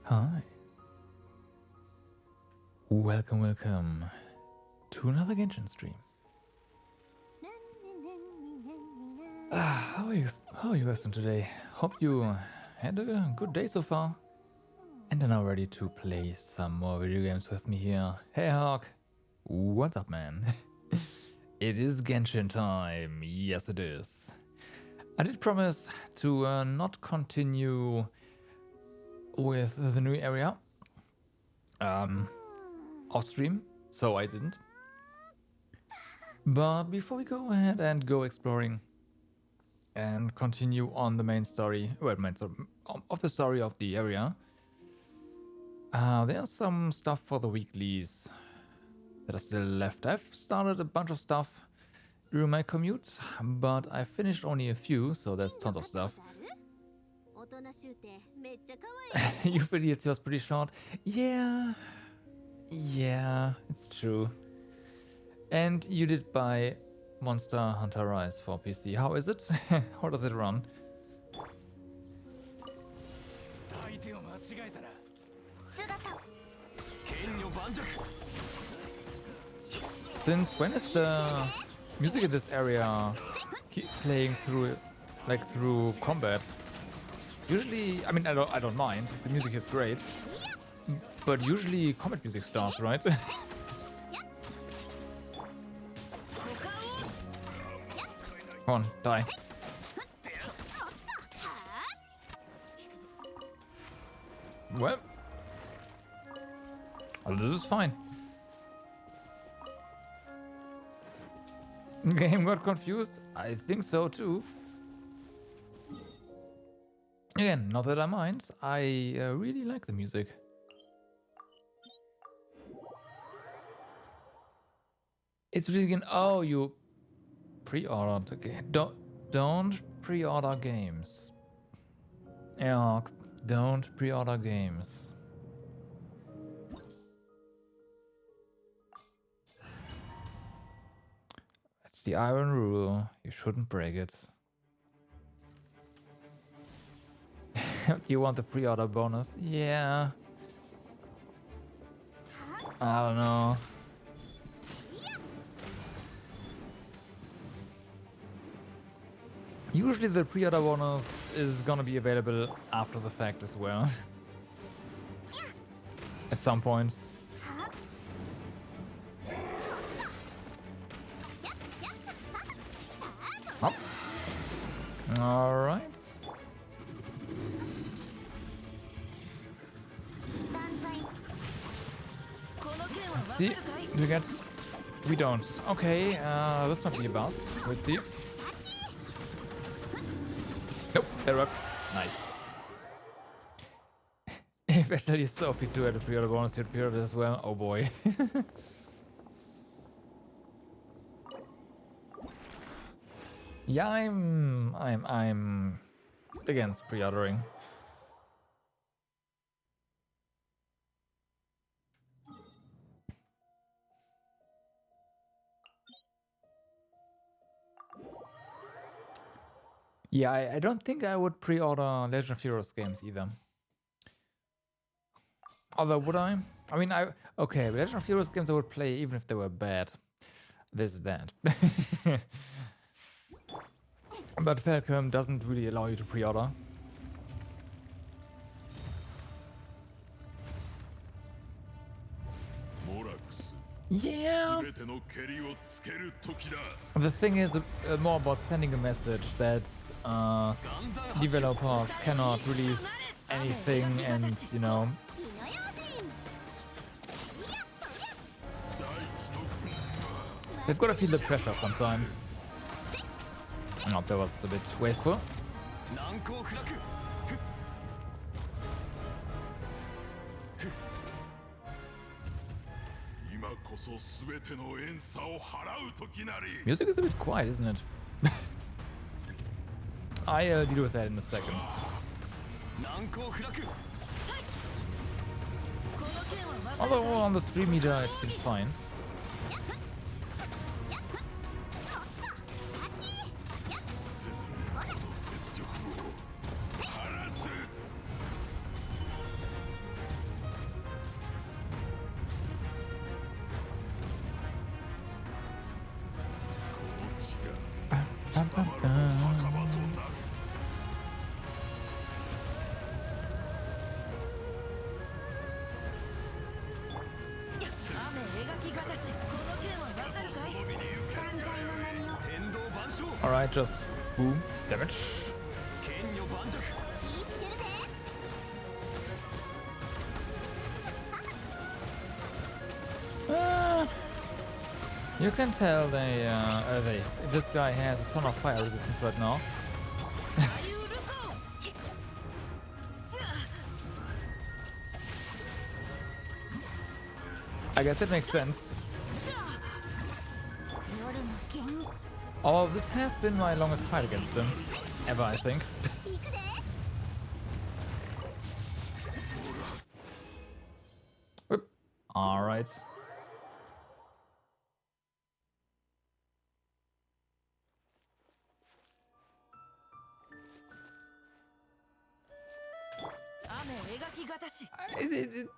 Hi. Welcome to another Genshin stream. How are you guys doing today? Hope you had a good day so far. And are now ready to play some more video games with me here. Hey Hawk! What's up, man? It is Genshin time. Yes, it is. I did promise to not continue with the new area off stream, so I didn't. But before we go ahead and go exploring and continue on the main story, of the story of the area, there's some stuff for the weeklies that are still left. I've started a bunch of stuff during my commute, but I finished only a few, so there's tons of stuff. You idiots, it was pretty short. Yeah, it's true. And you did buy Monster Hunter Rise for PC. How is it? How does it run? Since when is the music in this area keep playing through combat? Usually, I mean, I don't mind. The music is great, but usually combat music starts, right? Come on, die. Well, this is fine. Game got confused? I think so too. Again, not that I mind. I really like the music. It's really good. Oh, you pre-ordered again. Don't pre-order games. Yeah, don't pre-order games. That's the iron rule. You shouldn't break it. You want the pre-order bonus? Yeah. I don't know. Usually the pre-order bonus is gonna be available after the fact as well. At some point. Up. Alright. Let's see. Do we get... We don't. Okay, this might be a bust. We'll see. Nope, that worked. Nice. If actually Sophie 2 had a pre-order bonus, you'd pre-order as well. Oh boy. Yeah, I'm against pre-ordering. Yeah, I don't think I would pre-order Legend of Heroes games either. Although, would I? I mean, okay, Legend of Heroes games I would play even if they were bad. This is that. But Falcom doesn't really allow you to pre-order. Yeah. The thing is more about sending a message that developers cannot release anything, and you know. They've got to feel the pressure sometimes. Oh, that was a bit wasteful. Music is a bit quiet, isn't it? I'll deal with that in a second. Although on the stream meter it seems fine. Alright, just boom, damage. You can tell this guy has a ton of fire resistance right now. I guess that makes sense. Oh, this has been my longest fight against him ever, I think. Alright.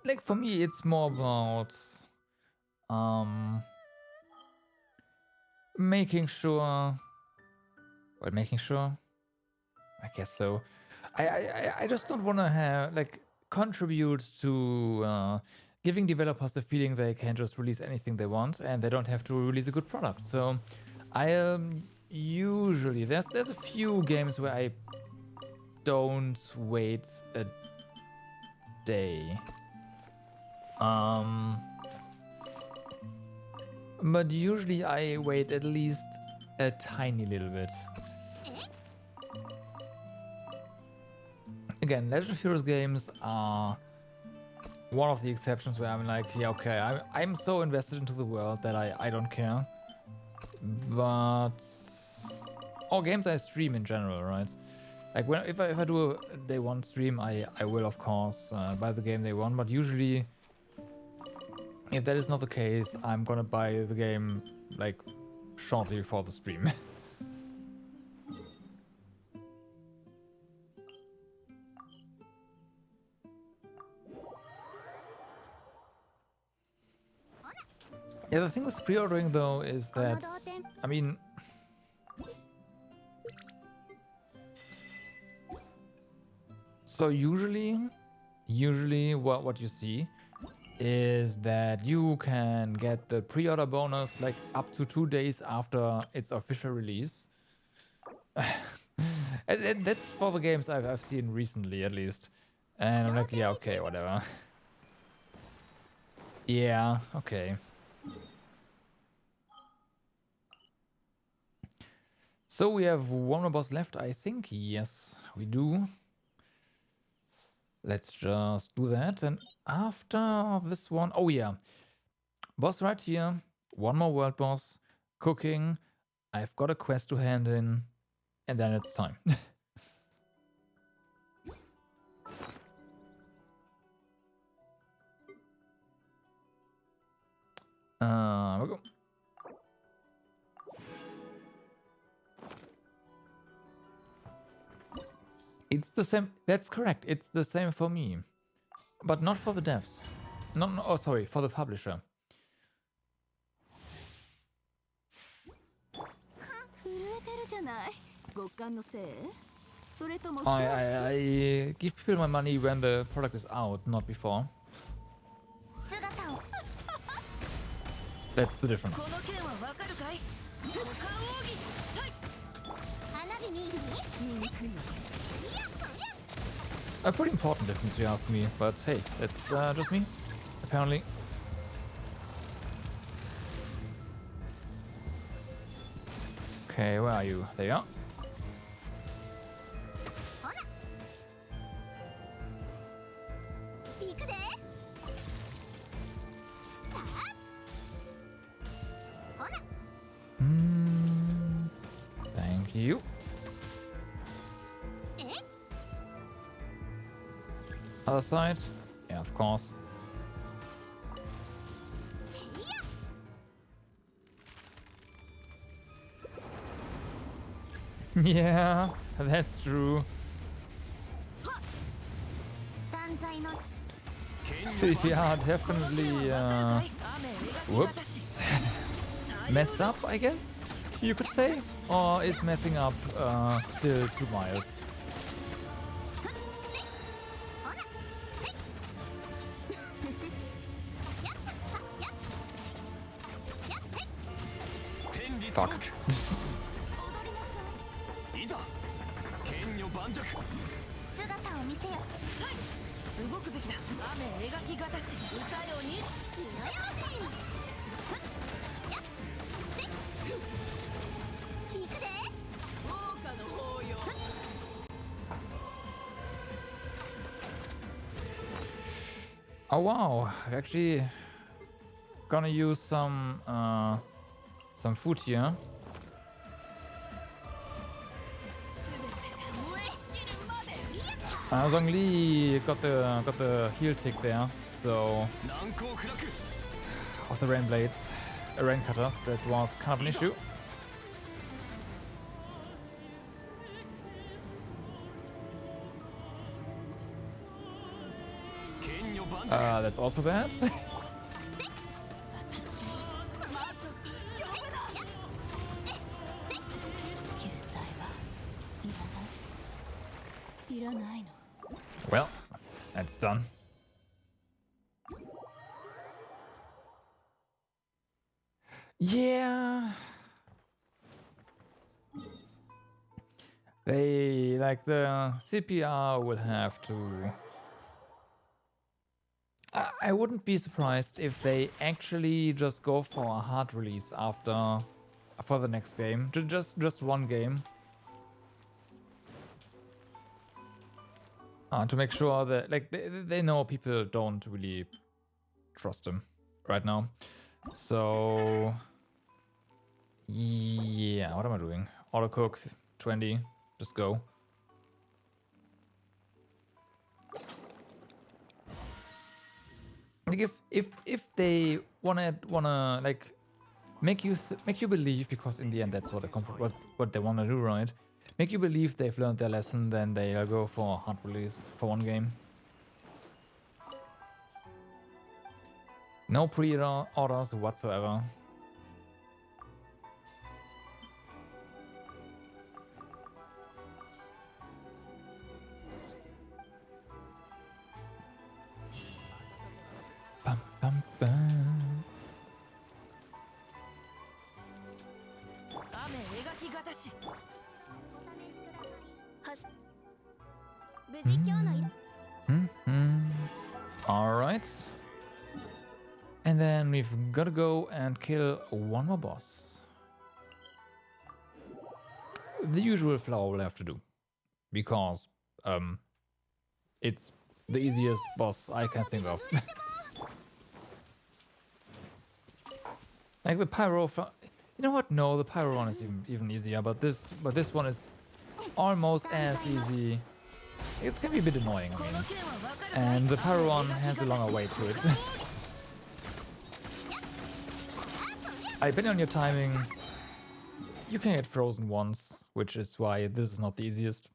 Like for me, it's more about making sure. Well, making sure. I guess so. I just don't want to have like contribute to giving developers the feeling they can just release anything they want and they don't have to release a good product. So I usually there's a few games where I don't wait a day. But usually I wait at least a tiny little bit. Again, Legend of Heroes games are one of the exceptions where I'm like, yeah, okay, I'm so invested into the world that I don't care. But or games I stream in general, right? Like if I do a day one stream, I will of course buy the game day one. But usually, if that is not the case, I'm gonna buy the game like shortly before the stream. Yeah, the thing with pre-ordering though is that, I mean, so usually what you see is that you can get the pre-order bonus like up to 2 days after its official release. and that's for the games I've seen recently, at least. And I'm like, yeah, okay, whatever. Yeah, okay. So we have one more boss left, I think. Yes, we do. Let's just do that. And after this one, oh yeah, boss right here. One more world boss. Cooking. I've got a quest to hand in. And then it's time. We go. It's the same. That's correct. It's the same for me, but not for the devs. No, oh, sorry, for the publisher. I give people my money when the product is out, not before. That's the difference. A pretty important difference, if you ask me, but hey, that's just me, apparently. Okay, where are you? There you are. Thank you. Other side? Yeah, of course. Yeah, that's true. So yeah, definitely whoops. Messed up, I guess. you could say? Or is messing up still too mild? Fuck. 動くべきだ。雨描きがたし歌よに。行くで。豪華の法要。Oh wow! Actually, gonna use some food here. Zhongli got the heal tick there, so of the rain blades, rain cutters, that was kind of an issue. That's also bad. Well, that's done. Yeah. They, like, the CPR will have to... I wouldn't be surprised if they actually just go for a hard release for the next game. Just one game. To make sure that, like, they know people don't really trust them right now. So, yeah, what am I doing? Auto cook 20, just go. Like if they wanna like make you believe, because in the end that's what they wanna do, right? Make you believe they've learned their lesson, then they'll go for a hard release for one game. No pre-orders whatsoever. Bum, bum, bum. Alright. And then we've got to go and kill one more boss. The usual flower will have to do. Because it's the easiest boss I can think of. Like the pyro, you know what? No, the pyro one is even easier, but this one is almost as easy. It's gonna be a bit annoying, I mean. And the pyro one has a longer way to it. Depending on your timing, you can get frozen once, which is why this is not the easiest.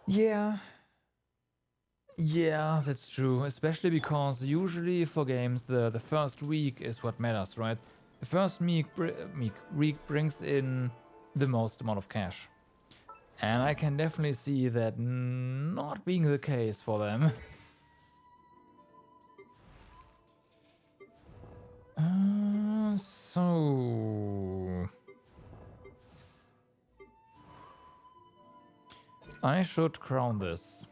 Yeah, that's true. Especially because usually for games, the first week is what matters, right? The first week brings in the most amount of cash. And I can definitely see that not being the case for them. So... I should crown this.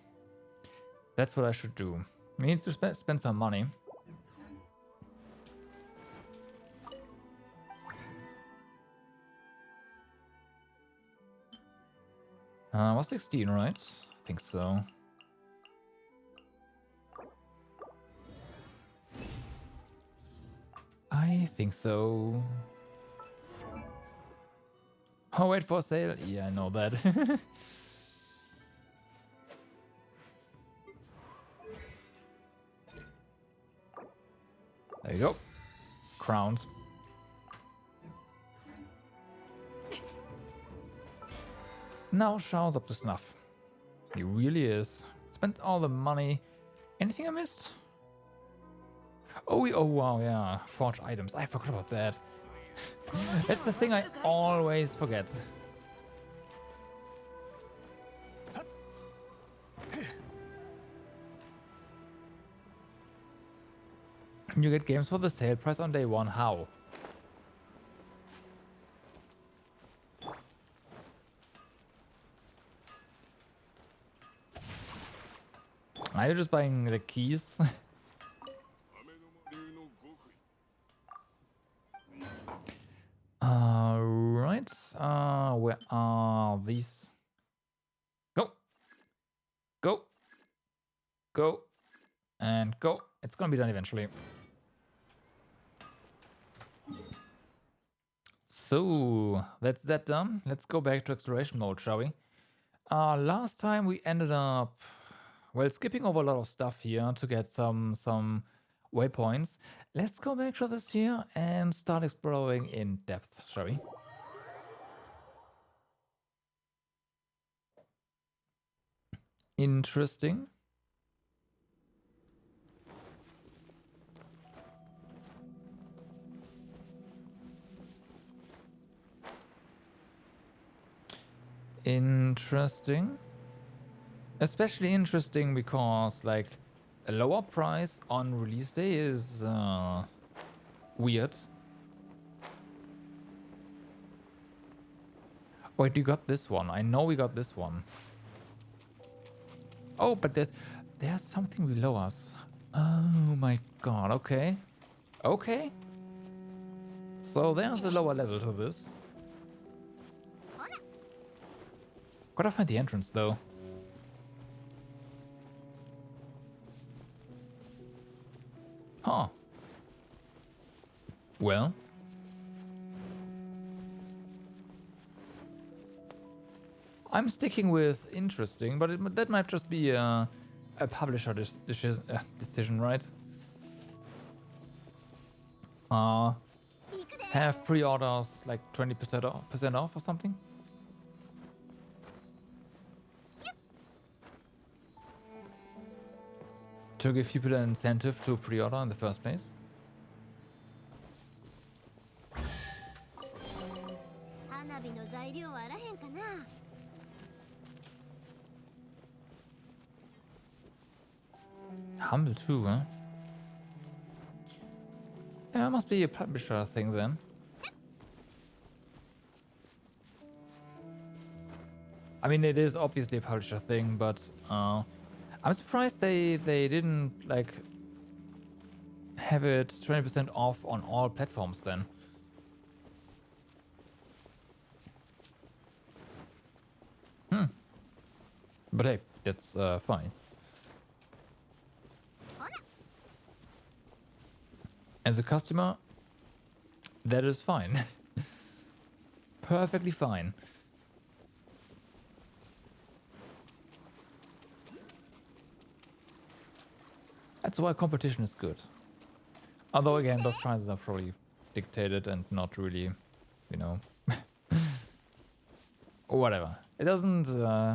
That's what I should do. We need to spend some money. Was 16, right? I think so. I think so. Oh, wait for sale? Yeah, I know that. There you go. Crowned. Now Shao's up to snuff. He really is. Spent all the money. Anything I missed? Oh, wow, yeah. Forge items. I forgot about that. That's the thing I always forget. You get games for the sale price on day one. How? Are you just buying the keys? Right. Where are these? Go. Go. Go. And go. It's gonna be done eventually. So, that's that done. Let's go back to exploration mode, shall we? Last time we ended up, well, skipping over a lot of stuff here to get some waypoints. Let's go back to this here and start exploring in depth, shall we? Interesting. Interesting. Especially interesting because, like, a lower price on release day is weird. Wait, you got this one. I know we got this one. Oh, but there's something below us. Oh my god, okay. Okay. So there's a lower level to this. Gotta find the entrance though. Huh. Well. I'm sticking with interesting, but that might just be a publisher decision, right? Have pre-orders like 20% off or something? To give people an incentive to pre-order in the first place? Humble too, huh? Yeah, it must be a publisher thing then. I mean, it is obviously a publisher thing, but I'm surprised they didn't like have it 20% off on all platforms then. But hey, that's fine. As a customer, that is fine. Perfectly fine. That's why competition is good. Although again, those prices are probably dictated and not really, you know, or whatever. It doesn't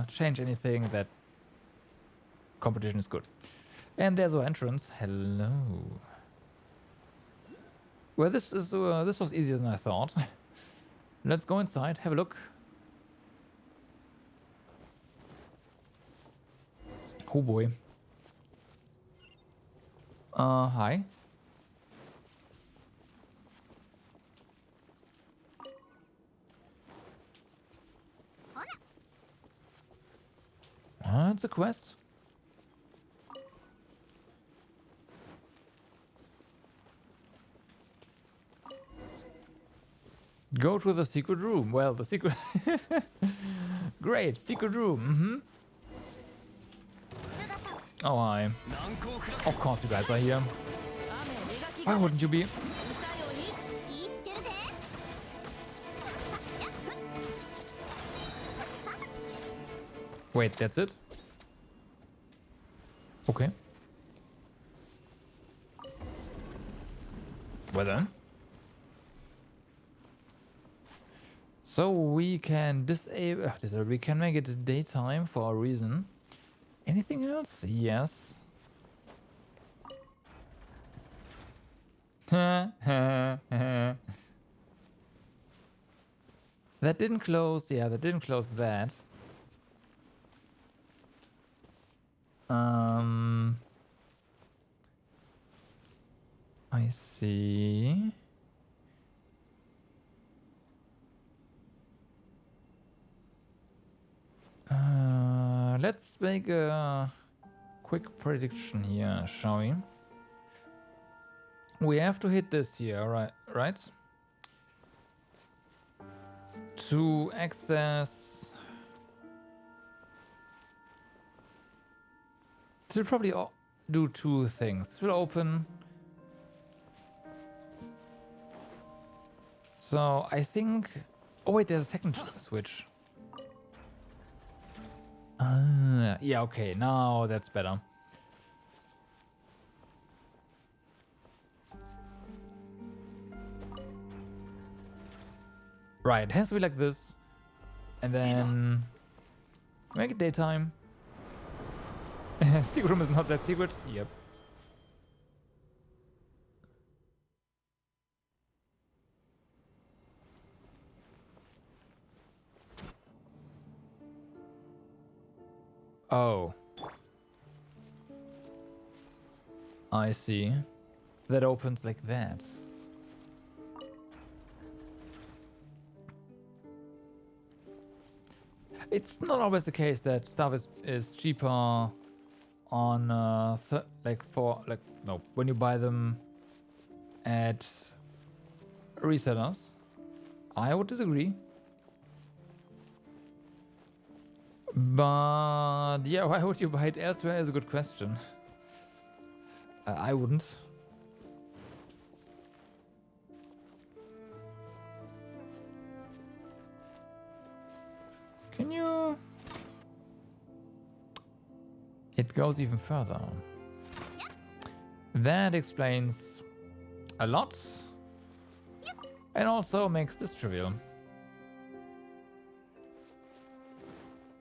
change anything that competition is good. And there's our entrance. Hello. Well, this was easier than I thought. Let's go inside, have a look. Oh boy. Hi. It's a quest. Go to the secret room. Well, the secret... Great, secret room. Oh, hi. Of course you guys are here. Why wouldn't you be? Wait, that's it? Okay. Well then. So we can disable, we can make it daytime for a reason. Anything else? Yes. That didn't close. Yeah, that didn't close that. I see. Let's make a quick prediction here, shall we? We have to hit this here, right? To access... It'll probably do two things. We'll open... So, I think... Oh wait, there's a second switch. Yeah, okay, now that's better. Right, it has to be like this. And then... Make it daytime. Secret room is not that secret. Yep. Oh. I see. That opens like that. It's not always the case that stuff is cheaper on when you buy them at resellers. I would disagree. But yeah, why would you buy it elsewhere is a good question. I wouldn't. Can you... It goes even further. That explains a lot. And also makes this trivial.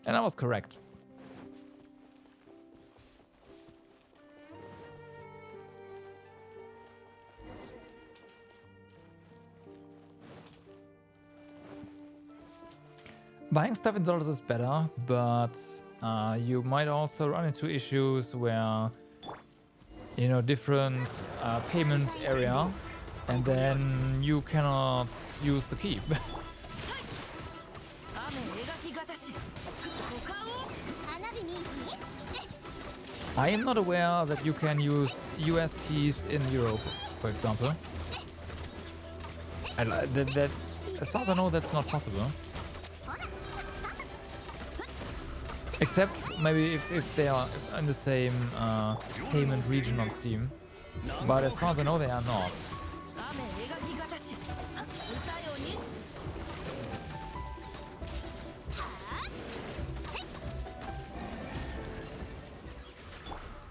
And I was correct. Buying stuff in dollars is better, but you might also run into issues where, you know, different payment area, and then you cannot use the key. I am not aware that you can use US keys in Europe, for example. That's, as far as I know, that's not possible. Except maybe if they are in the same payment region on Steam. But as far as I know, they are not.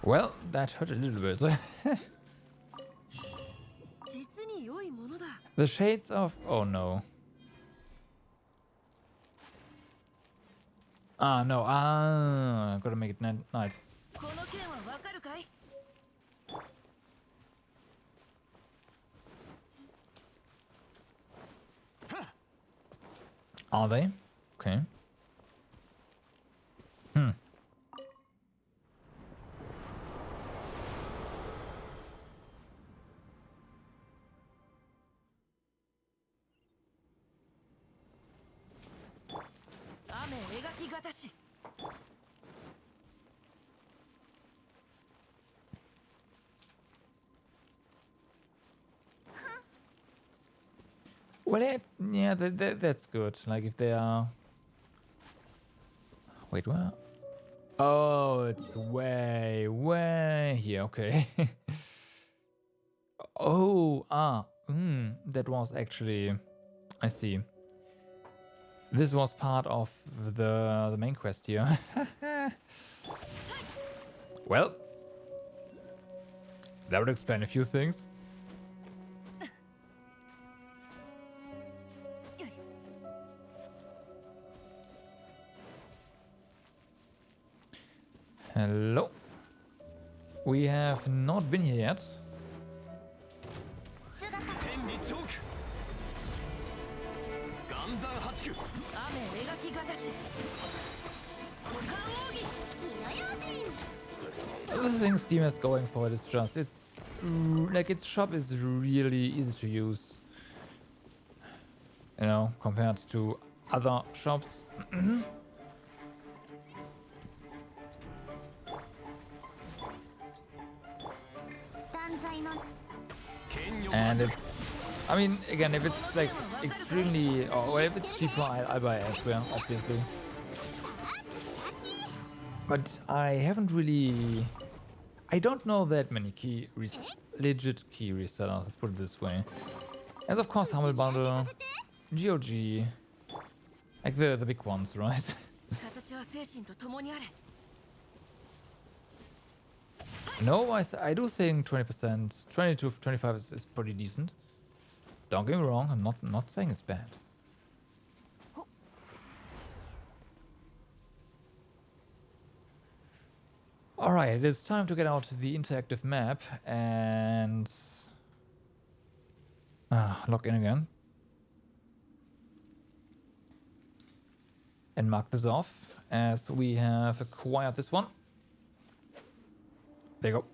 Well, that hurt a little bit. The shades of... Oh no. Ah, no. Ah, gotta make it night. Are they? Okay. Well, yeah, that's good. Like, if they are... Wait, where? Oh, it's way here. Okay. Oh, that was actually... I see. This was part of the main quest here. Well, that would explain a few things. Hello. We have not been here yet. 描きがたし股間奥義 The thing Steam is going for is just like its shop is really easy to use, you know, compared to other shops. And it's, I mean, again, if it's like extremely, or if it's cheaper, I'll buy it elsewhere, obviously. But I haven't really, I don't know that many legit key resellers, let's put it this way. As of course Humble Bundle, GOG, like the big ones, right? 形は精神と共にあれ No, I do think 20%, 20 to 25 is pretty decent. Don't get me wrong, I'm not saying it's bad. Alright, it is time to get out the interactive map and log in again. And mark this off as we have acquired this one. There you go.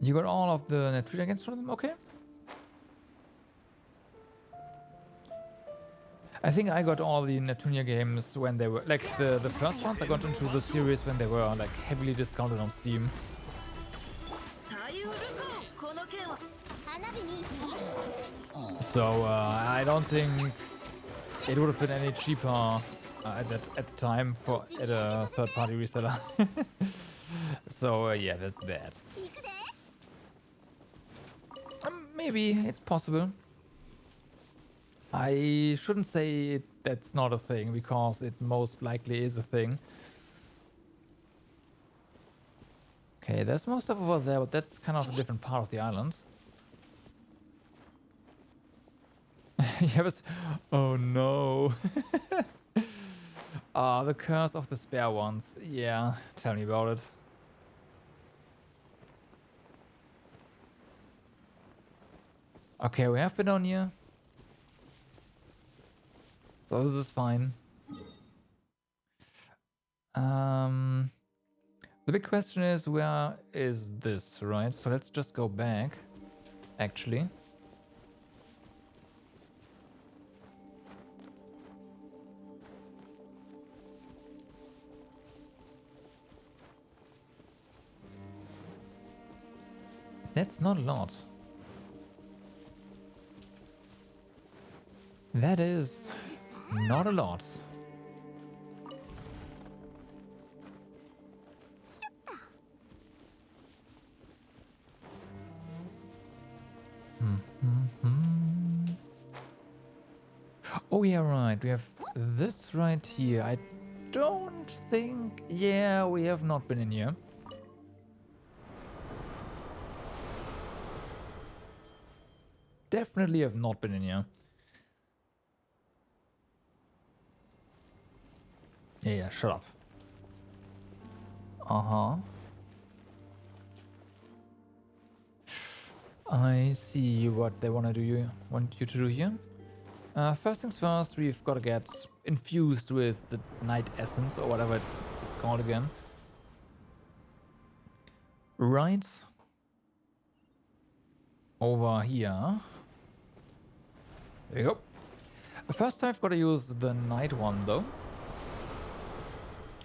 You got all of the Netflix against them, okay? I think I got all the Neptunia games when they were, like the first ones I got into the series when they were like heavily discounted on Steam. So I don't think it would have been any cheaper at the time at a third-party reseller. So yeah, that's that. Maybe it's possible. I shouldn't say that's not a thing, because it most likely is a thing. Okay, there's more stuff over there, but that's kind of a different part of the island. Oh no. Ah, the curse of the spare ones. Yeah, tell me about it. Okay, we have Bedonia. So this is fine. The big question is, where is this, right? So let's just go back, actually. That's not a lot. That is not a lot. Oh yeah, right. We have this right here. I don't think... Yeah, we have not been in here. Definitely have not been in here. Yeah, shut up. Uh-huh. I see what they want you to do here. First things first, we've got to get infused with the night essence, or whatever it's called again. Right over here. There you go. First I've got to use the night one though.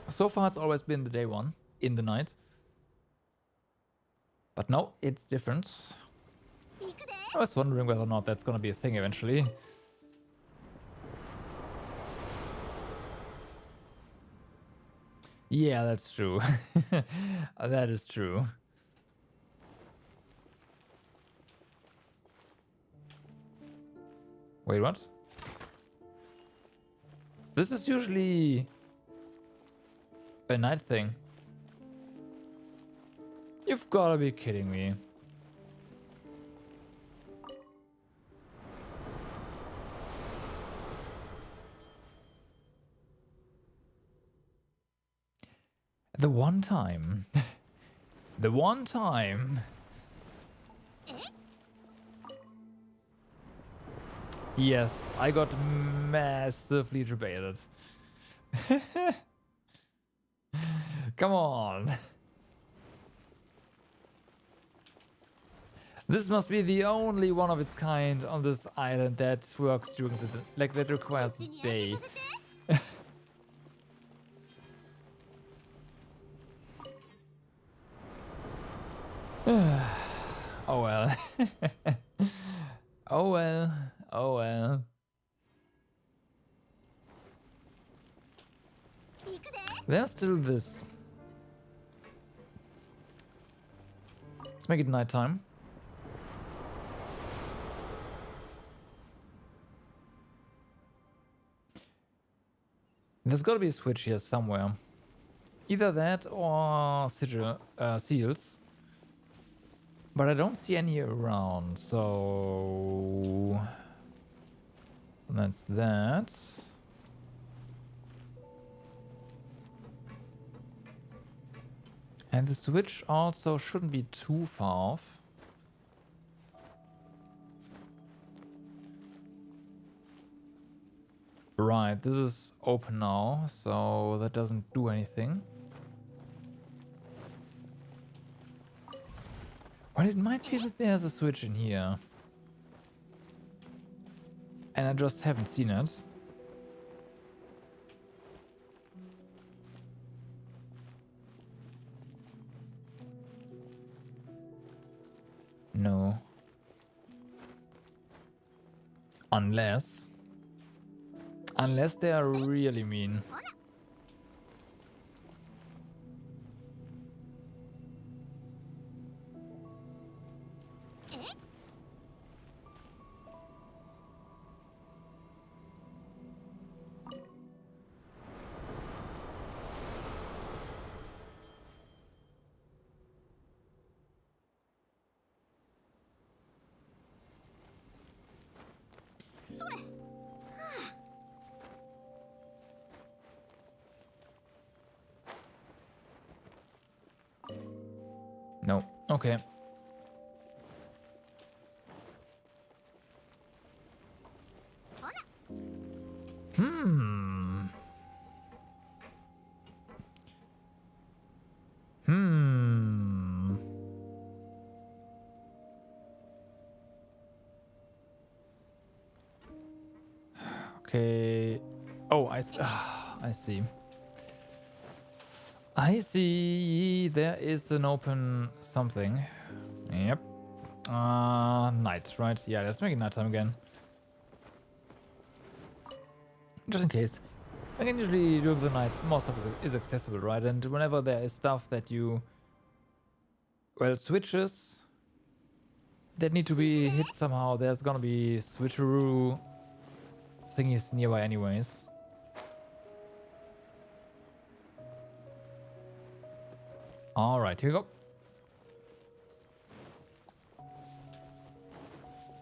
So far it's always been the day one in the night. But no, it's different. I was wondering whether or not that's gonna be a thing eventually. Yeah, that's true. That is true. Wait, what? This is usually a night thing. You've gotta be kidding me. The one time. The one time. Yes, I got massively debated. Come on. This must be the only one of its kind on this island that works during the like that requires day. Oh well. Oh well. Oh well. There's still this. Let's make it nighttime. There's gotta be a switch here somewhere. Either that or sigil, seals. But I don't see any around, so that's that. And the switch also shouldn't be too far off. Right, this is open now, so that doesn't do anything. Well, it might be that there's a switch in here. And I just haven't seen it. No. Unless they are really mean. No. Okay. Hmm. Hmm. Okay. Oh, I see. I see. There is an open something. Yep. Night, right? Yeah, let's make it nighttime again. Just in case. Again, usually during the night, more stuff is accessible, right? And whenever there is stuff that you... Well, switches that need to be hit somehow, there's gonna be switcheroo thingies nearby anyways. Alright, here we go.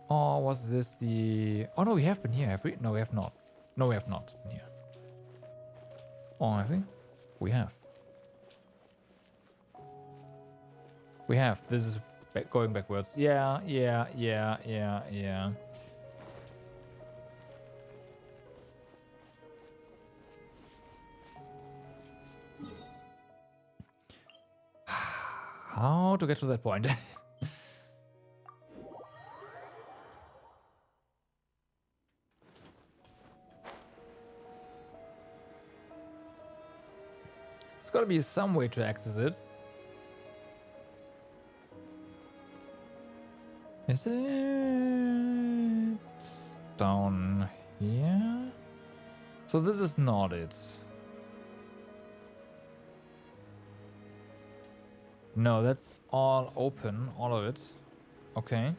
Or was this the... Oh no, we have been here, have we? No, we have not. No, we have not been here. Oh, I think we have. We have. This is going backwards. Yeah. How to get to that point? There's got to be some way to access it. Is it down here? So this is not it. No, that's all open, all of it. Okay.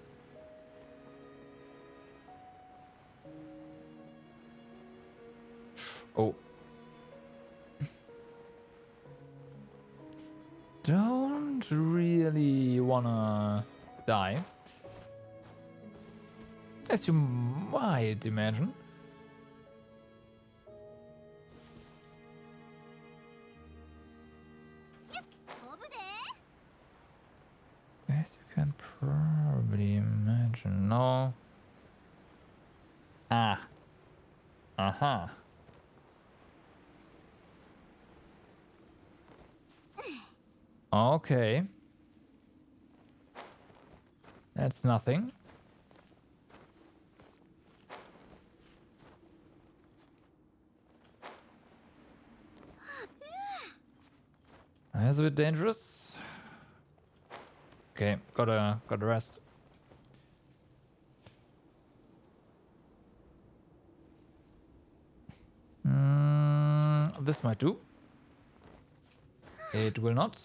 Oh. Don't really wanna die, as you might imagine. As you can probably imagine. No. Aha. Okay. That's nothing. That's a bit dangerous. Okay, gotta rest. This might do. It will not.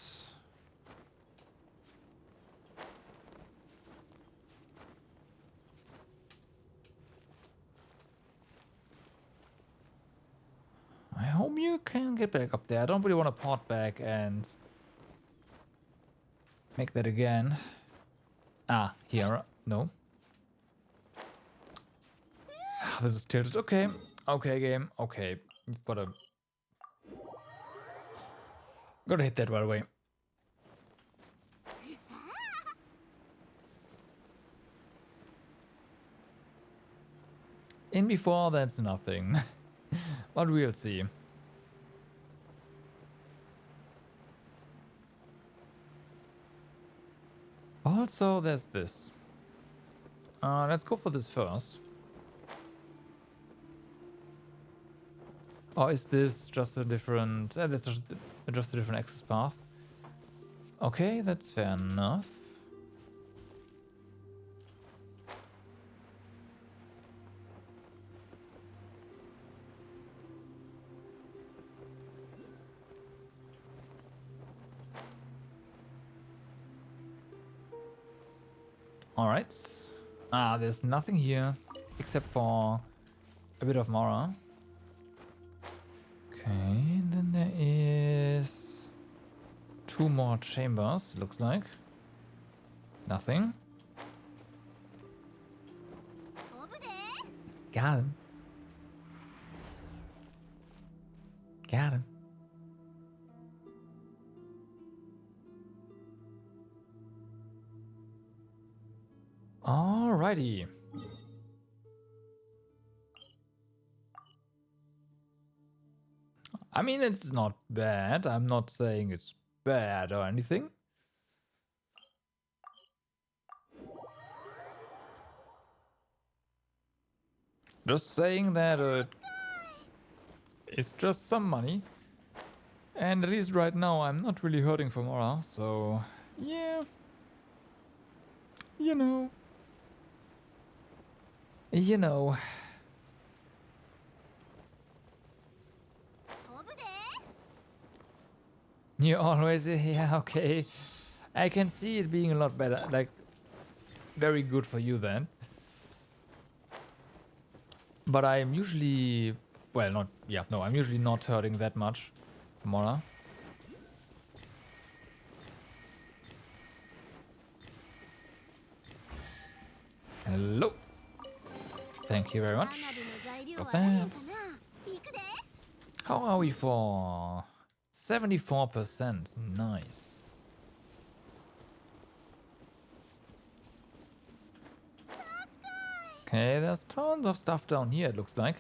I hope you can get back up there. I don't really want to port back and make that again. Ah, here. No. This is tilted. Okay. Okay, game. Okay. You've gotta hit that right away. In before, that's nothing. But we'll see. Also, there's this. Let's go for this first. Or is this just a different... that's just a different access path. Okay, that's fair enough. Alright. There's nothing here except for a bit of Mara. Okay, then there is 2 more chambers, looks like. Nothing. Got him. Got him. Alrighty. I mean, it's not bad. I'm not saying it's bad or anything. Just saying that it's just some money. And at least right now, I'm not really hurting for Mora, so yeah. You know. You know. You always, yeah, okay. I can see it being a lot better, like, very good for you then. But I'm usually, well, not, yeah, no, I'm usually not hurting that much for Mora. Hello. Thank you very much for that. How are we for 74%? Nice. Okay, there's tons of stuff down here, it looks like.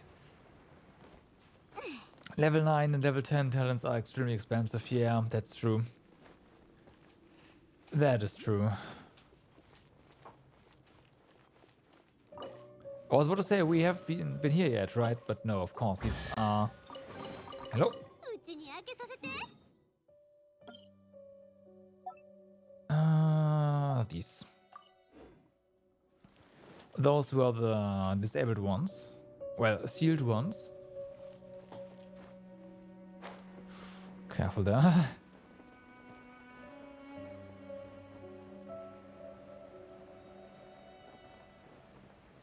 Level 9 and level 10 talents are extremely expensive. Yeah, that's true. That is true. I was about to say we have been here yet, right? But no, of course, these are... Hello? These. Those were the disabled ones. Well, sealed ones. Careful there.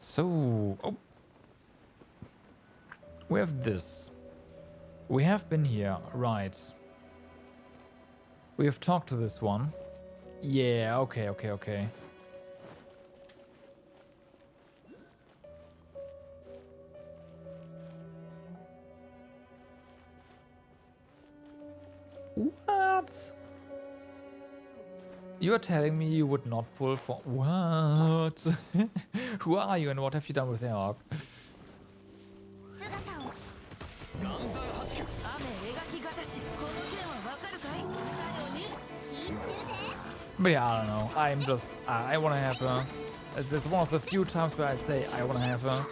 So, oh. We have this. We have been here, right. We have talked to this one. Yeah, okay. What? You're telling me you would not pull for... What? Who are you and what have you done with Aerok? But yeah, I don't know. I'm just, I want to have her. It's one of the few times where I say I want to have her.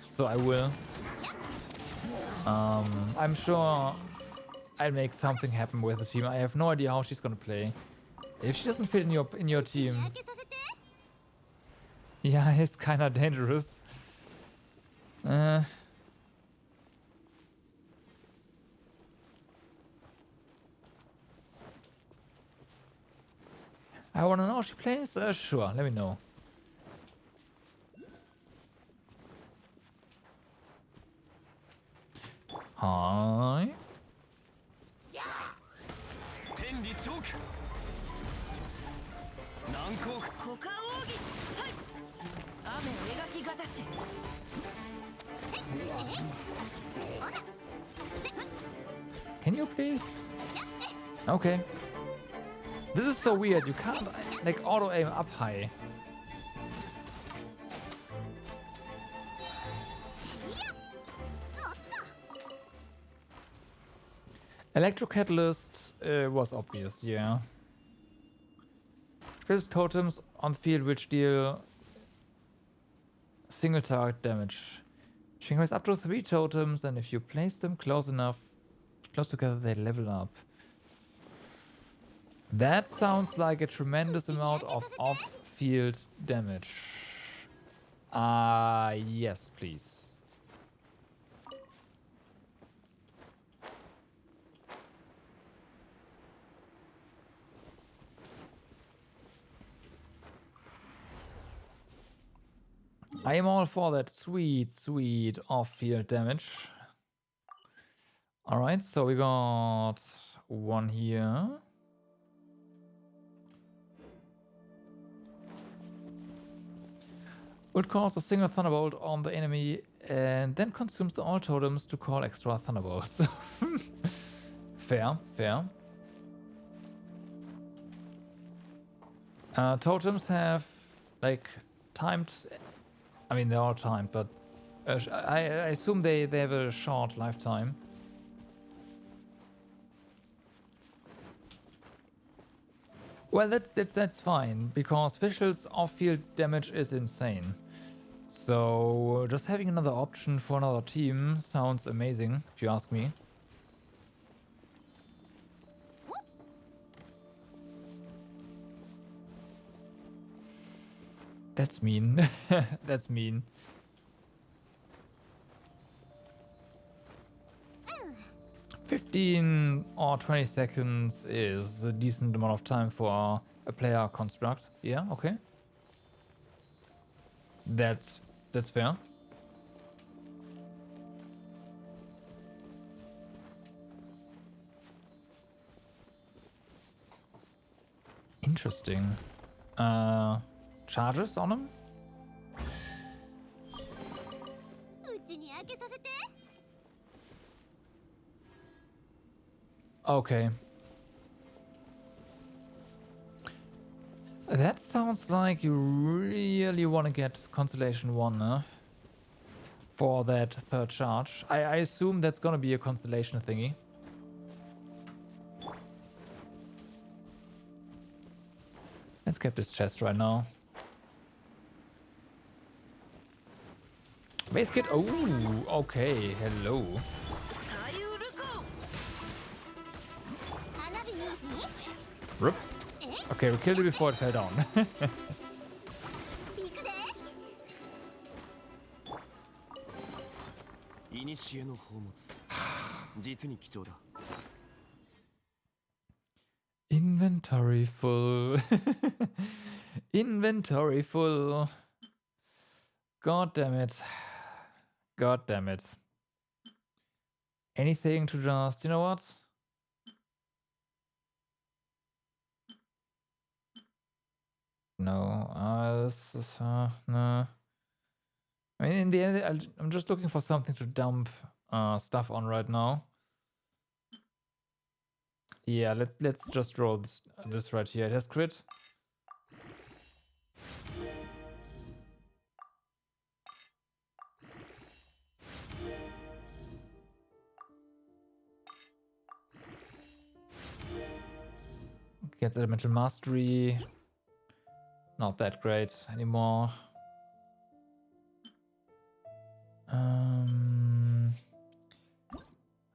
So I will. I'm sure I'll make something happen with the team. I have no idea how she's gonna play. If she doesn't fit in your team, yeah, it's kind of dangerous. I wanna know how she plays. Sure, let me know. Hi. Can you please? Okay. This is so weird. You can't like auto aim up high. Electrocatalyst was obvious, yeah. There's totems on the field which deal single target damage. She can raise up to 3 totems, and if you place them close together, they level up. That sounds like a tremendous amount of off-field damage. Yes, please. I am all for that sweet, sweet off-field damage. Alright, so we got one here. Would cause a single Thunderbolt on the enemy and then consumes all totems to call extra Thunderbolts. Fair, fair. Totems have, like, timed... I mean, they're all timed, but I assume they have a short lifetime. Well, that's fine, because Fischl's off-field damage is insane. So just having another option for another team sounds amazing, if you ask me. That's mean. That's mean. "15 or 20 seconds is a decent amount of time for a player construct." Yeah, okay. That's fair. Interesting. Charges on him? Okay. That sounds like you really want to get Constellation 1, huh? For that third charge. I assume that's gonna be a Constellation thingy. Let's get this chest right now. Base kit. Oh, okay. Hello. Rip. Okay, we killed it before it fell down. Inventory full. Inventory full. God damn it. God damn it. Anything to just, you know what? No, this is, no. I mean, in the end, I'm just looking for something to dump stuff on right now. Yeah, let's just roll this right here. It has crit. Gets elemental mastery. Not that great anymore.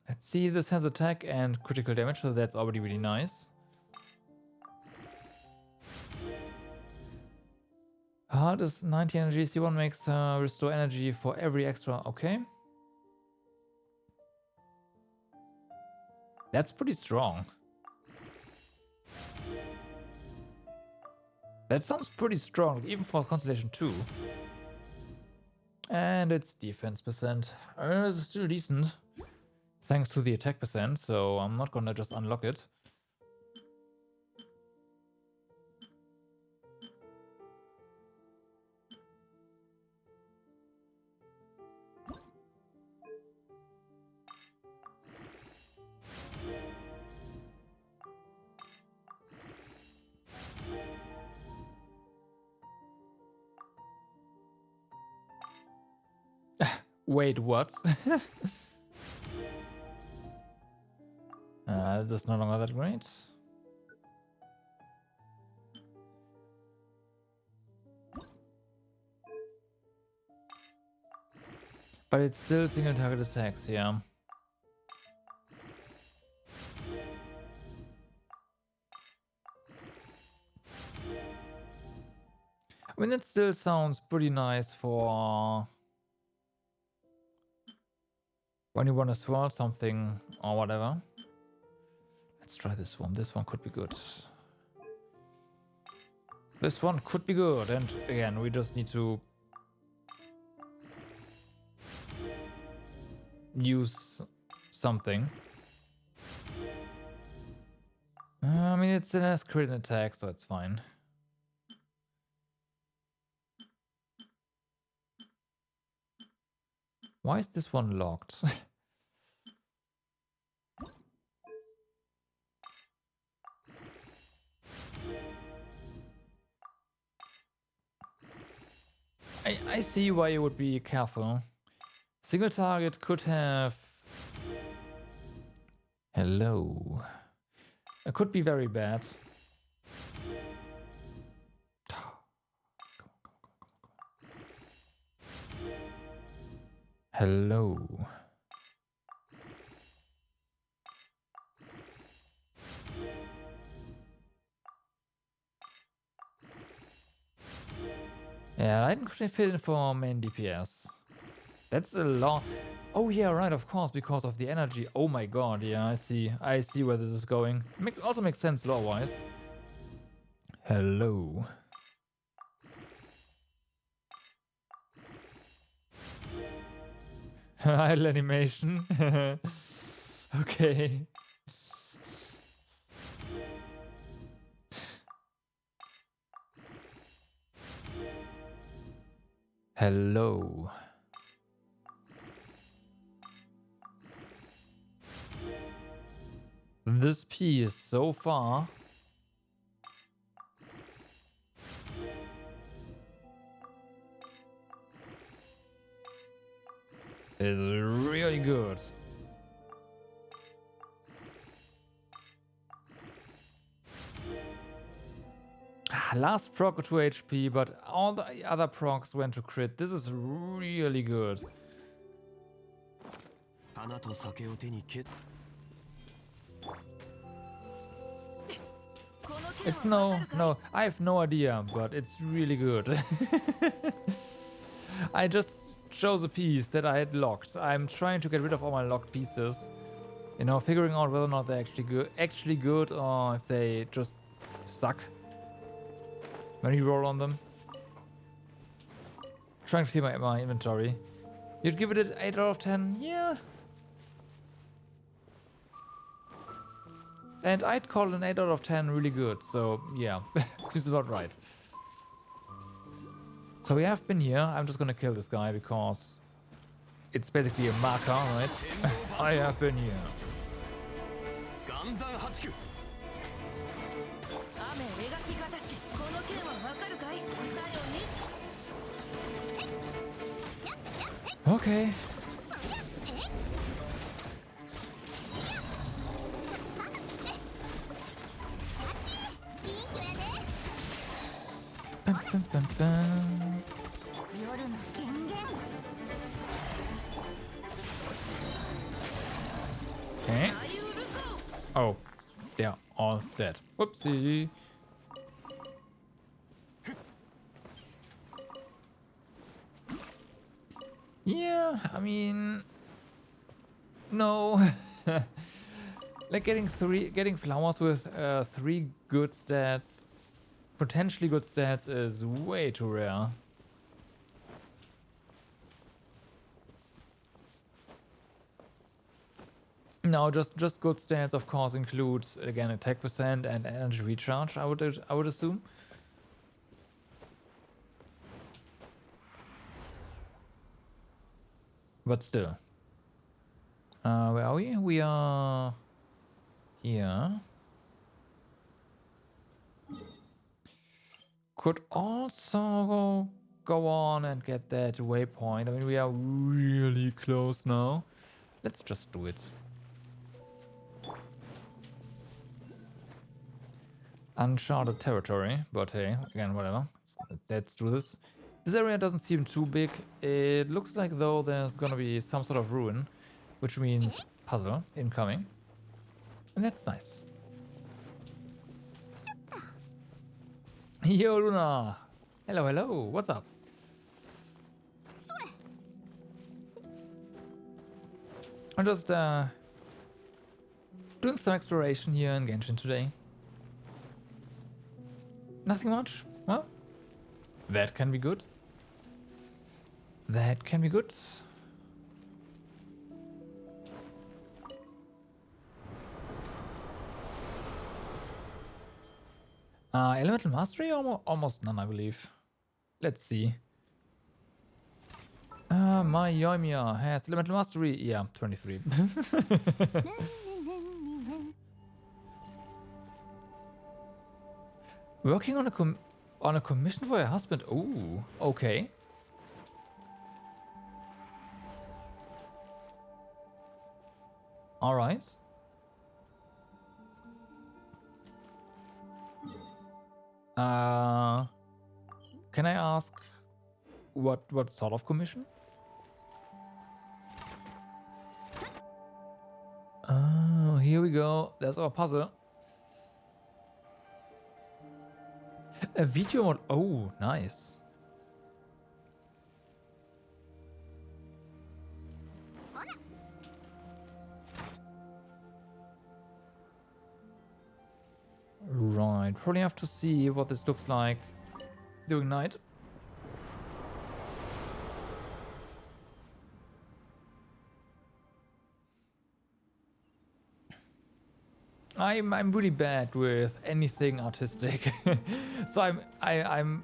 Let's see, this has attack and critical damage, so that's already really nice. Heart is 90 energy, C1 makes restore energy for every extra, okay. That's pretty strong. That sounds pretty strong, even for Constellation 2. And it's defense percent. It's still decent. Thanks to the attack percent, so I'm not gonna just unlock it. Wait, what? This is no longer that great. But it's still single target attacks, yeah. I mean, it still sounds pretty nice for when you want to swirl something or whatever. Let's try this one. This one could be good. This one could be good. And again, we just need to use something. I mean, it's an crit attack, so it's fine. Why is this one locked? I see why you would be careful. Single target could have... Hello. It could be very bad. Hello. Yeah, I didn't fit in for main DPS. That's a lot. Oh yeah, right, of course, because of the energy. Oh my god, yeah, I see where this is going. Also makes sense lore-wise. Hello. Idle animation. Okay. Hello. This piece so far is really good. Last proc to HP, but all the other procs went to crit. This is really good. It's no, I have no idea, but it's really good. I just chose a piece that I had locked. I'm trying to get rid of all my locked pieces. You know, figuring out whether or not they're actually good or if they just suck when you roll on them. Trying to clear my inventory. You'd give it an 8 out of 10? Yeah. And I'd call an 8 out of 10 really good, so yeah, seems about right. So we have been here. I'm just gonna kill this guy because it's basically a marker, right? I have been here. Okay. Bum, bum, bum, bum. 夜の権限 Okay. あゆるこ Oh, they're all dead. Whoopsie. Yeah, I mean, no. Like getting flowers with 3 good stats, potentially good stats, is way too rare. No, just good stats, of course, include again attack percent and energy recharge. I would assume. But still, where are we? We are here. Could also go on and get that waypoint. I mean, we are really close now. Let's just do it. Uncharted territory, but hey, again, whatever. Let's do this. This area doesn't seem too big. It looks like though there's gonna be some sort of ruin, which means puzzle incoming. And that's nice. Yo, Luna! Hello, hello, what's up? I'm just doing some exploration here in Genshin today. Nothing much. Well, that can be good. That can be good. Elemental Mastery? Almost none, I believe. Let's see. My Yoimiya has Elemental Mastery. Yeah, 23. Working on a commission for your husband. Ooh, okay. All right. Can I ask what sort of commission? Oh, here we go. There's our puzzle. A video mod. Oh, nice. Right, probably have to see what this looks like during night. I'm really bad with anything artistic, so I'm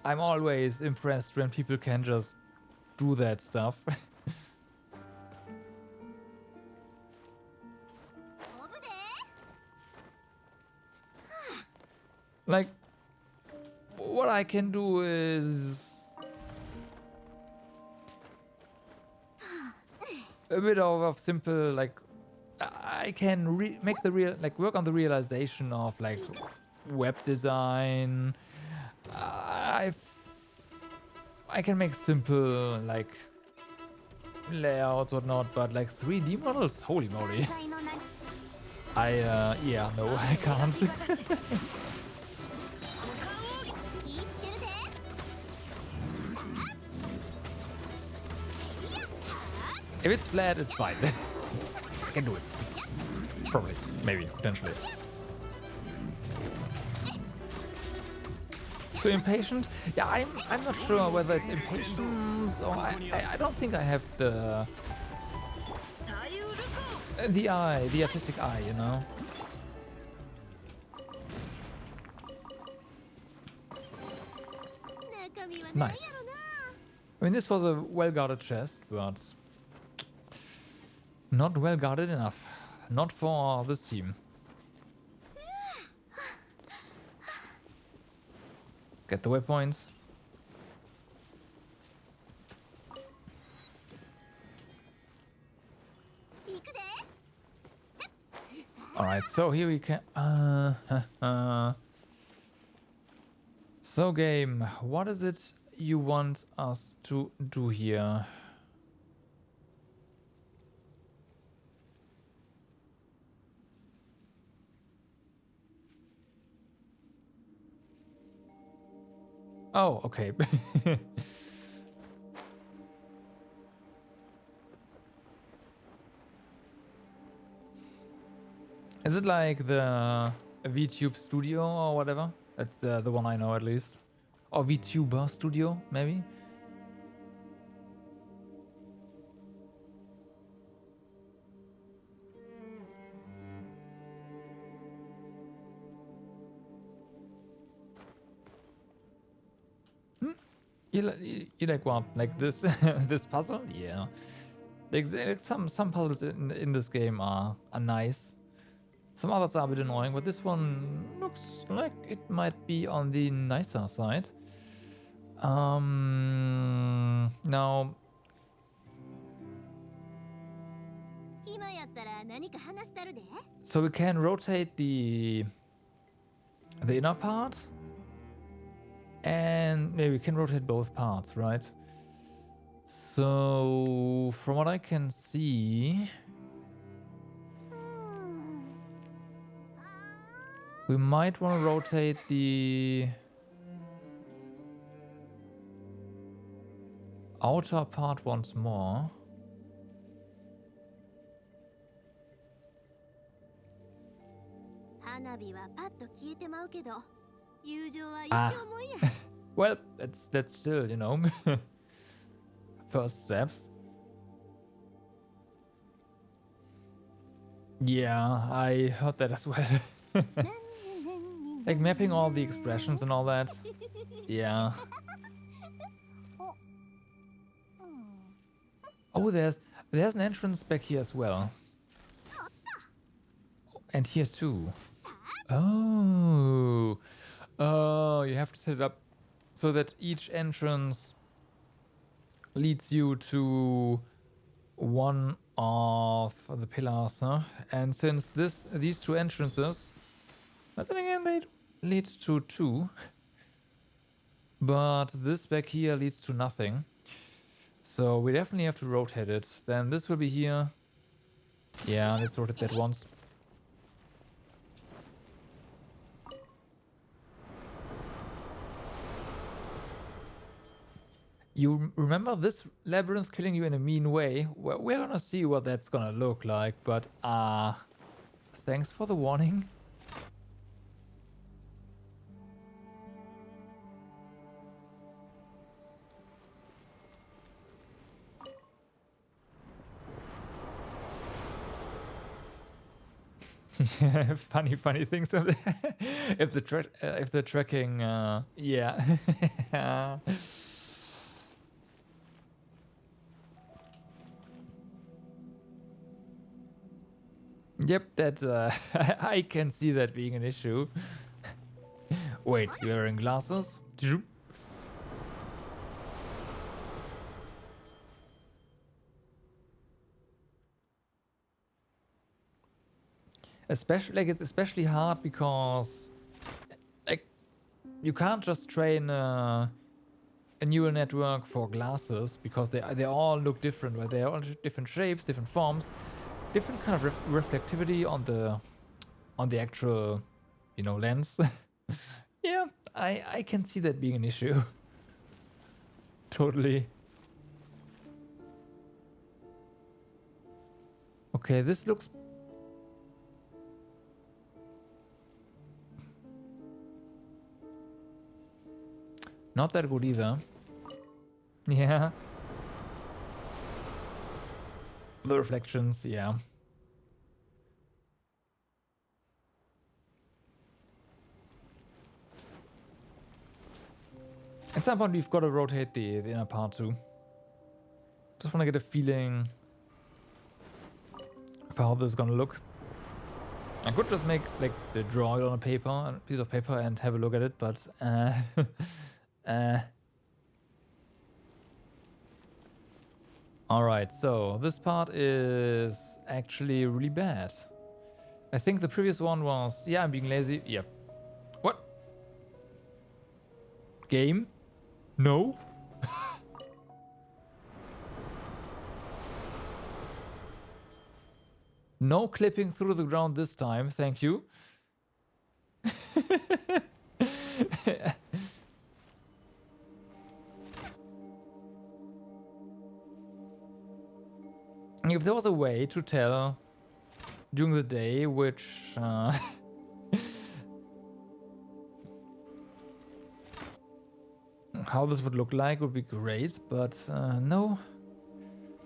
always impressed when people can just do that stuff. Like, what I can do is a bit of simple, like, I can make the work on the realization of like web design. I can make simple like layouts, whatnot, but like 3D models, holy moly! Yeah, no, I can't. If it's flat, it's fine. I can do it. Probably. Maybe. Potentially. So impatient? Yeah, I'm not sure whether it's impatience or I don't think I have the eye, the artistic eye, you know? Nice. I mean, this was a well-guarded chest, but not well-guarded enough. Not for this team. Let's get the waypoints. Alright, so here we can... So game, what is it you want us to do here? Oh, okay. Is it like the VTube Studio or whatever? That's the one I know at least. Or VTuber Studio, maybe? You like what? Like this this puzzle? Yeah. Like some puzzles in this game are nice. Some others are a bit annoying, but this one looks like it might be on the nicer side. Now so we can rotate the inner part, and maybe we can rotate both parts, right? So from what I can see, we might want to rotate the outer part once more. Well, that's still, you know, first steps. Yeah, I heard that as well. Like mapping all the expressions and all that. Yeah. Oh, there's an entrance back here as well. And here too. Oh. Oh, you have to set it up so that each entrance leads you to one of the pillars, huh? And since these two entrances, but then again they lead to two, but this back here leads to nothing. So we definitely have to rotate it. Then this will be here. Yeah, let's rotate that once. You remember this labyrinth killing you in a mean way? Well, we're gonna see what that's gonna look like, but thanks for the warning. funny things of if the tracking yeah. Yep, that I can see that being an issue. Wait, you're wearing glasses? Especially, like, it's especially hard because, like, you can't just train a neural network for glasses because they all look different, right? They are all different shapes, different forms, different kind of reflectivity on the actual, you know, lens. Yeah, I can see that being an issue. Totally. Okay, this looks not that good either. Yeah. The reflections, yeah. At some point we've got to rotate the inner part too. Just want to get a feeling for how this is gonna look. I could just make, like, draw it on a piece of paper and have a look at it, but Alright, so this part is actually really bad. I think the previous one was... Yeah, I'm being lazy. Yep. What? Game? No? No clipping through the ground this time, thank you. If there was a way to tell during the day which how this would look like would be great, but no.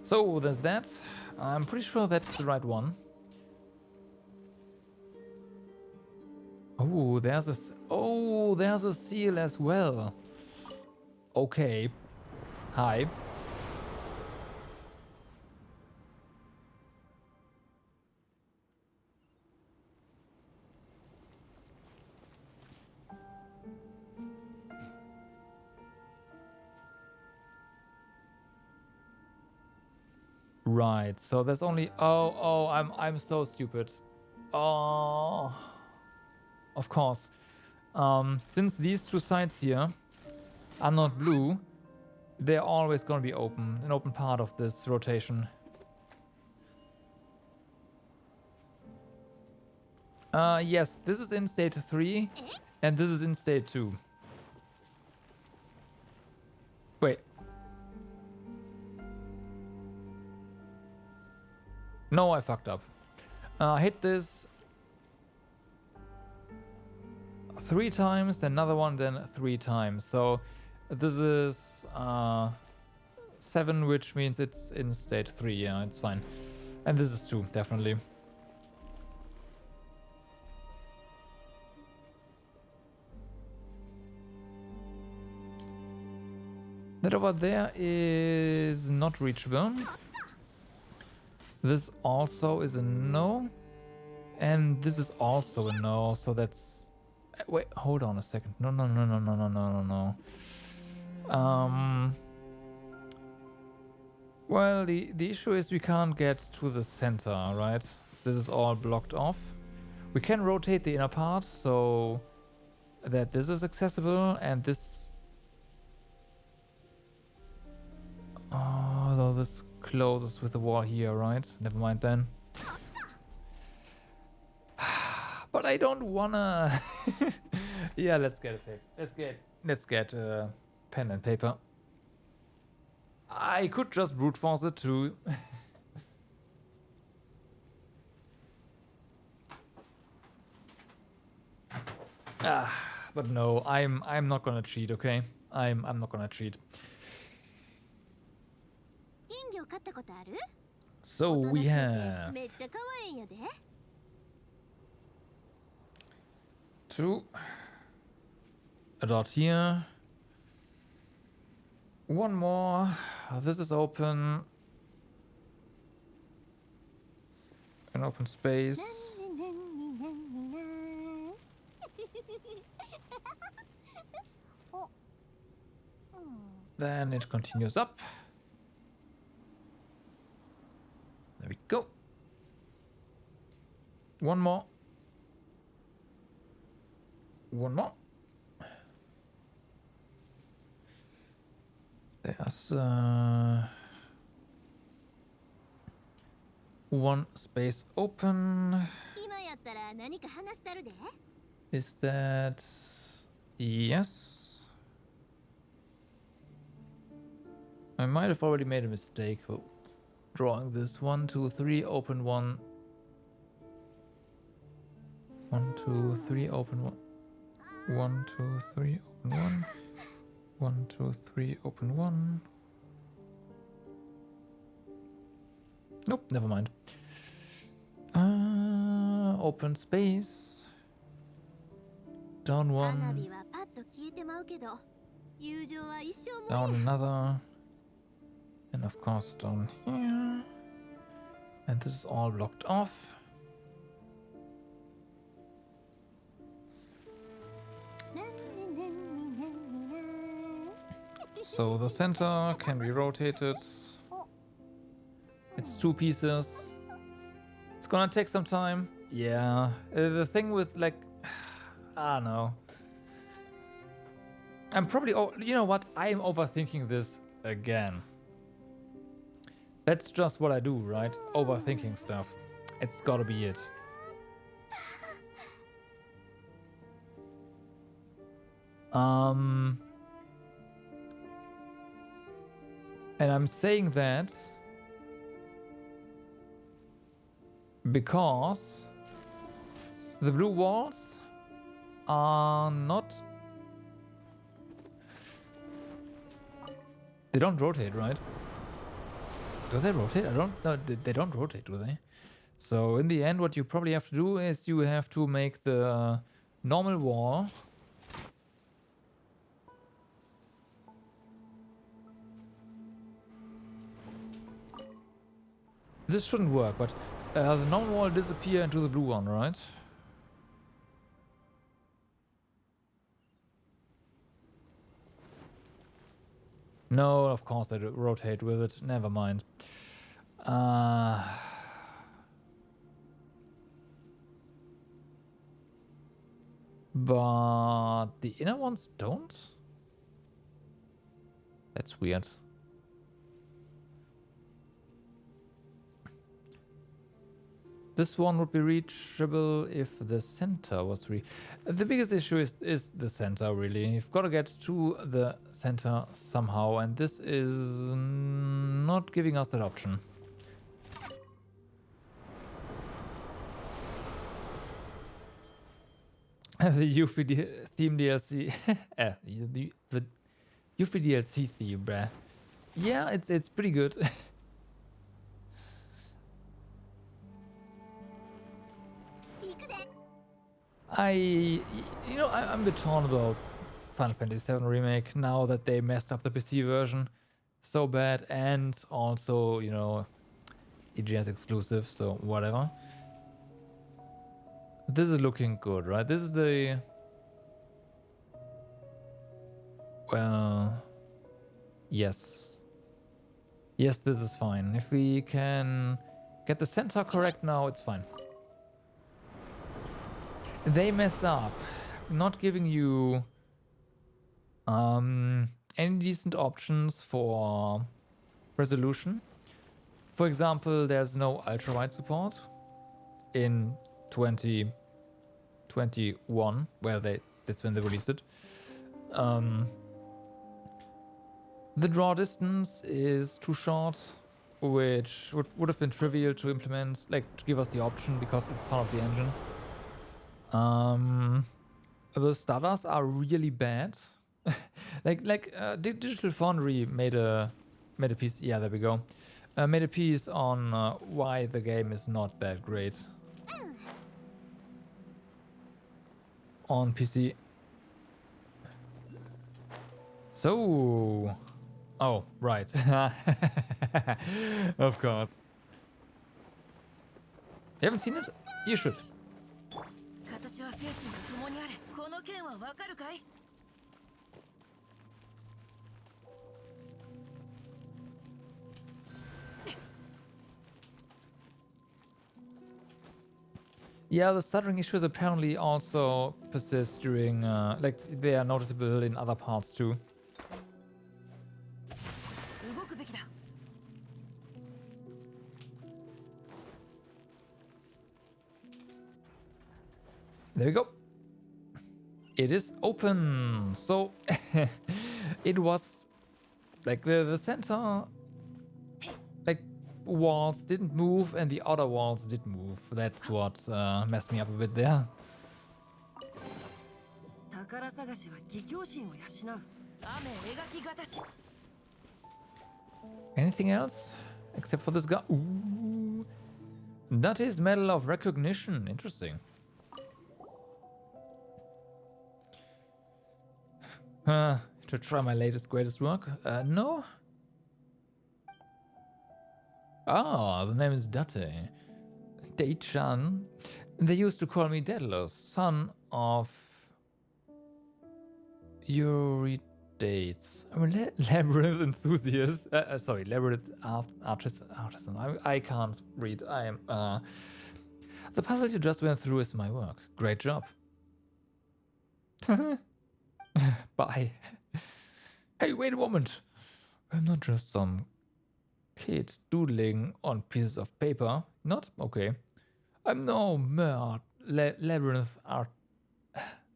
So there's that. I'm pretty sure that's the right one. Oh, there's a seal as well. Okay. Hi. Right, so there's only I'm so stupid. Oh, of course. Since these two sides here are not blue, they're always gonna be open, an open part of this rotation. Yes, this is in state 3 and this is in state 2. Wait. No, I fucked up. Hit this 3 times, then another one, then 3 times. So this is 7, which means it's in state 3. Yeah, it's fine. And this is 2, definitely. That over there is not reachable. This also is a no. And this is also a no, so that's... Wait, hold on a second. No. Well, the issue is we can't get to the center, right? This is all blocked off. We can rotate the inner part so that this is accessible and this... Although this closes with the wall here, right? Never mind then. But I don't wanna... Yeah, let's get a paper. Let's get pen and paper. I could just brute force it too. But no, I'm not gonna cheat, okay? I'm not gonna cheat. So we have 2 a dot here. 1 more. This is open. An open space. Then it continues up. There we go. 1 more. 1 more. There's 1 space open. Is that... Yes. I might have already made a mistake drawing this. 1, 2, 3, open 1. 1, 2, 3, open 1. 1, 2, 3, open 1. 1, 2, 3, open 1. Nope, never mind. Open space. Down 1. Down another. And of course down here. And this is all blocked off. So the center can be rotated. It's 2 pieces. It's gonna take some time. Yeah. The thing with like... I don't know. I'm probably... Oh, you know what? I'm overthinking this again. That's just what I do, right? Overthinking stuff. It's gotta be it. And I'm saying that because the blue walls are not... They don't rotate, right? Do they rotate? I don't know. They don't rotate, do they? So in the end, what you probably have to do is you have to make the normal wall. This shouldn't work, but the normal wall disappear into the blue one, right? No, of course I do rotate with it. Never mind. But the inner ones don't? That's weird. This one would be reachable if the center was the biggest issue is the center, really. You've got to get to the center somehow, and this is not giving us that option. The Yuffie theme DLC. The Yuffie DLC theme, bruh. Yeah, it's pretty good. I'm a bit torn about Final Fantasy VII Remake now that they messed up the PC version so bad, and also, you know, EGS exclusive, so whatever. This is looking good, right? This is the... Well... Yes. Yes, this is fine. If we can get the center correct now, it's fine. They messed up, not giving you any decent options for resolution. For example, there's no ultrawide support in 2021, where that's when they released it. The draw distance is too short, which would have been trivial to implement, like to give us the option because it's part of the engine. The stutters are really bad. Digital Foundry made a piece. Yeah, there we go. Made a piece on why the game is not that great on PC. So, oh right, of course. You haven't seen it? You should. Yeah, the stuttering issues apparently also persist during, they are noticeable in other parts too. There we go. It is open. So it was like the center walls didn't move and the other walls did move. That's what messed me up a bit there. Anything else except for this guy? Ooh, that is Medal of Recognition. Interesting. To try my latest greatest work? No. Ah, the name is Date. Date-chan. They used to call me Daedalus, son of Eurydates. I'm a labyrinth enthusiast. Sorry, labyrinth artisan. I can't read. I am. The puzzle you just went through is my work. Great job. Bye. Hey, wait a moment. I'm not just some kid doodling on pieces of paper. Not? Okay. I'm no mere labyrinth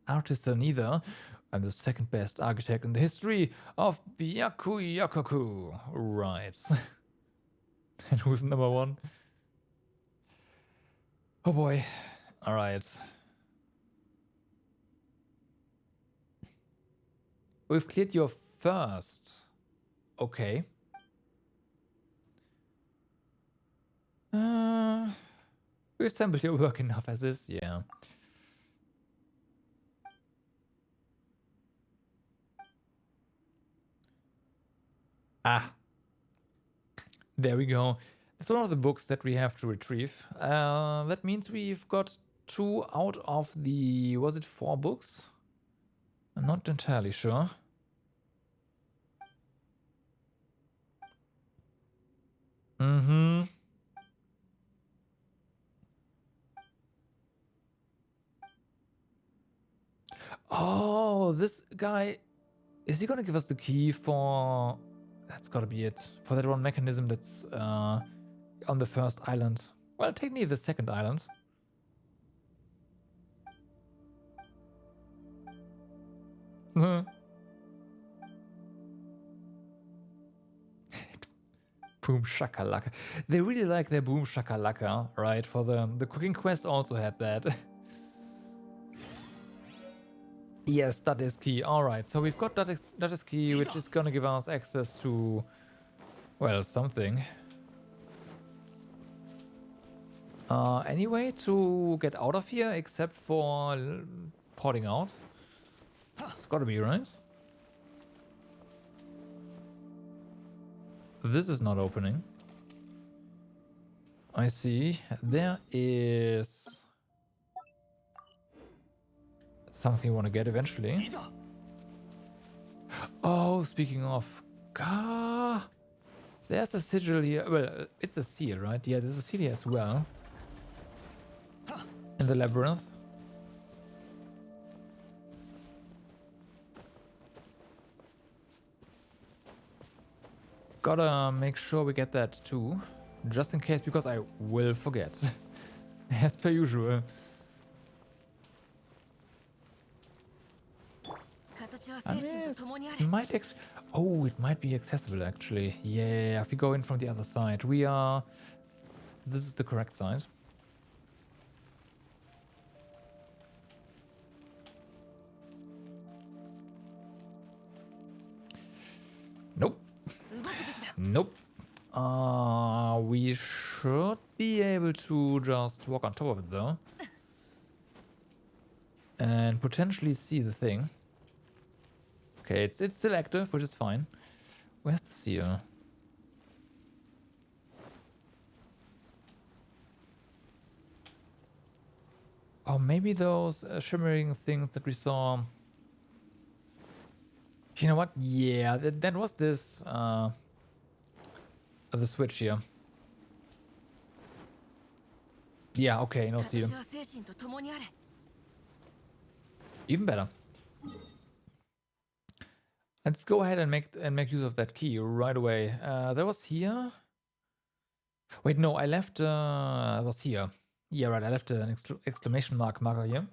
artisan either. I'm the second best architect in the history of Byaku Yakoku. Right. And who's number one? Oh boy. Alright. We've cleared your first. Okay. We assembled your work enough as is, yeah. Ah. There we go. It's one of the books that we have to retrieve. That means we've got 2 out of the... Was it 4 books? I'm not entirely sure. Mm-hmm. Oh, this guy... Is he gonna give us the key for... That's gotta be it. For that one mechanism that's on the first island. Well, technically the second island. Boom shakalaka. They really like their boom shakalaka, right? For the cooking quest also had that. Yes, that is key. Alright, so we've got that is key, which is gonna give us access to, well, something. Any way to get out of here except for porting out? It's gotta be, right? This is not opening. I see. There is something you want to get eventually. Oh, speaking of... There's a sigil here. Well, it's a seal, right? Yeah, there's a seal here as well. In the labyrinth. Gotta make sure we get that too. Just in case, because I will forget. As per usual. I mean, it might oh, it might be accessible actually. Yeah, if we go in from the other side. We are... This is the correct side. Nope. Nope. We should be able to just walk on top of it though. And potentially see the thing. Okay, it's still active, which is fine. Where's the seal? Oh, maybe those shimmering things that we saw. You know what? Yeah, that was this the switch here. Yeah, okay, no seal. Even better. Let's go ahead and make use of that key right away. That was here. Wait, no, I left. It was here. Yeah, right. I left an exclamation marker here.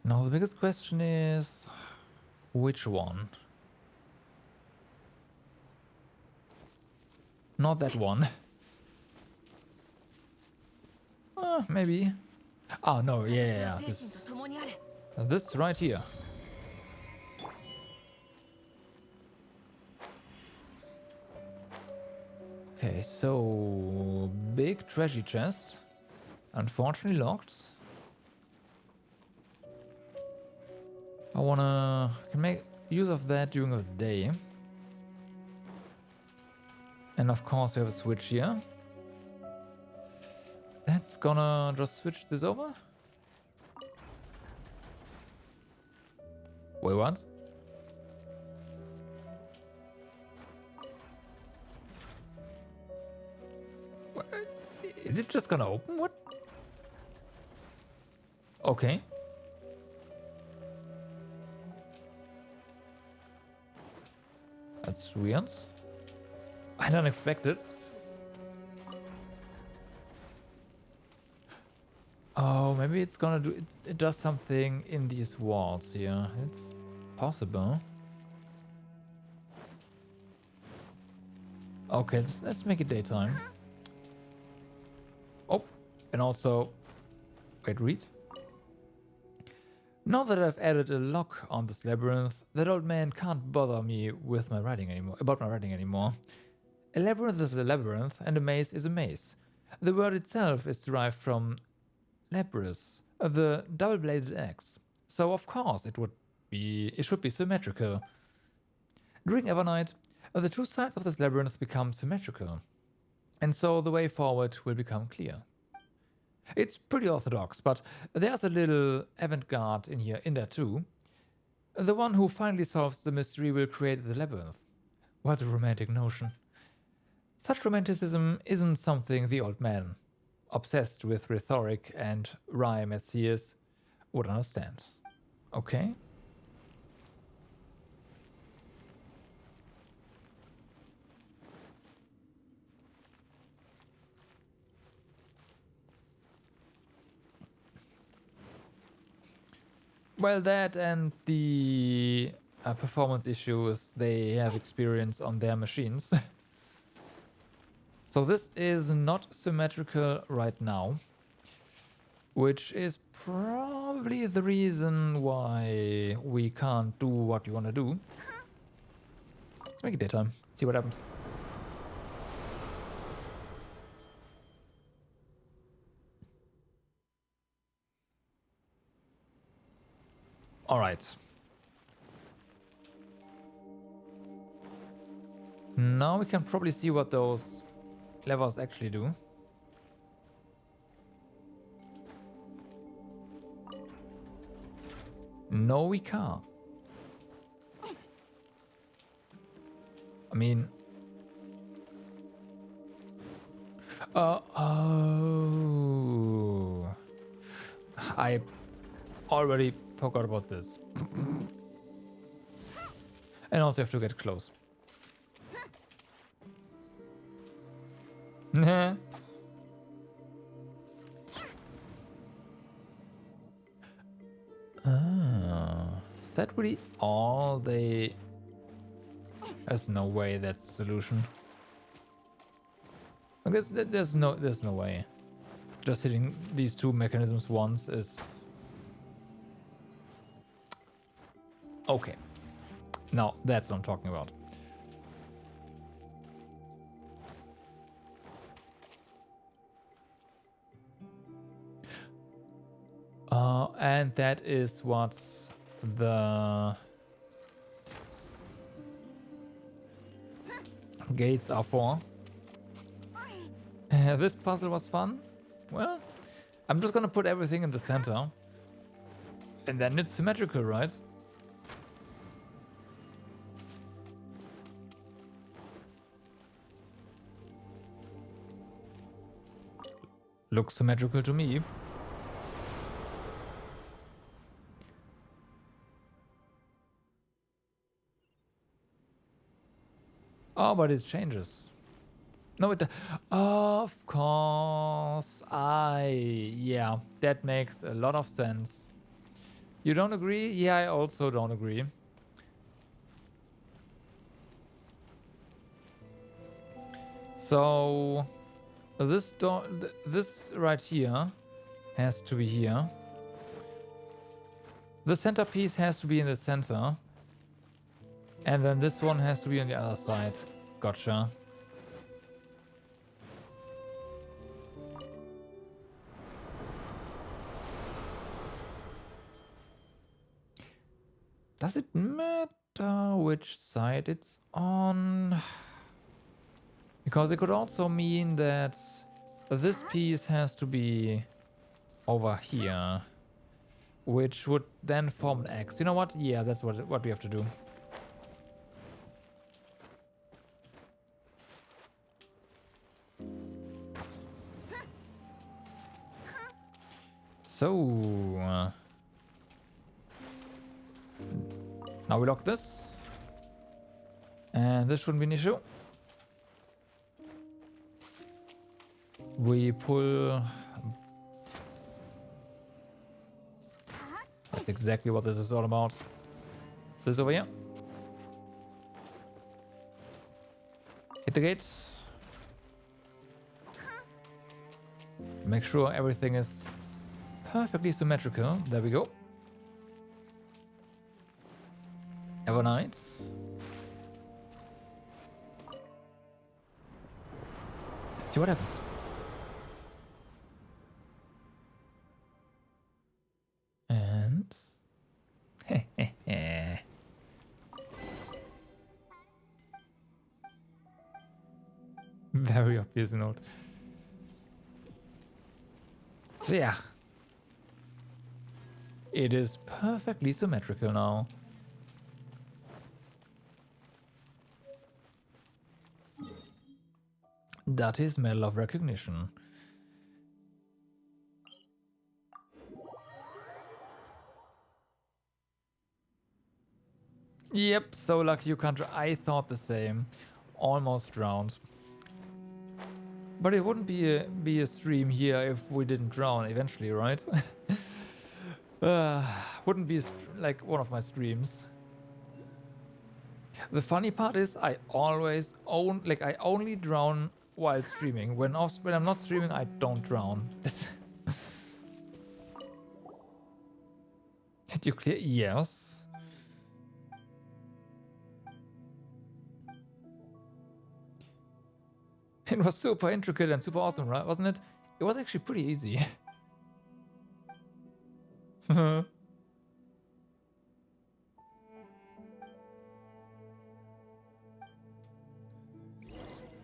Now the biggest question is, which one? Not that one. Maybe. Oh no, yeah. This right here. Okay, so big treasure chest. Unfortunately locked. I can make use of that during the day. And of course we have a switch here. That's gonna just switch this over. Wait, what? Is it just gonna open? What? Okay. That's weird. I don't expect it. Oh, maybe it's gonna do it. It does something in these walls here. It's possible. Okay, let's make it daytime. Oh, and also, wait, read. Now that I've added a lock on this labyrinth, that old man can't bother me with my writing anymore. About my writing anymore. A labyrinth is a labyrinth, and a maze is a maze. The word itself is derived from Labrys, the double-bladed axe. So of course it should be symmetrical. During Evernight, the two sides of this labyrinth become symmetrical, and so the way forward will become clear. It's pretty orthodox, but there's a little avant-garde in there too. The one who finally solves the mystery will create the labyrinth. What a romantic notion. Such romanticism isn't something the old man, obsessed with rhetoric and rhyme as he is, would understand. Okay? Well, that and the performance issues they have experienced on their machines. So this is not symmetrical right now, which is probably the reason why we can't do what you want to do. Let's make it daytime. See what happens. All right. Now we can probably see what those levers actually do. No, we can't. I mean... oh... I already forgot about this. And also have to get close. Nah. Is that really all they... There's no way that's the solution. I guess there's no way. Just hitting these two mechanisms once is... okay. Now, that's what I'm talking about. And that is what the gates are for. This puzzle was fun. Well, I'm just gonna put everything in the center. And then it's symmetrical, right? Looks symmetrical to me. Oh, but it changes. No, it... of course. Yeah, that makes a lot of sense. You don't agree? Yeah, I also don't agree. So... this right here has to be here. The centerpiece has to be in the center. And then this one has to be on the other side. Gotcha. Does it matter which side it's on? Because it could also mean that this piece has to be over here, which would then form an X. You know what? Yeah, that's what we have to do. So now we lock this, and this shouldn't be an issue. We pull. That's exactly what this is all about. This over here. Hit the gates. Make sure everything is perfectly symmetrical. There we go. Evernight. Let's see what happens. And very obvious note. So yeah, it is perfectly symmetrical now. That is Medal of Recognition. Yep, so lucky you can't. I thought the same. Almost drowned. But it wouldn't be a stream here if we didn't drown eventually, right? Wouldn't be like one of my streams. The funny part is I always I only drown while streaming. When I'm not streaming, I don't drown. Did you clear? Yes. It was super intricate and super awesome, right? Wasn't it? It was actually pretty easy.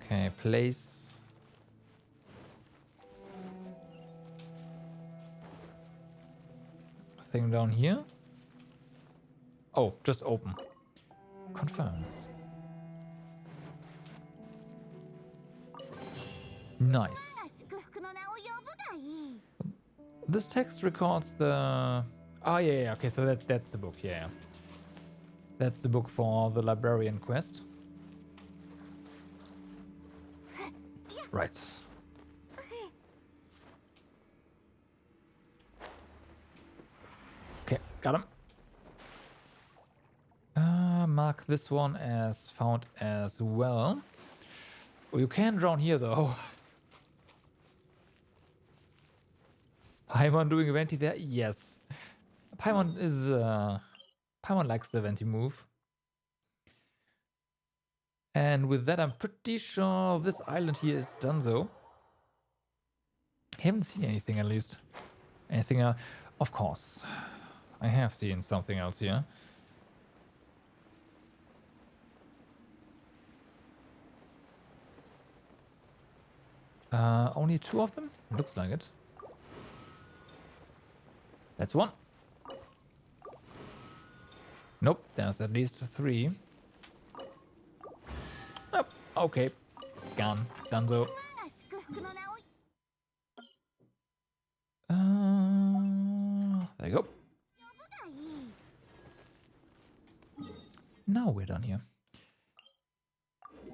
Okay, place. Thing down here. Oh, just open. Confirm. Nice. This text records the... Oh, yeah, okay, so that's the book, yeah. That's the book for the librarian quest. Right. Okay, got him. Mark this one as found as well. Oh, you can drown here, though. Paimon doing a venti there? Yes. Paimon is... Paimon likes the venti move. And with that, I'm pretty sure this island here is done, though. I haven't seen anything, at least. Anything else? Of course. I have seen something else here. Only 2 of them? Looks like it. That's 1. Nope, there's at least 3. Oh, okay. Gone. Donezo. There you go. Now we're done here.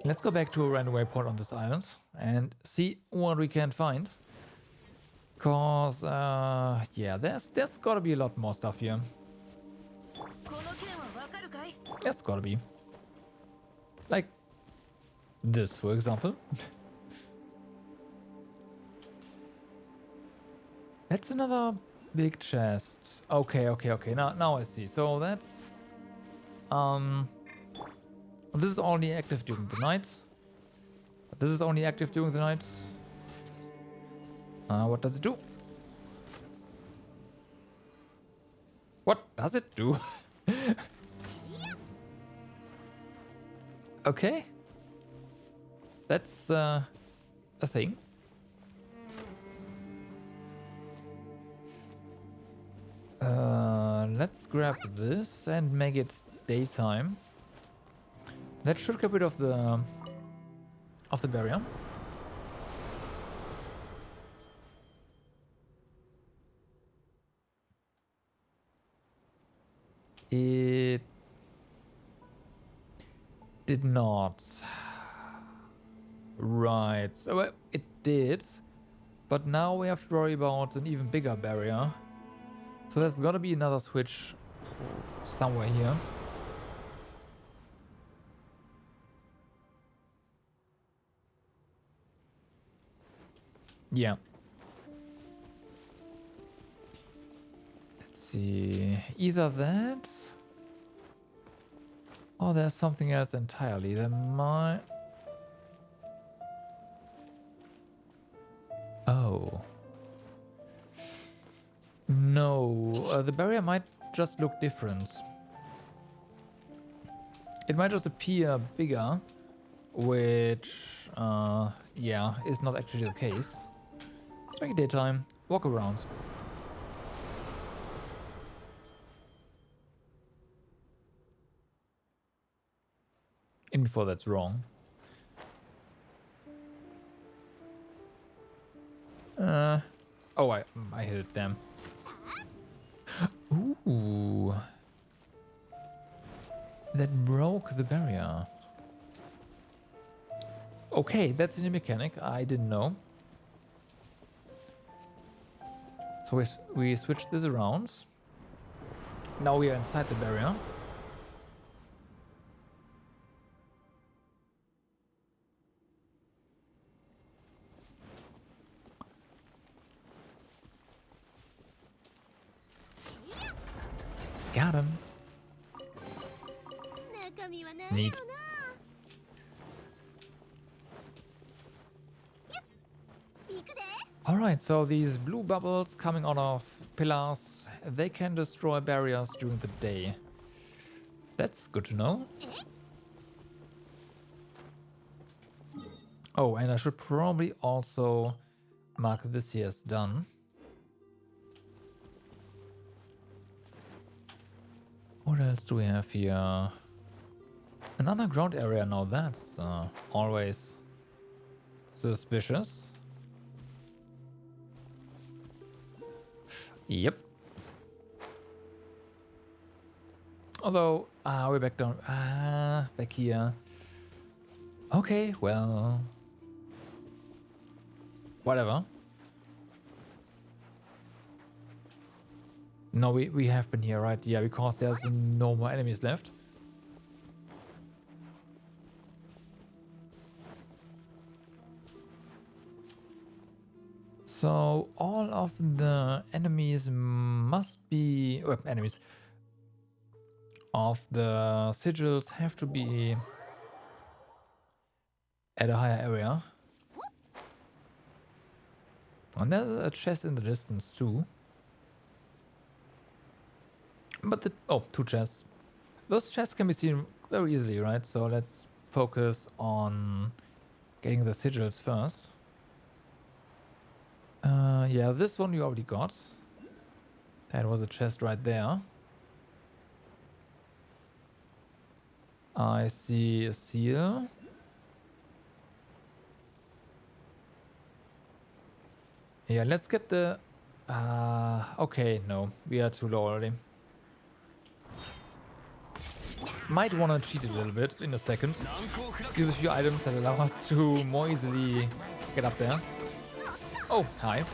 Let's go back to a random waypoint on this island and see what we can find. Cause, yeah, there's gotta be a lot more stuff here. There's gotta be. Like this, for example. That's another big chest. Okay. Now I see. So that's... This is only active during the night. This is only active during the night. What does it do? What does it do? Okay. That's a thing. Let's grab this and make it daytime. That should get rid of the barrier. It did not. Right. So it did. But now we have to worry about an even bigger barrier. So there's gotta be another switch somewhere here. Yeah. Let's see. Either that, or there's something else entirely. There might... Oh. No, the barrier might just look different. It might just appear bigger, which, yeah, is not actually the case. Let's make it daytime. Walk around. Even before that's wrong. Oh, I hit it, damn. Ooh. That broke the barrier. Okay, that's a new mechanic. I didn't know. So we switched this around. Now we are inside the barrier. Got him. Neat. Alright, so these blue bubbles coming out of pillars, they can destroy barriers during the day. That's good to know. Oh, and I should probably also mark this here as done. What else do we have here? An underground area now, that's always suspicious. Yep. Although, we're back down, back here. Okay, well, whatever. No, we have been here, right? Yeah, because there's no more enemies left. So all of the enemies must be... enemies. Of the sigils have to be at a higher area. And there's a chest in the distance too. But the... Oh, two chests. Those chests can be seen very easily, right? So let's focus on getting the sigils first. Yeah, this one you already got. That was a chest right there. I see a seal. Yeah, let's get the... okay, no. We are too low already. Might want to cheat a little bit in a second. Use a few items that allow us to more easily get up there. Oh, hi.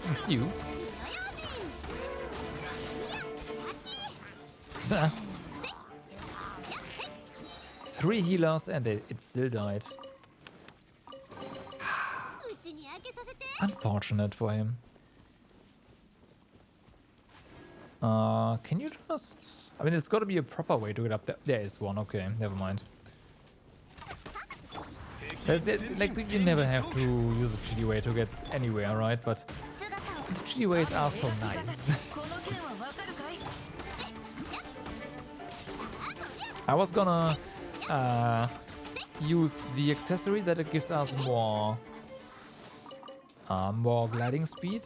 It's you. 3 healers and it still died. Unfortunate for him. Can you just... I mean, it's got to be a proper way to get up there. There is one. Okay, never mind. Like, you never have to use a cheaty way to get anywhere, right? But the cheaty ways are so nice. I was gonna use the accessory that it gives us more gliding speed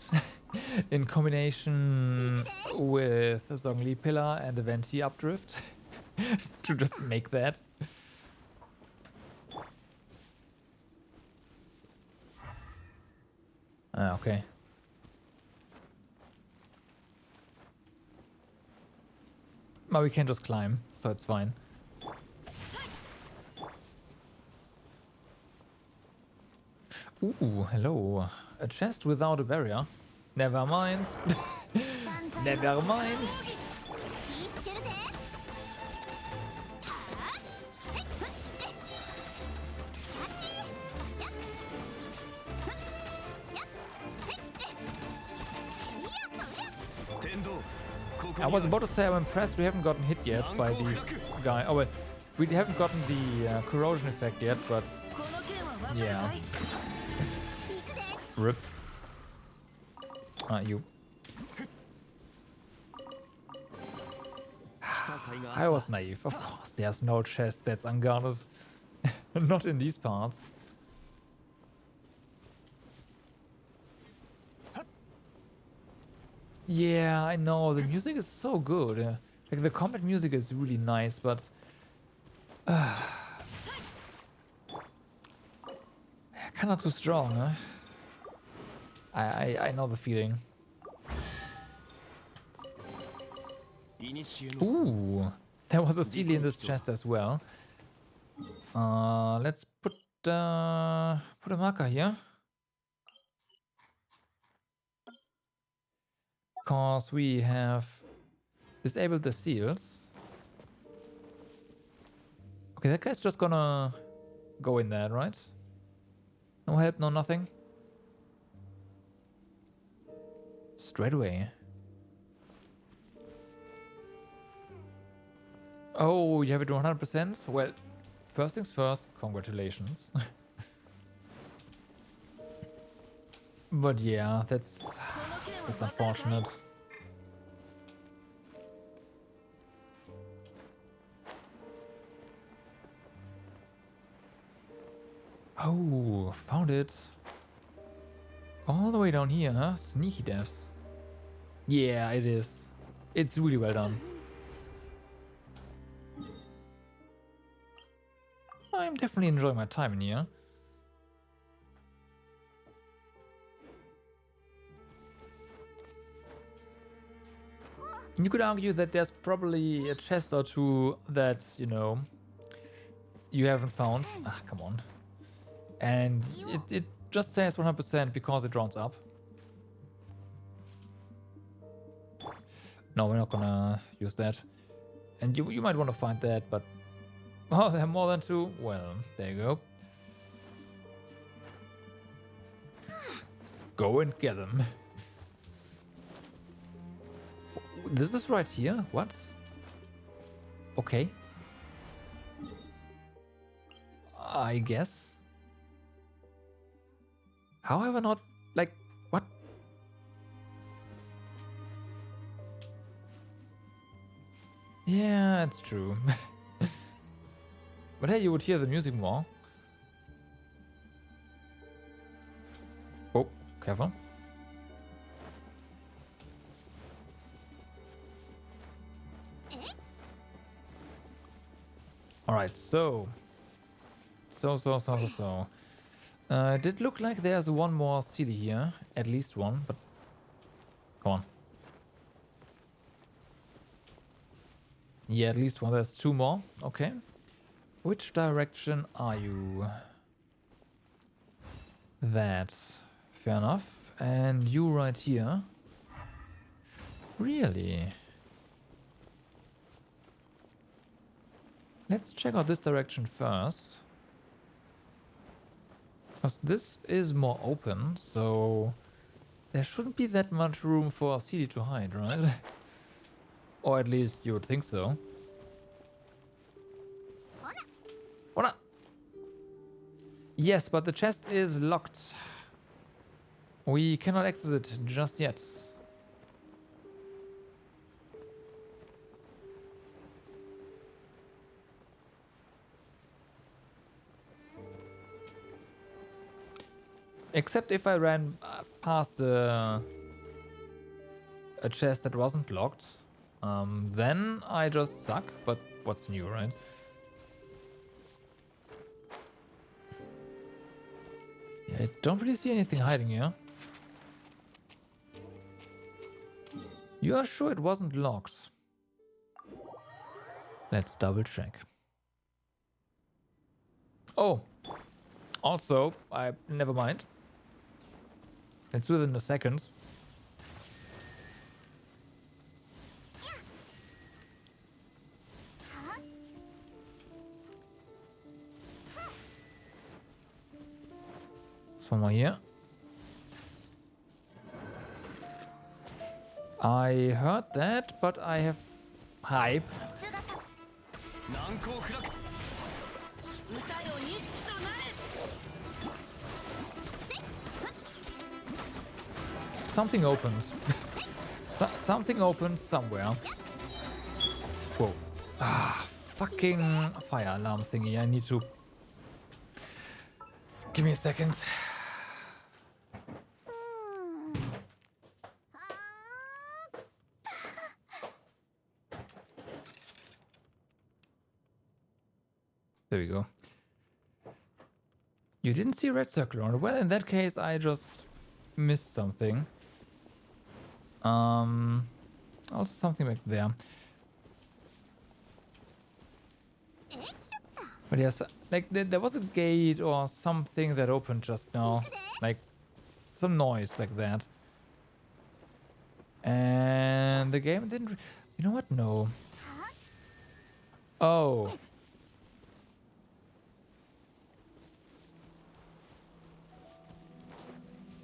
in combination with a Zhongli pillar and a Venti updrift to just make that. Okay. But we can just climb, so it's fine. Ooh, hello. A chest without a barrier. Never mind. Never mind. I was about to say I'm impressed we haven't gotten hit yet by these guys. Oh, well, we haven't gotten the corrosion effect yet, but yeah. Rip. You. I was naive. Of course, there's no chest that's unguarded. Not in these parts. Yeah, I know. The music is so good. Like, the combat music is really nice, but... kinda too strong, huh? I know the feeling. Ooh, there was a seal in this chest as well. Let's put a marker here. Because we have disabled the seals. Okay, that guy's just gonna go in there, right? No help, no nothing. Straight away. Oh, you have it to 100%? Well, first things first, congratulations. But yeah, that's unfortunate. Oh, found it. All the way down here, huh? Sneaky devs. Yeah, it is. It's really well done. I'm definitely enjoying my time in here. You could argue that there's probably a chest or two that, you know, you haven't found. Ah, come on. And it just says 100% because it rounds up. No, we're not gonna use that. And you might want to find that, but... Oh, there are more than two? Well, there you go. Go and get them. This is right here? What? Okay. I guess. However, not... Like, what? Yeah, it's true. But hey, you would hear the music more. Oh, careful. Alright, so. It did look like there's one more city here. At least one, but... Come on. Yeah, at least one. There's two more. Okay. Which direction are you? That's fair enough. And you right here. Really? Let's check out this direction first. Because this is more open, so there shouldn't be that much room for a CD to hide, right? Or at least you would think so. Hola. Yes, but the chest is locked. We cannot access it just yet. Except if I ran past a chest that wasn't locked, then I just suck, but what's new, right? I don't really see anything hiding here. You are sure it wasn't locked? Let's double check. Oh, also, never mind. Let's do it in a second. So one here. I heard that, but I have hype. Something opens. Something opens somewhere. Whoa. Ah, fucking fire alarm thingy. I need to... Give me a second. There we go. You didn't see a red circle on it. Well, in that case, I just missed something. Also something back there. But yes, like there was a gate or something that opened just now. Like some noise like that. And the game didn't... You know what? No. Oh.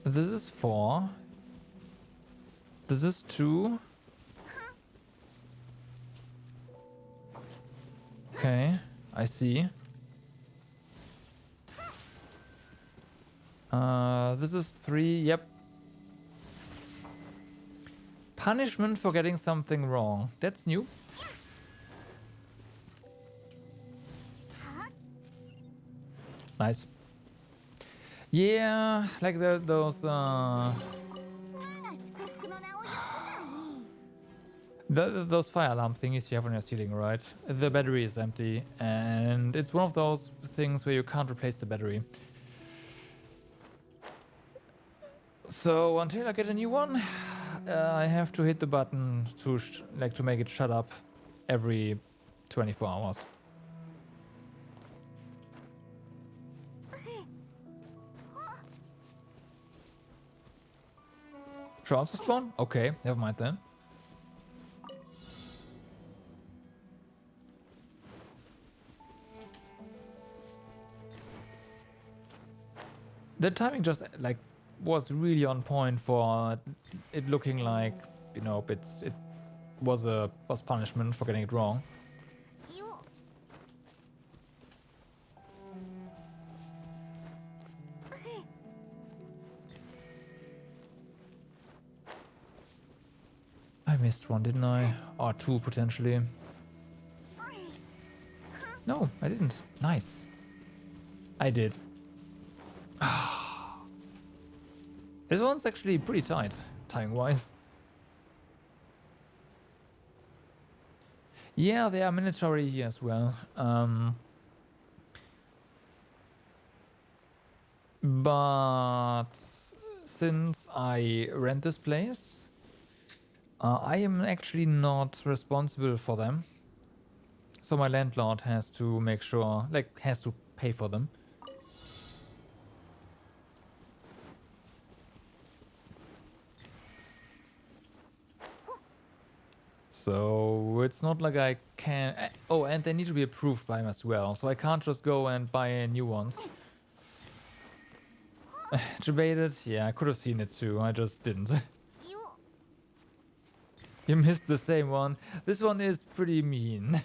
This is 4. This is 2. Okay, I see. This is 3. Yep. Punishment for getting something wrong. That's new. Nice. Yeah, like those those fire alarm thingies you have on your ceiling, right? The battery is empty, and it's one of those things where you can't replace the battery. So until I get a new one, I have to hit the button to to make it shut up every 24 hours. Should I also spawn? Okay, never mind then. The timing just like was really on point for it looking like, you know, it was punishment for getting it wrong. I missed one, didn't I? Or 2 potentially. No, I didn't. Nice. I did. This one's actually pretty tight, timing-wise. Yeah, they are mandatory here as well. But since I rent this place, I am actually not responsible for them. So my landlord has to make sure, like, has to pay for them. So it's not like I can... Oh, and they need to be approved by him as well. So I can't just go and buy new ones. Debated? Yeah, I could have seen it too. I just didn't. You missed the same one. This one is pretty mean.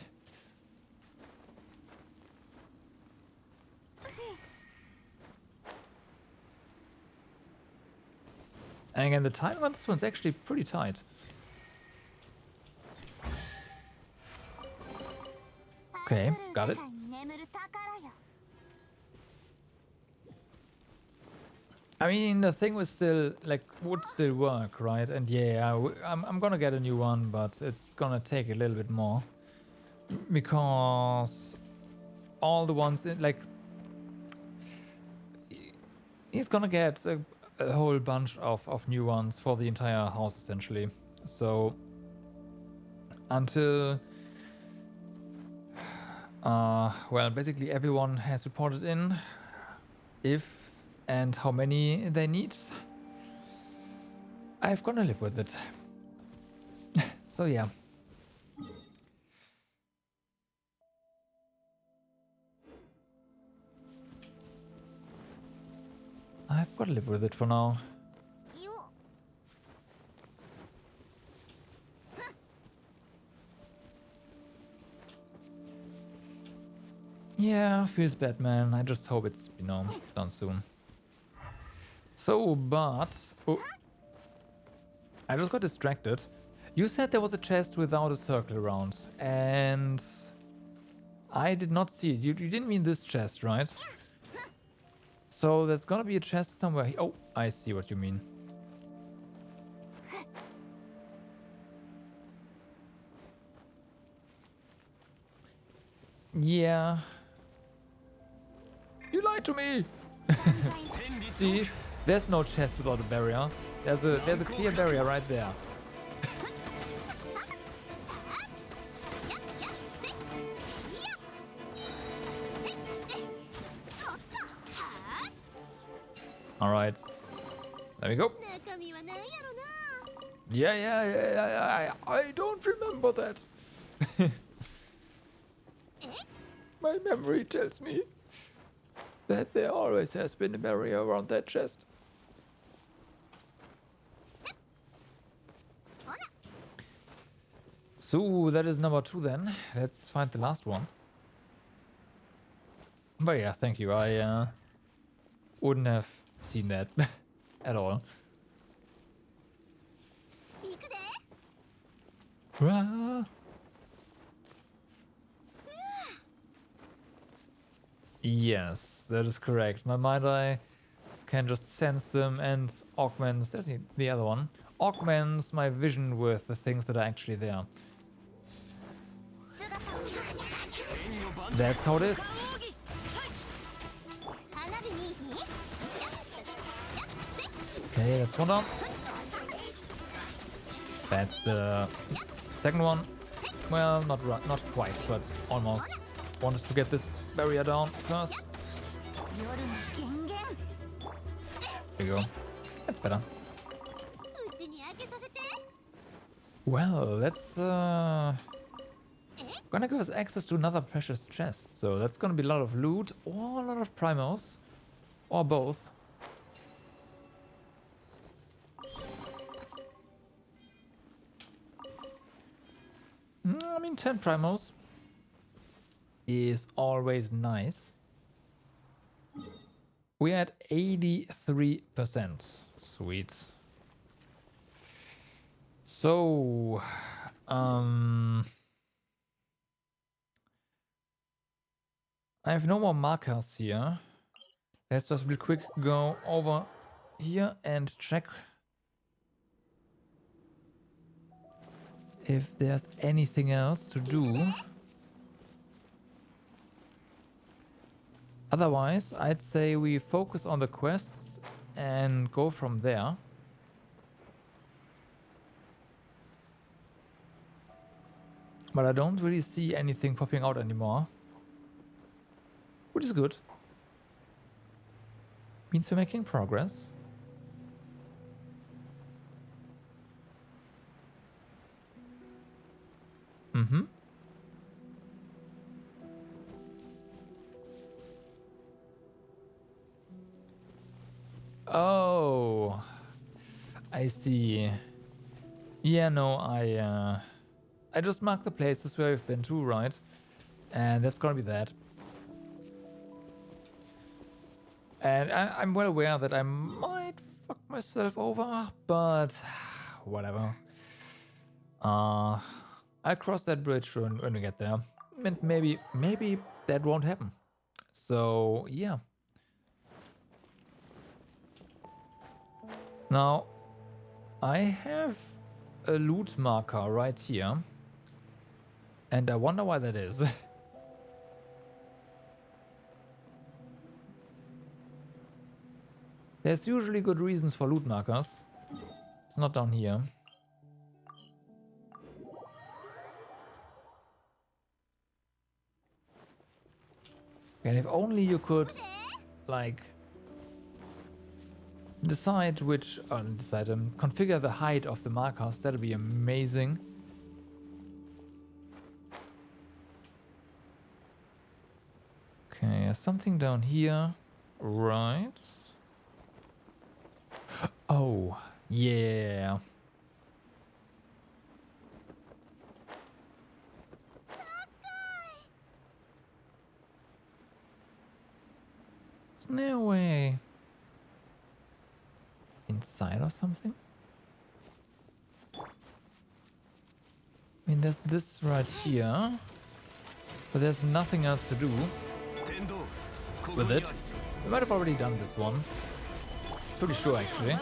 And again, the time on this one's actually pretty tight. Okay, got it. I mean, the thing was still, like, would still work, right? And yeah, I'm gonna get a new one, but it's gonna take a little bit more. Because all the ones, like, he's gonna get a whole bunch of new ones for the entire house, essentially. So, until Well, basically everyone has reported in. If and how many they need, I've gonna live with it. So yeah. I've got to live with it for now. Yeah, feels bad, man. I just hope it's, you know, done soon. So, but... Oh, I just got distracted. You said there was a chest without a circle around, and I did not see it. You didn't mean this chest, right? So there's gonna be a chest somewhere. Oh, I see what you mean. Yeah. You lied to me! See? There's no chest without a barrier. There's a clear barrier right there. Alright. There we go. Yeah, I don't remember that. My memory tells me that there always has been a barrier around that chest. So that is number 2 then. Let's find the last one. But yeah, thank you. I wouldn't have seen that at all. Ah. Yes, that is correct. My mind eye can just sense them and augments. There's the other one. Augments my vision with the things that are actually there. That's how it is. Okay, that's one down. That's the second one. Well, not quite, but almost. Wanted to get this barrier down first. There you go. That's better. Well, that's gonna give us access to another precious chest. So that's gonna be a lot of loot or a lot of primals. Or both. I mean, 10 primals is always nice. We're at 83%. Sweet. So, I have no more markers here. Let's just real quick go over here and check if there's anything else to do. Otherwise, I'd say we focus on the quests and go from there. But I don't really see anything popping out anymore. Which is good. Means we're making progress. Mm-hmm. Oh, I see. Yeah, no, I just marked the places where we've been to, right? And that's gonna be that. And I'm well aware that I might fuck myself over, but whatever. I'll cross that bridge when we get there. And maybe that won't happen. So, yeah. Now, I have a loot marker right here. And I wonder why that is. There's usually good reasons for loot markers. It's not down here. And if only you could, like, configure the height of the markers, that'd be amazing. Okay, something down here, right? Oh, yeah. Isn't there a way inside or something? I mean, there's this right here, but there's nothing else to do with it. We might have already done this one. Pretty sure, actually.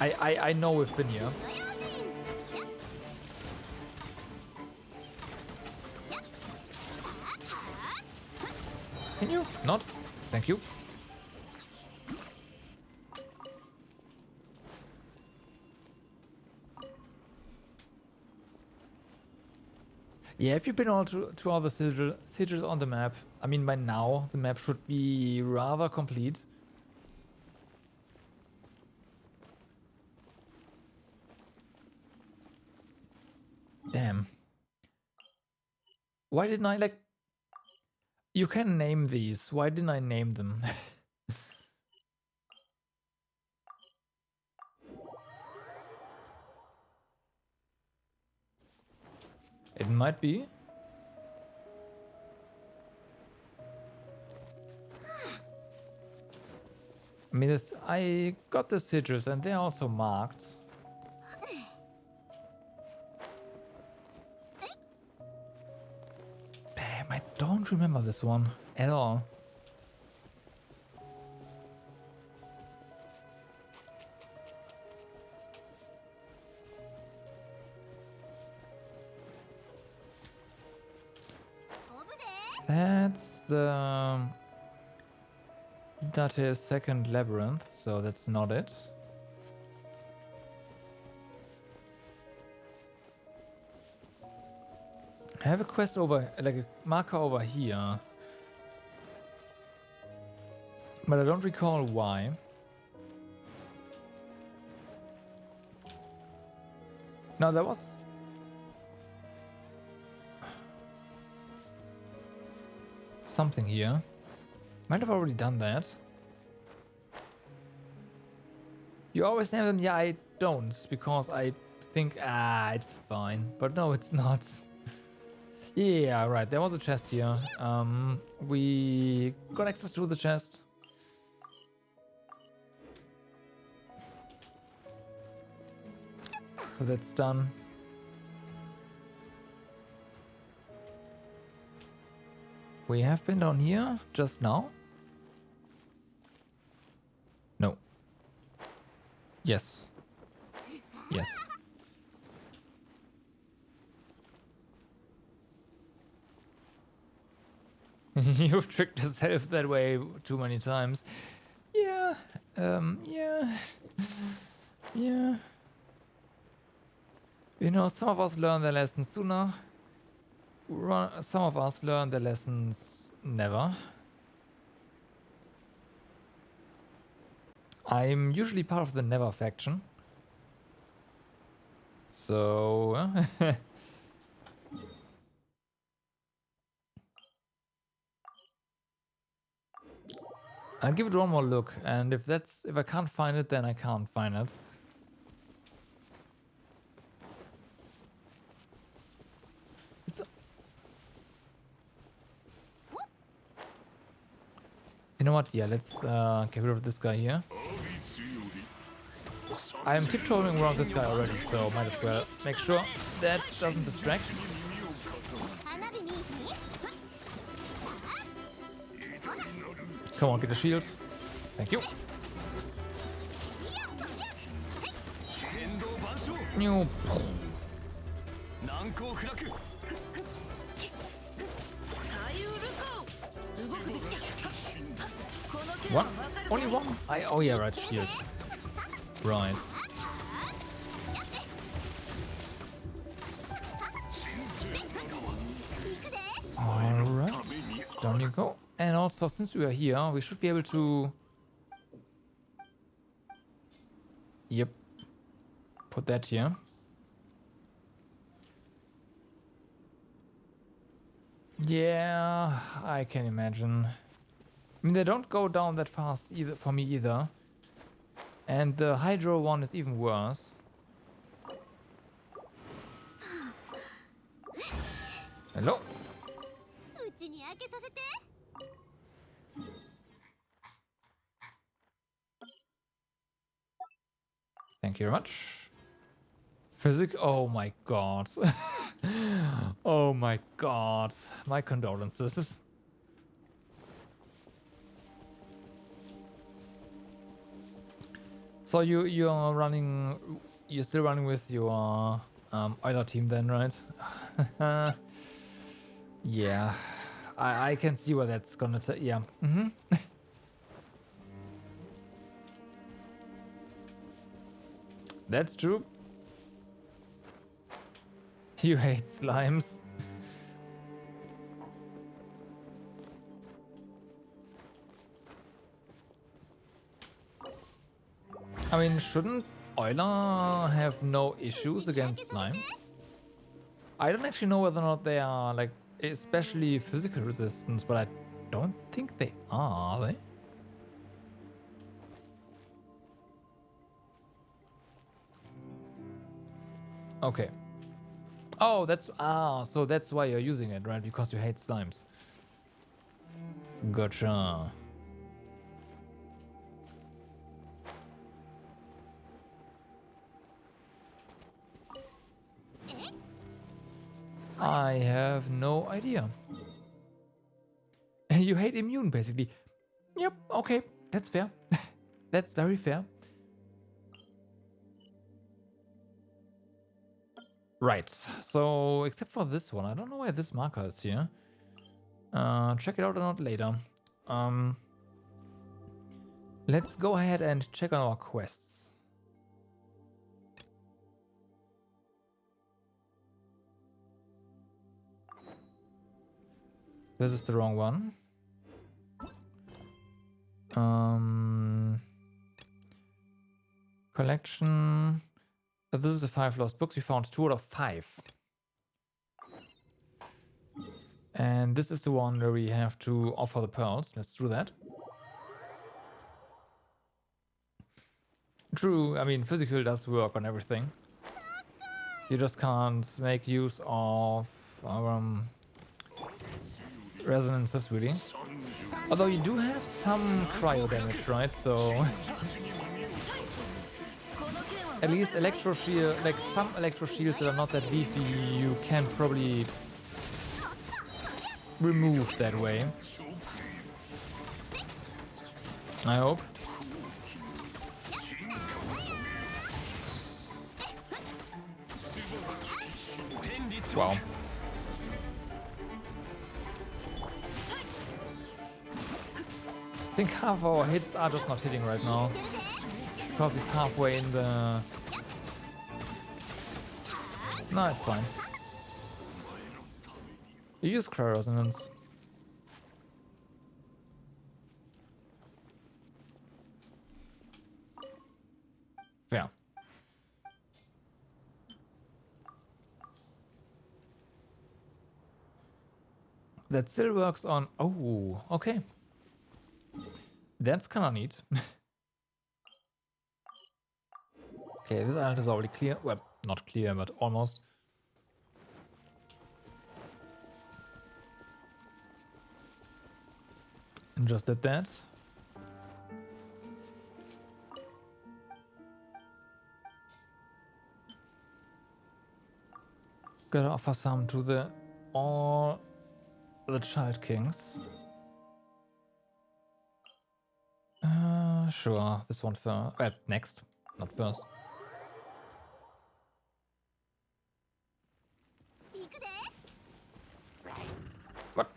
I know we've been here. Can you? Not? Thank you. Yeah, if you've been all to all the sigils on the map, I mean, by now the map should be rather complete. Damn. Why didn't I, like... You can name these. Why didn't I name them? It might be. I mean, I got the sigils and they're also marked. Damn, I don't remember this one at all. That's the Date's second labyrinth, so that's not it. I have a quest over, like a marker over here, but I don't recall why. No, there was... something here. Might have already done that. You always name them? Yeah, I don't, because I think, it's fine. But no, it's not. Yeah, right, there was a chest here. We got access to the chest. So that's done. We have been down here just now. No. Yes. Yes. You've tricked yourself that way too many times. Yeah. Yeah. Yeah. You know, some of us learn their lessons sooner. Some of us learn their lessons never. I'm usually part of the never faction. So... I'll give it one more look, and if I can't find it, then I can't find it. You know what? Yeah, let's get rid of this guy here. I'm tiptoeing around this guy already, so might as well make sure that doesn't distract. Come on, get the shield. Thank you. New. One? Only one? Oh yeah, right, shield. Right. Alright. Down you go. also, since we are here, we should be able to... Yep. Put that here. Yeah, I can imagine. I mean, they don't go down that fast either for me either. And the hydro one is even worse. Hello? Thank you very much. Oh my god. Oh my god. My condolences. So you're still running with your other team then, right? Yeah, I can see where that's gonna take. Yeah. That's true. You hate slimes. I mean, shouldn't Euler have no issues against slimes? I don't actually know whether or not they are, like, especially physical resistance, but I don't think they are they? Okay. Oh, so that's why you're using it, right? Because you hate slimes. Gotcha. I have no idea. You hate immune, basically. Yep, okay, that's fair. That's very fair. Right, so except for this one, I don't know why this marker is here. Check it out or not later. Let's go ahead and check on our quests. This is the wrong one. Collection. This is the 5 lost books. We found 2 out of 5. And this is the one where we have to offer the pearls. Let's do that. True, I mean, physical does work on everything. You just can't make use of resonances, really. Although you do have some cryo damage, right? So at least electro shield, like some electro shields that are not that beefy, you can probably remove that way. I hope. Wow. I think half our hits are just not hitting right now. Because he's halfway in the... No, it's fine. You use cryo resonance. Fair. That still works on... Oh, okay. That's kind of neat. Okay, this island is already clear. Well, not clear, but almost. And just did that. Gotta offer some to all the child kings. Sure, this one first. Next, not first. What?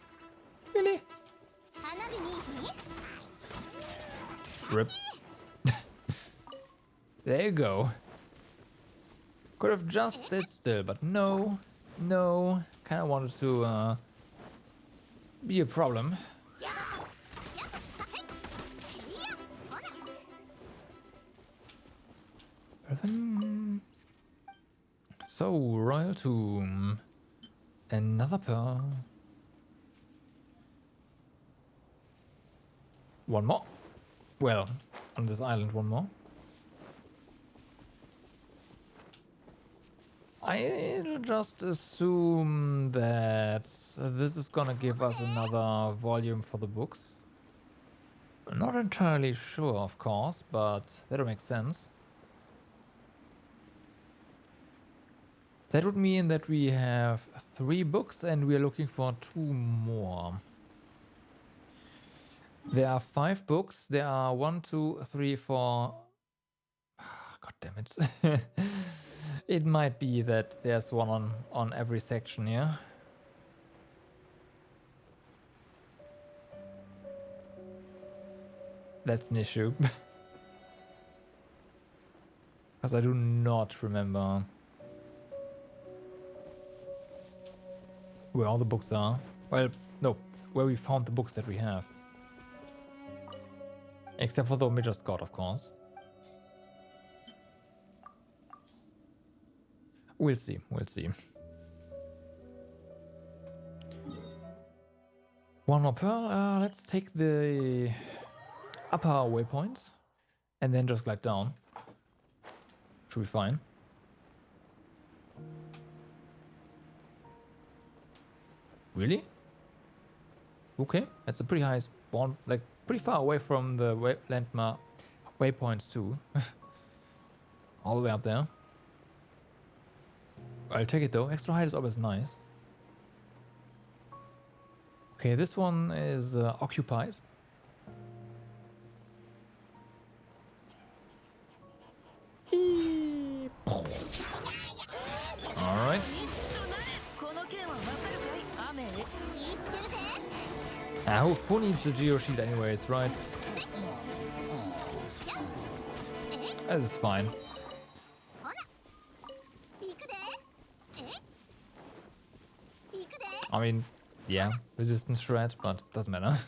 Really? Rip. There you go. Could have just stayed still, but no. No. Kinda wanted to be a problem. So, Royal Tomb. Another pearl. One more. Well, on this island, one more. I'll just assume that this is gonna give us another volume for the books. Not entirely sure, of course, but that would make sense. That would mean that we have 3 books and we are looking for 2 more. There are 5 books. There are 1, 2, 3, 4. God damn it. It might be that there's one on every section here. That's an issue. Because I do not remember where all the books are. Well, no, where we found the books that we have. Except for the Omega Scott, of course. We'll see, we'll see. One more pearl. Let's take the upper waypoint and then just glide down. Should be fine. Really? Okay, that's a pretty high spawn, like pretty far away from the landmark waypoints too. All the way up there. I'll take it though. Extra height is always nice. Okay, this one is occupied. Alright. Who needs the Geo Shield anyways, right? This is fine. I mean, yeah, resistance shred, but doesn't matter.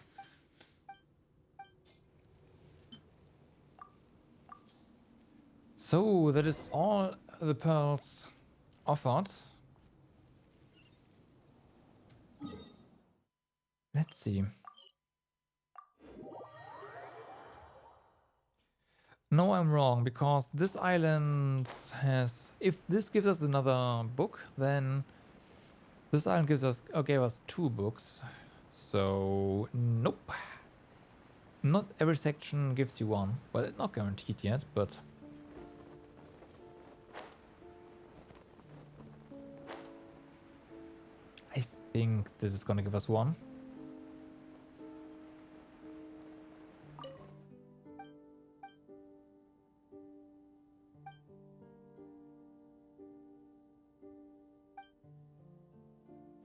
So that is all the pearls offered. Let's see. No, I'm wrong, because this island has... If this gives us another book, then this island gave us 2 books. So, nope. Not every section gives you 1. Well, it's not guaranteed yet, but... I think this is gonna give us 1.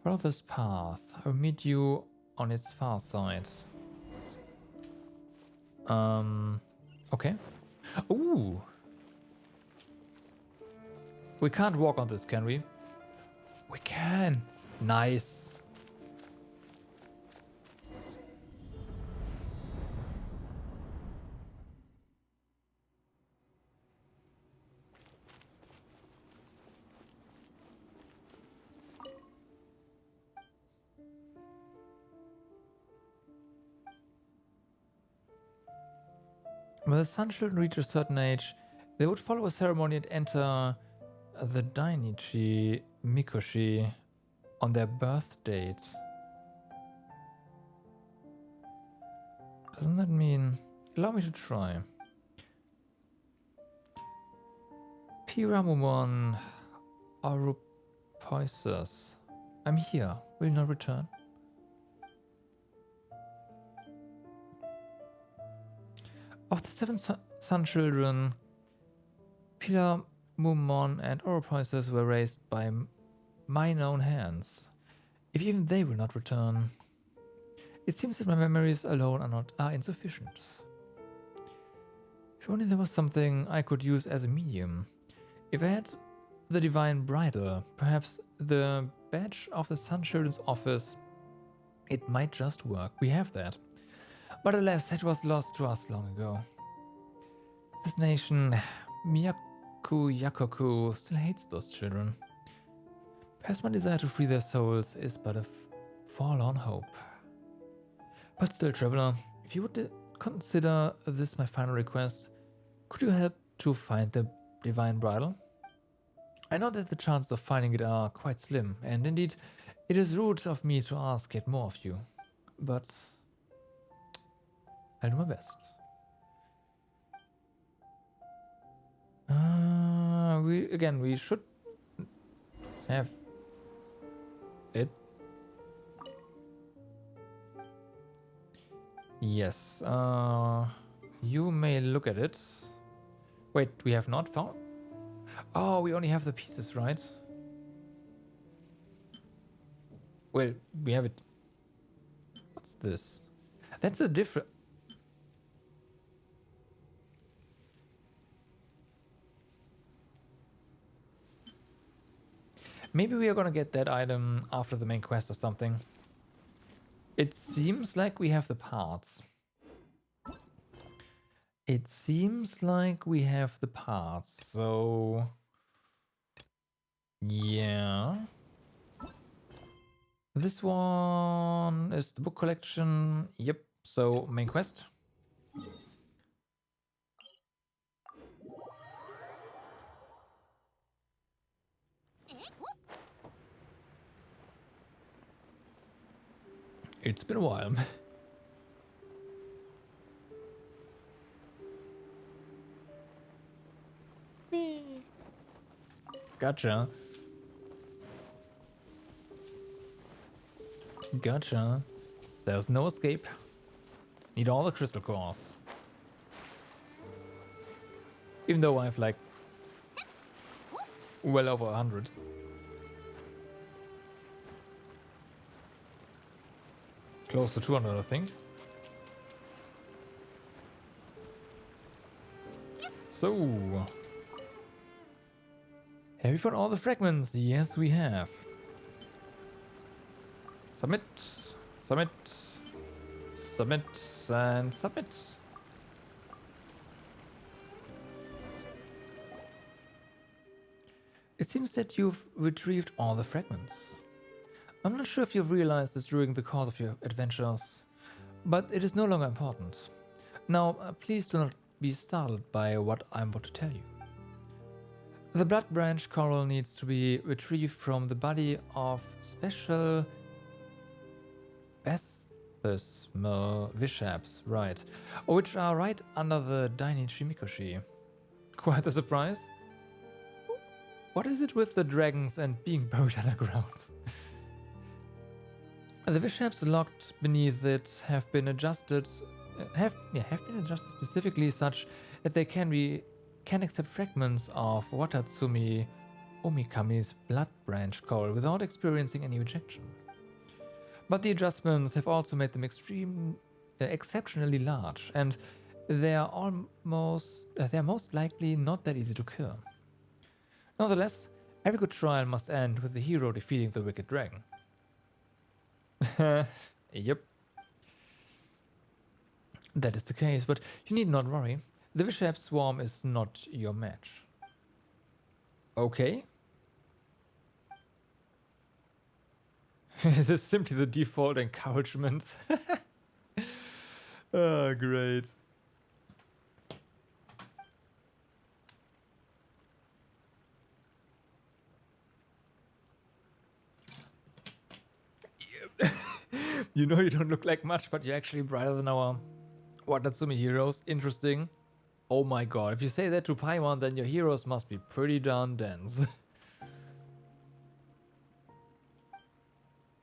Follow this path. I'll meet you on its far side. Okay. Ooh. We can't walk on this, can we? We can. Nice. When the sun children reach a certain age, they would follow a ceremony and enter the Dainichi Mikoshi on their birth date. Doesn't that mean... Allow me to try. Piramumon Arupoises. I'm here. Will you not return? Of the 7 sun children, Piramumon and Oropoises were raised by mine own hands. If even they will not return, it seems that my memories alone are insufficient. If only there was something I could use as a medium. If I had the divine bridle, perhaps the badge of the sun children's office, it might just work. We have that. But alas, it was lost to us long ago. This nation, Koku Yakoku still hates those children. Perhaps my desire to free their souls is but a forlorn hope. But still, traveler, if you would consider this my final request, could you help to find the divine bridle? I know that the chances of finding it are quite slim, and indeed, it is rude of me to ask yet more of you, but I'll do my best. We should have it. Yes, you may look at it. Wait, we have not found? Oh, we only have the pieces, right? Well, we have it. What's this? That's a different... Maybe we are gonna get that item after the main quest or something. It seems like we have the parts. It seems like we have the parts, so... Yeah. This one is the book collection. Yep, so main quest. It's been a while. Gotcha. Gotcha. There's no escape. Need all the crystal cores. Even though I have like well over 100. Close to 200, I think. So, have we found all the fragments? Yes, we have. Submit, submit, submit, and submit. It seems that you've retrieved all the fragments. I'm not sure if you've realized this during the course of your adventures, but it is no longer important. Now, please do not be startled by what I'm about to tell you. The blood branch coral needs to be retrieved from the body of special Baptismal Vishaps, right, which are right under the Dainichi Mikoshi. Quite the surprise. What is it with the dragons and being buried underground? The Vishaps locked beneath it have been adjusted specifically such that they can accept fragments of Watatsumi Omikami's blood branch coral without experiencing any rejection. But the adjustments have also made them exceptionally large, and they are most likely not that easy to kill. Nonetheless, every good trial must end with the hero defeating the wicked dragon. Yep. That is the case, but you need not worry. The Vishap swarm is not your match. Okay. This is simply the default encouragement. Oh, great. You know you don't look like much, but you're actually brighter than our Watatsumi heroes. Interesting. Oh my god, if you say that to Paimon, then your heroes must be pretty darn dense.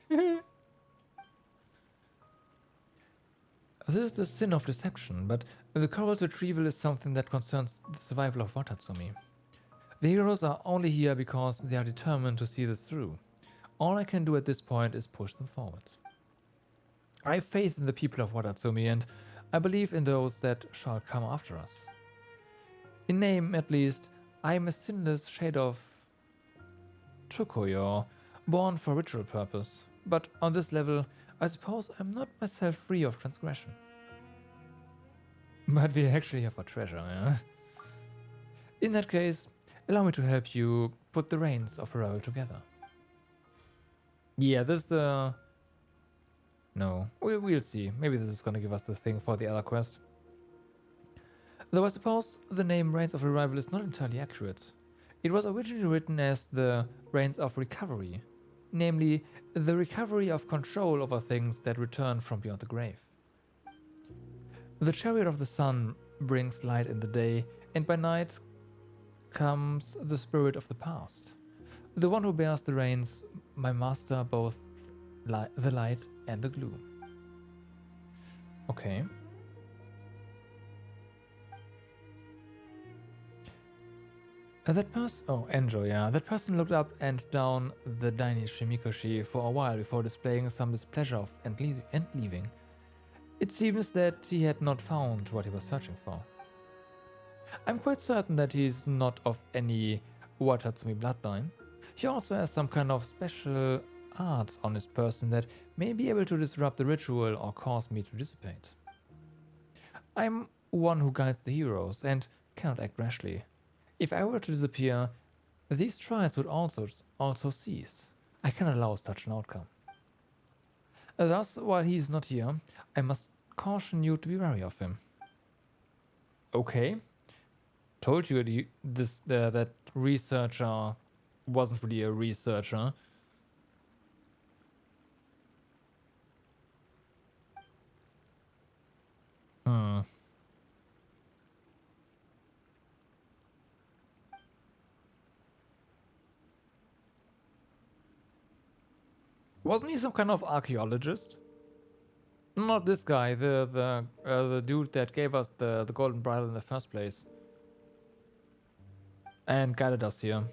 This is the sin of deception, but the coral's retrieval is something that concerns the survival of Watatsumi. The heroes are only here because they are determined to see this through. All I can do at this point is push them forward. I have faith in the people of Watatsumi, and I believe in those that shall come after us. In name, at least, I am a sinless shade of Tukoyo, born for ritual purpose. But on this level, I suppose I'm not myself free of transgression. But we actually have a treasure, yeah? In that case, Allow me to help you put the reins of Arrival together. Yeah, this no, we'll see. Maybe this is gonna give us the thing for the other quest. Though I suppose the name Reigns of Arrival is not entirely accurate. It was originally written as the Reigns of Recovery, namely the recovery of control over things that return from beyond the grave. The chariot of the sun brings light in the day, and by night comes the spirit of the past. The one who bears the reins, my master, both the light and the gloom. Okay. That person, oh, Enjo, yeah. That person looked up and down the Danish Mikoshi for a while before displaying some displeasure and leaving. It seems that he had not found what he was searching for. I'm quite certain that he's not of any Watatsumi bloodline. He also has some kind of special art on his person that may be able to disrupt the ritual or cause me to dissipate. I'm one who guides the heroes and cannot act rashly. If I were to disappear, these trials would also cease. I cannot allow such an outcome. Thus, while he is not here, I must caution you to be wary of him. Okay. Told you that researcher wasn't really a researcher. Wasn't he some kind of archaeologist? Not this guy, the dude that gave us the golden bridle in the first place. And guided us here.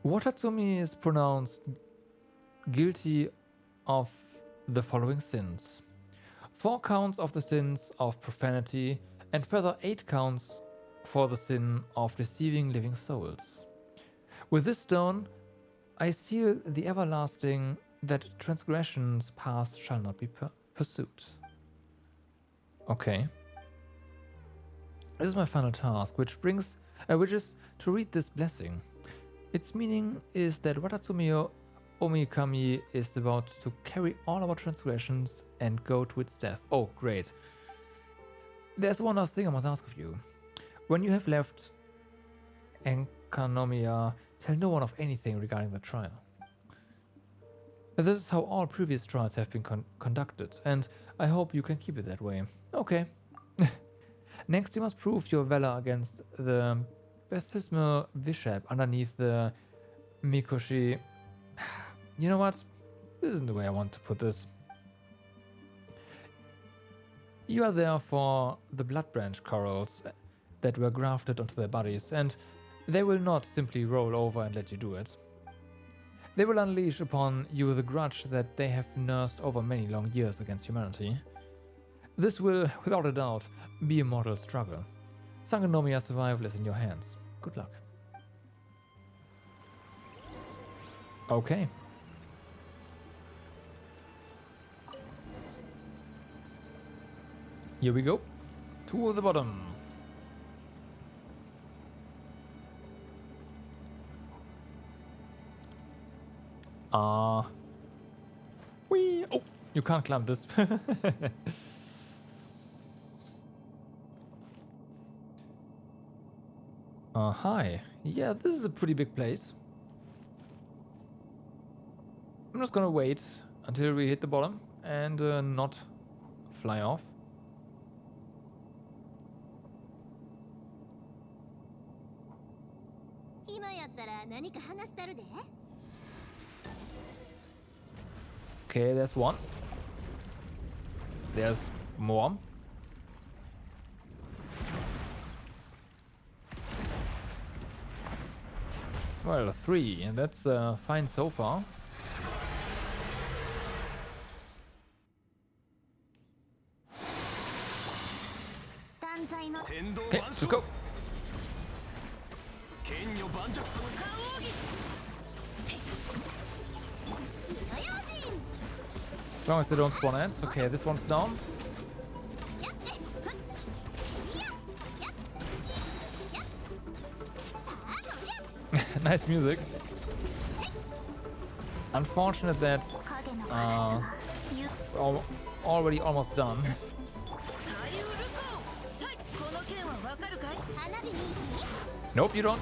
Watatsumi is pronounced guilty of the following sins. 4 counts of the sins of profanity, and further 8 counts for the sin of deceiving living souls. With this stone, I seal the everlasting that transgressions past shall not be pursued. Okay. This is my final task, which is to read this blessing. Its meaning is that Watatsumi Omikami is about to carry all our transgressions and go to its death. Oh, great. There's one last thing I must ask of you. When you have left Enkanomiya, tell no one of anything regarding the trial. This is how all previous trials have been conducted, and I hope you can keep it that way. Okay. Next, you must prove your valor against the Baptismal Bishop underneath the Mikoshi. You know what? This isn't the way I want to put this. You are there for the blood branch corals that were grafted onto their bodies, and they will not simply roll over and let you do it. They will unleash upon you the grudge that they have nursed over many long years against humanity. This will, without a doubt, be a mortal struggle. Sangonomiya's survival is in your hands. Good luck. Okay. Here we go. To the bottom. Whee! Oh, you can't climb this. Hi. Yeah, this is a pretty big place. I'm just gonna wait until we hit the bottom and not fly off. Okay, there's one. There's more. Well, 3, and that's fine so far. Okay, let's go. As long as they don't spawn ants. Okay, this one's down. Nice music. Unfortunate that already almost done. Nope, you don't.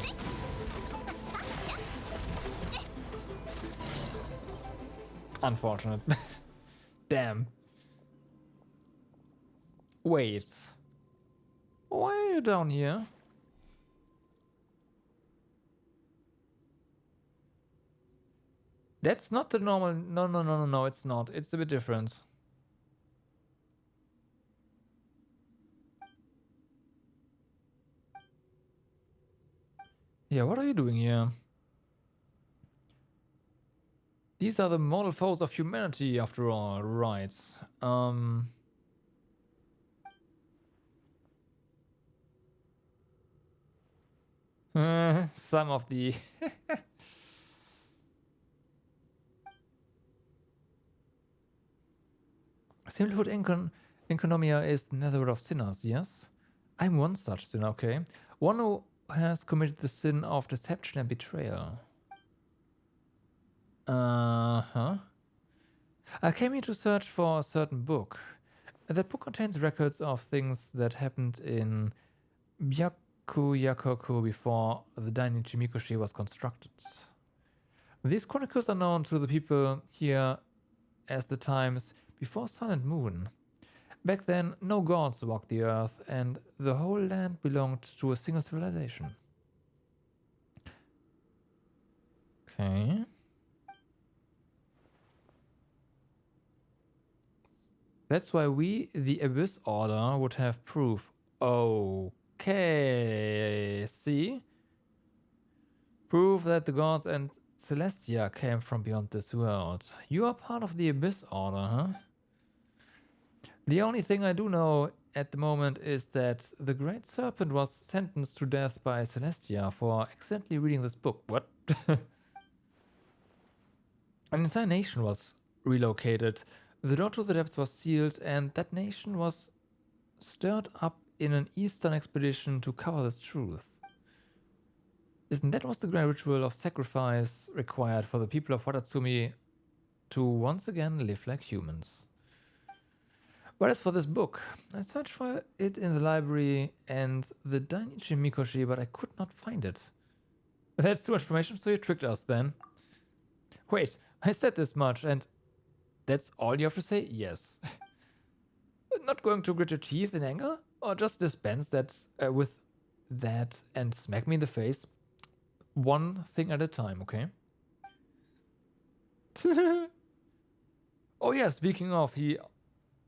Unfortunate. Damn. Wait. Why are you down here? That's not the normal... No, it's not. It's a bit different. Yeah, what are you doing here? These are the mortal foes of humanity, after all, right? Some of the... Simply put, Enconomia is the netherworld of sinners, yes? I'm one such sinner, okay? One who has committed the sin of deception and betrayal. Uh-huh. I came here to search for a certain book. That book contains records of things that happened in Byakuyakoku before the Dainichi Mikoshi was constructed. These chronicles are known to the people here as the times before Sun and Moon. Back then, no gods walked the earth, and the whole land belonged to a single civilization. Okay. That's why we, the Abyss Order, would have proof. Okay. See? Proof that the gods and Celestia came from beyond this world. You are part of the Abyss Order, huh? The only thing I do know at the moment is that the Great Serpent was sentenced to death by Celestia for accidentally reading this book. What? An entire nation was relocated. The door to the depths was sealed, and that nation was stirred up in an eastern expedition to cover this truth. Isn't that was the grand ritual of sacrifice required for the people of Watatsumi to once again live like humans? But as for this book, I searched for it in the library and the Dainichi Mikoshi, but I could not find it. That's too much information, so you tricked us then. Wait, I said this much, and that's all you have to say? Yes. Not going to grit your teeth in anger? Or just dispense that with that and smack me in the face? One thing at a time, okay? Oh yeah, speaking of, he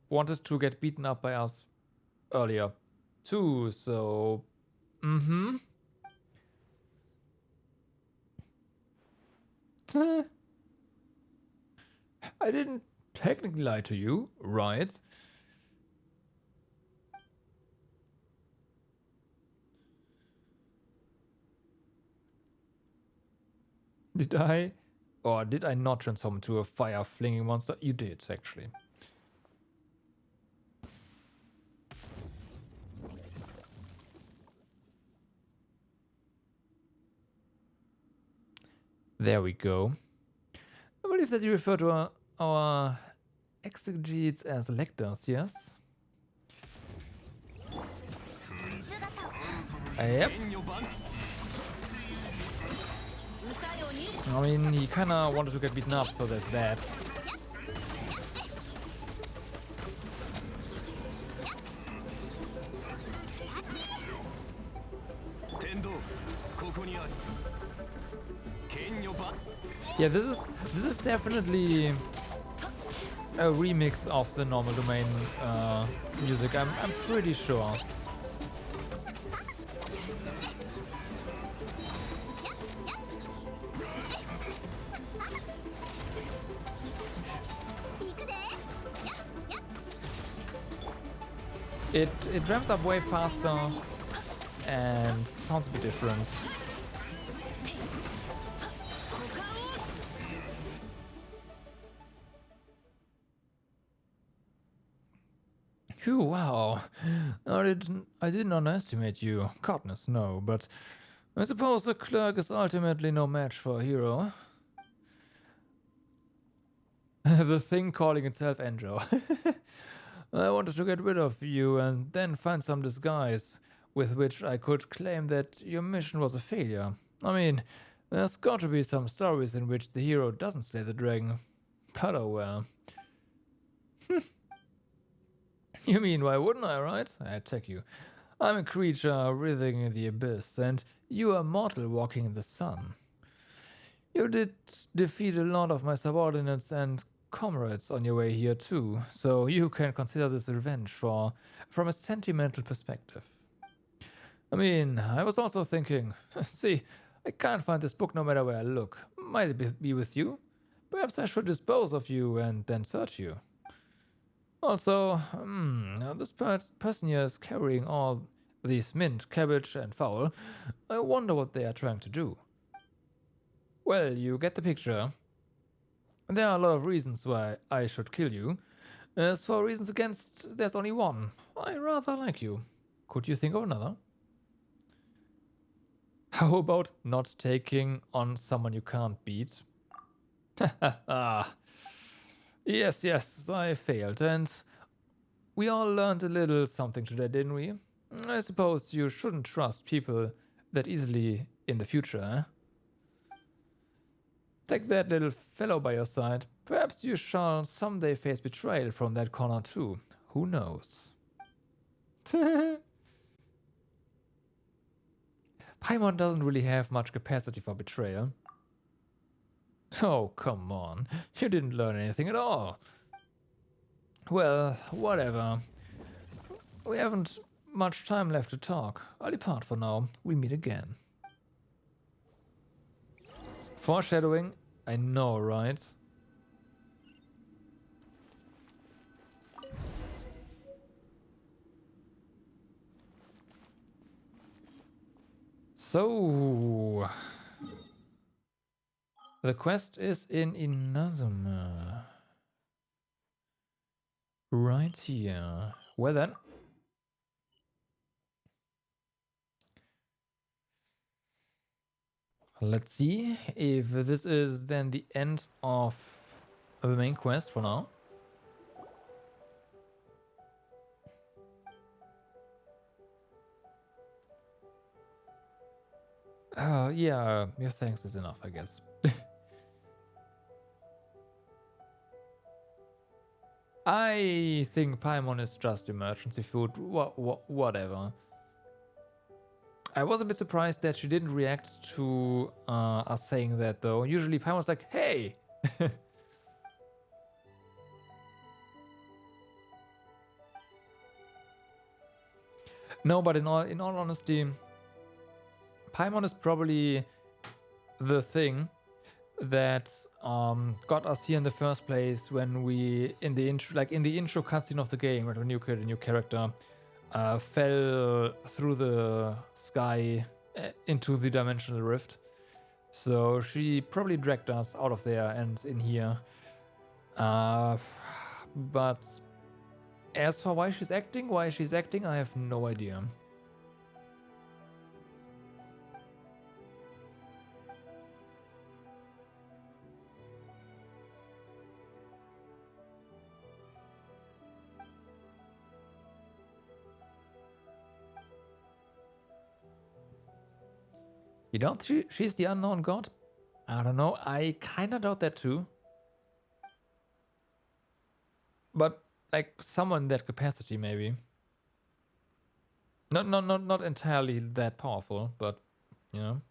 wanted to get beaten up by us earlier too, so... Mm-hmm. I didn't technically lie to you, right? Did I? Or did I not transform into a fire-flinging monster? You did, actually. There we go. I believe that you refer to our exegetes as lectors, yes? Yep. I mean, he kinda wanted to get beaten up, so there's that. Yeah, this is definitely a remix of the normal domain music. I'm pretty sure. It ramps up way faster and sounds a bit different. Phew, wow. I didn't underestimate you. Goodness, no, but I suppose the clerk is ultimately no match for a hero. The thing calling itself Enjo. I wanted to get rid of you and then find some disguise with which I could claim that your mission was a failure. I mean, there's got to be some stories in which the hero doesn't slay the dragon. But oh well. You mean, why wouldn't I, right? I attack you. I'm a creature writhing in the abyss, and you are mortal walking in the sun. You did defeat a lot of my subordinates and comrades on your way here too, so you can consider this revenge from a sentimental perspective. I mean, I was also thinking, see, I can't find this book no matter where I look. Might it be with you? Perhaps I should dispose of you and then search you. Also, this person here is carrying all these mint, cabbage, and fowl. I wonder what they are trying to do. Well, you get the picture. There are a lot of reasons why I should kill you. As for reasons against, there's only one. I rather like you. Could you think of another? How about not taking on someone you can't beat? Yes, I failed, and we all learned a little something today, didn't we? I suppose you shouldn't trust people that easily in the future, eh? Take that little fellow by your side. Perhaps you shall someday face betrayal from that corner too. Who knows? Paimon doesn't really have much capacity for betrayal. Oh, come on. You didn't learn anything at all. Well, whatever. We haven't much time left to talk. I'll depart for now. We'll meet again. Foreshadowing? I know, right? So... the quest is in Inazuma. Right here. Well then. Let's see if this is then the end of the main quest for now. Yeah, your thanks is enough, I guess. I think Paimon is just emergency food, whatever. I was a bit surprised that she didn't react to us saying that though. Usually Paimon's like, hey! No, but in all honesty, Paimon is probably the thing that got us here in the first place when we in the intro cutscene of the game, when you create a new character, fell through the sky into the dimensional rift. So she probably dragged us out of there and in here. But as for why she's acting, I have no idea. You doubt she's the unknown god? I don't know. I kind of doubt that too. But like someone that capacity maybe. Not entirely that powerful, but you know.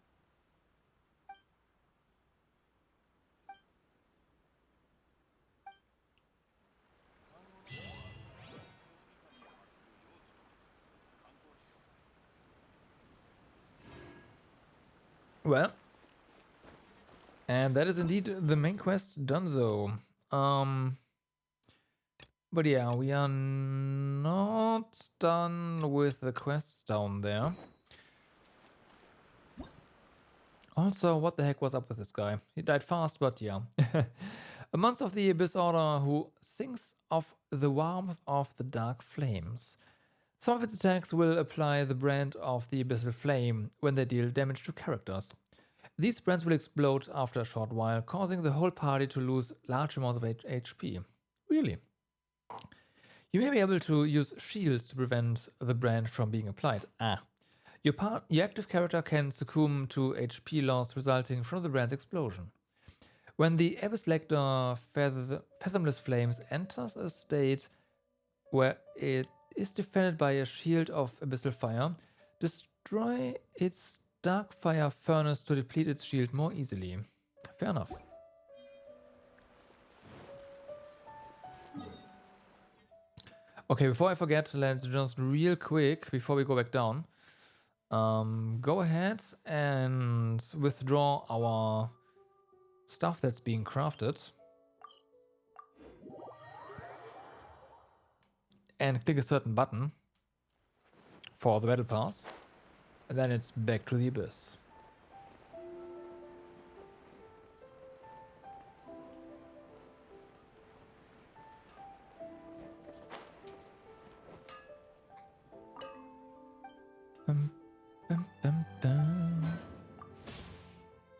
Well, and that is indeed the main quest donezo. But yeah, we are not done with the quests down there. Also, what the heck was up with this guy? He died fast, but yeah. A monster of the Abyss Order who sings of the warmth of the dark flames. Some of its attacks will apply the brand of the Abyssal Flame when they deal damage to characters. These brands will explode after a short while, causing the whole party to lose large amounts of HP. Really? You may be able to use shields to prevent the brand from being applied. Your active character can succumb to HP loss resulting from the brand's explosion. When the Abyss Lector Fathomless Flames enters a state where it is defended by a shield of Abyssal Fire, destroy its Dark Fire Furnace to deplete its shield more easily. Fair enough. Okay, before I forget, let's just real quick, before we go back down, go ahead and withdraw our stuff that's being crafted. And click a certain button for the battle pass. And then it's back to the abyss.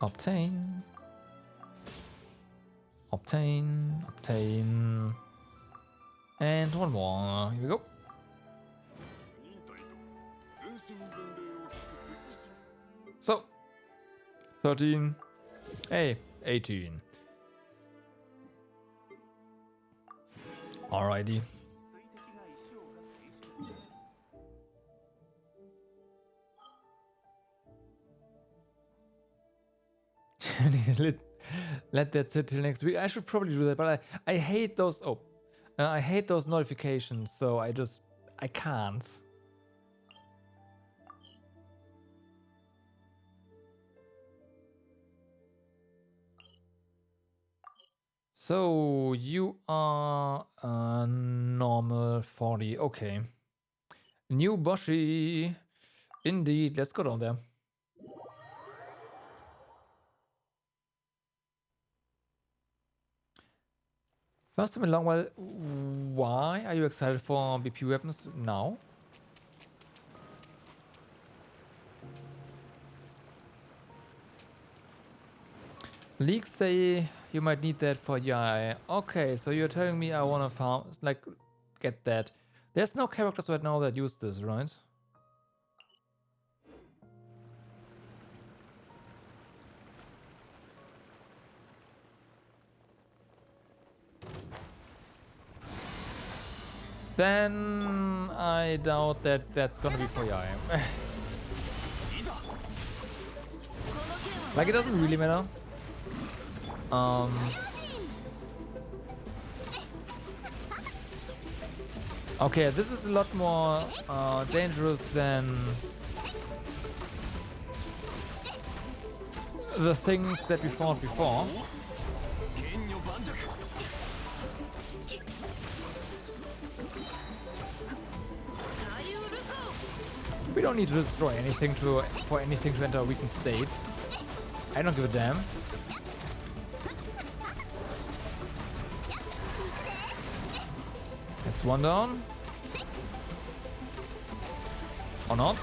Obtain. Obtain. Obtain. And one more. Here we go. So, 13. Hey, 18. Alrighty. Let that sit till next week. I should probably do that, but I hate those. I hate those notifications, so I can't. So you are a normal 40. Okay. New Boshi. Indeed. Let's go down there. First time in a long while. Why are you excited for BP weapons now? Leaks say you might need that for Yai. Okay, so you're telling me I wanna farm, like, get that. There's no characters right now that use this, right? Then I doubt that that's gonna be for Yai. Like, it doesn't really matter. Okay, this is a lot more dangerous than the things that we fought before. We don't need to destroy anything for anything to enter a weakened state. I don't give a damn. That's one down. Or not.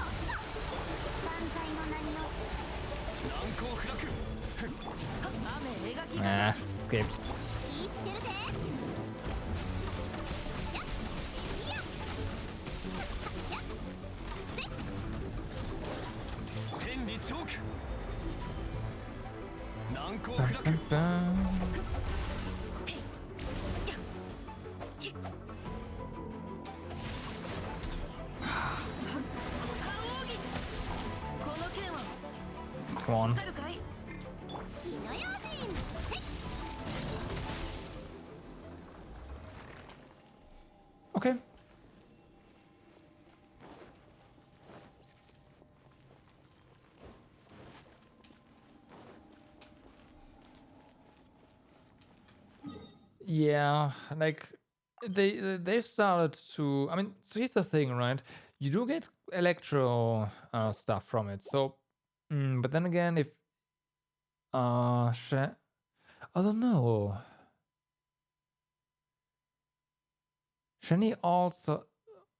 Nah, escaped. Come on. Okay. Yeah, like they've started to. I mean, so here's the thing, right? You do get electro stuff from it. So, but then again, if I don't know. Shani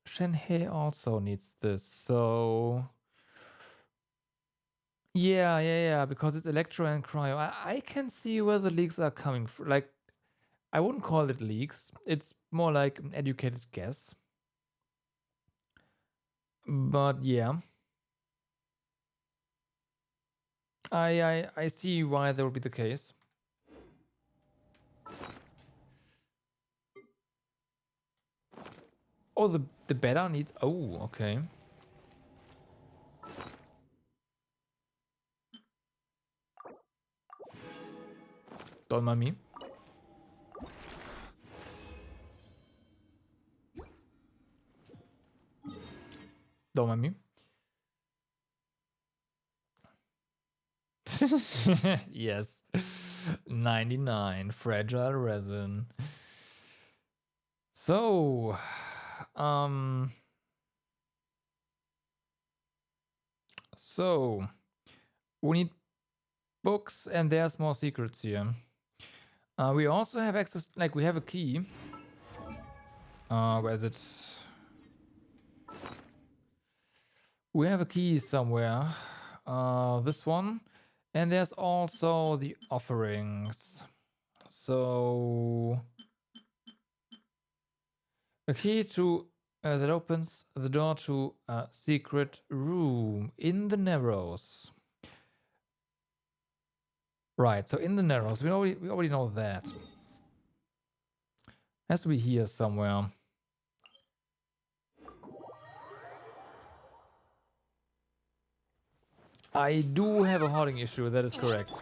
Shenhe also needs this, so yeah, because it's electro and cryo. I can see where the leaks are coming from. Like, I wouldn't call it leaks. It's more like an educated guess. But yeah, I see why that would be the case. Oh, the beta needs. Oh, okay. Don't mind me. Don't mind me. Yes. 99 fragile resin. So, we need books, and there's more secrets here. We also have access, like we have a key. Where is it? We have a key somewhere. This one. And there's also the offerings. So a key to that opens the door to a secret room in the Narrows. Right, so in the Narrows, we already know that. Has to be here somewhere. I do have a hoarding issue, that is correct.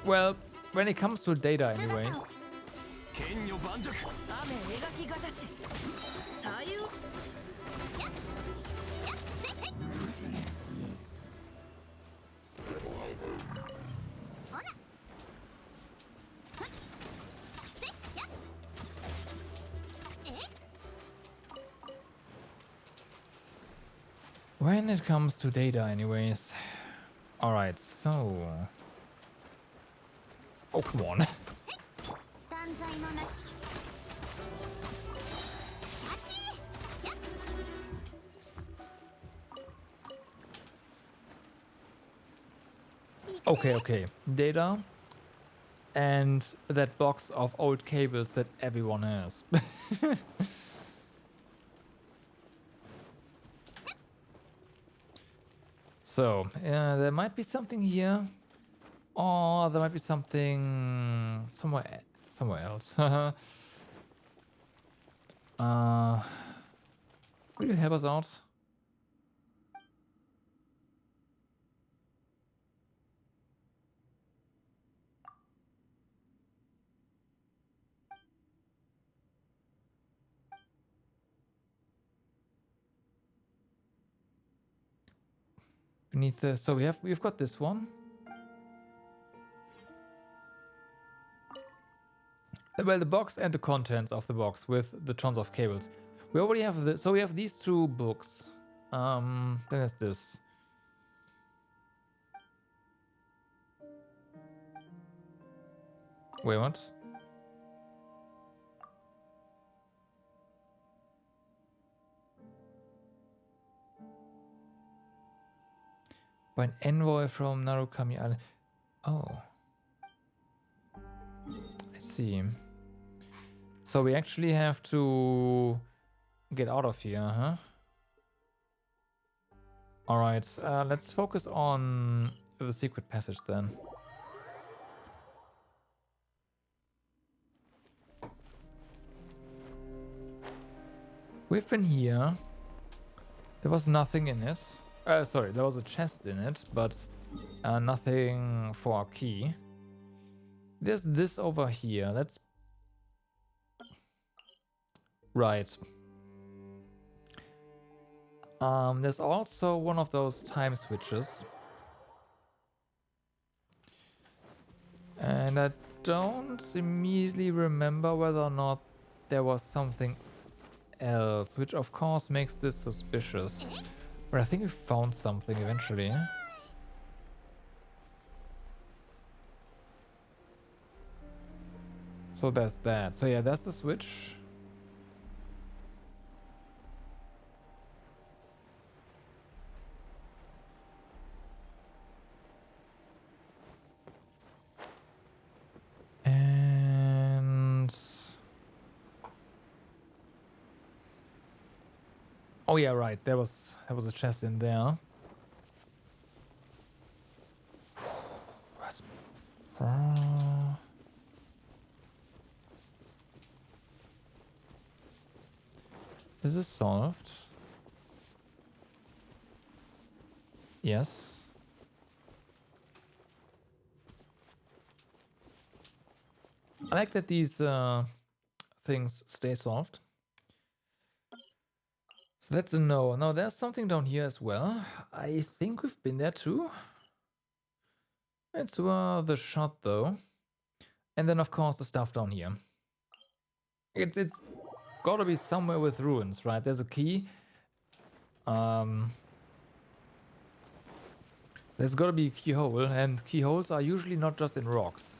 Well, when it comes to data anyways. When it comes to data anyways. Alright, so... Oh, come on. Okay. Data. And that box of old cables that everyone has. So, there might be something here. Or there might be something somewhere else. Will you help us out? Beneath the, so we've got this one. Well, the box and the contents of the box with the tons of cables. We already have the, so we have these two books. Then there's this. Wait, what? By an envoy from Narukami Island. Oh. I see. So we actually have to get out of here, huh? Alright, let's focus on the secret passage then. We've been here. There was nothing in it. Sorry, there was a chest in it, but nothing for a key. There's this over here. That's right. There's also one of those time switches. And I don't immediately remember whether or not there was something else, which of course makes this suspicious. But I think we found something eventually. So there's that. So yeah, that's the switch. Oh yeah, right. There was a chest in there. This is solved. Yes. I like that these things stay solved. So that's a no. Now there's something down here as well. I think we've been there too. It's the shot though. And then of course the stuff down here. It's gotta be somewhere with ruins, right? There's a key. There's gotta be a keyhole, and keyholes are usually not just in rocks.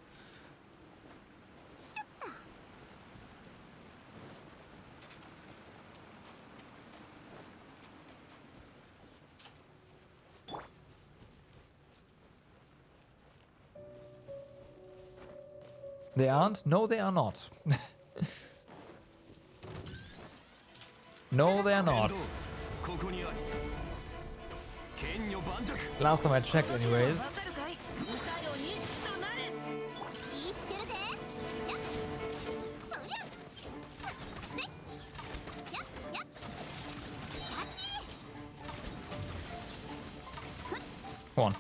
They aren't? No, they are not. No, they are not. Last time I checked anyways. わかるかい歌よ錦となれ Come on.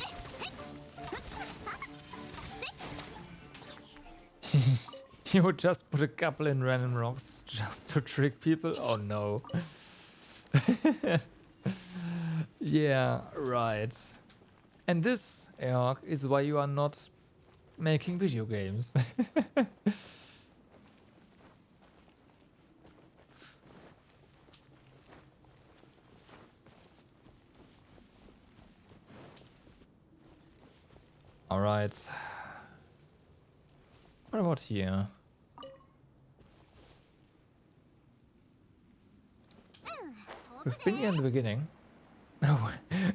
You would just put a couple in random rocks just to trick people? Oh no. Yeah, right. And this, Eork, is why you are not making video games. Alright. What about here? We've been here in the beginning. Oh,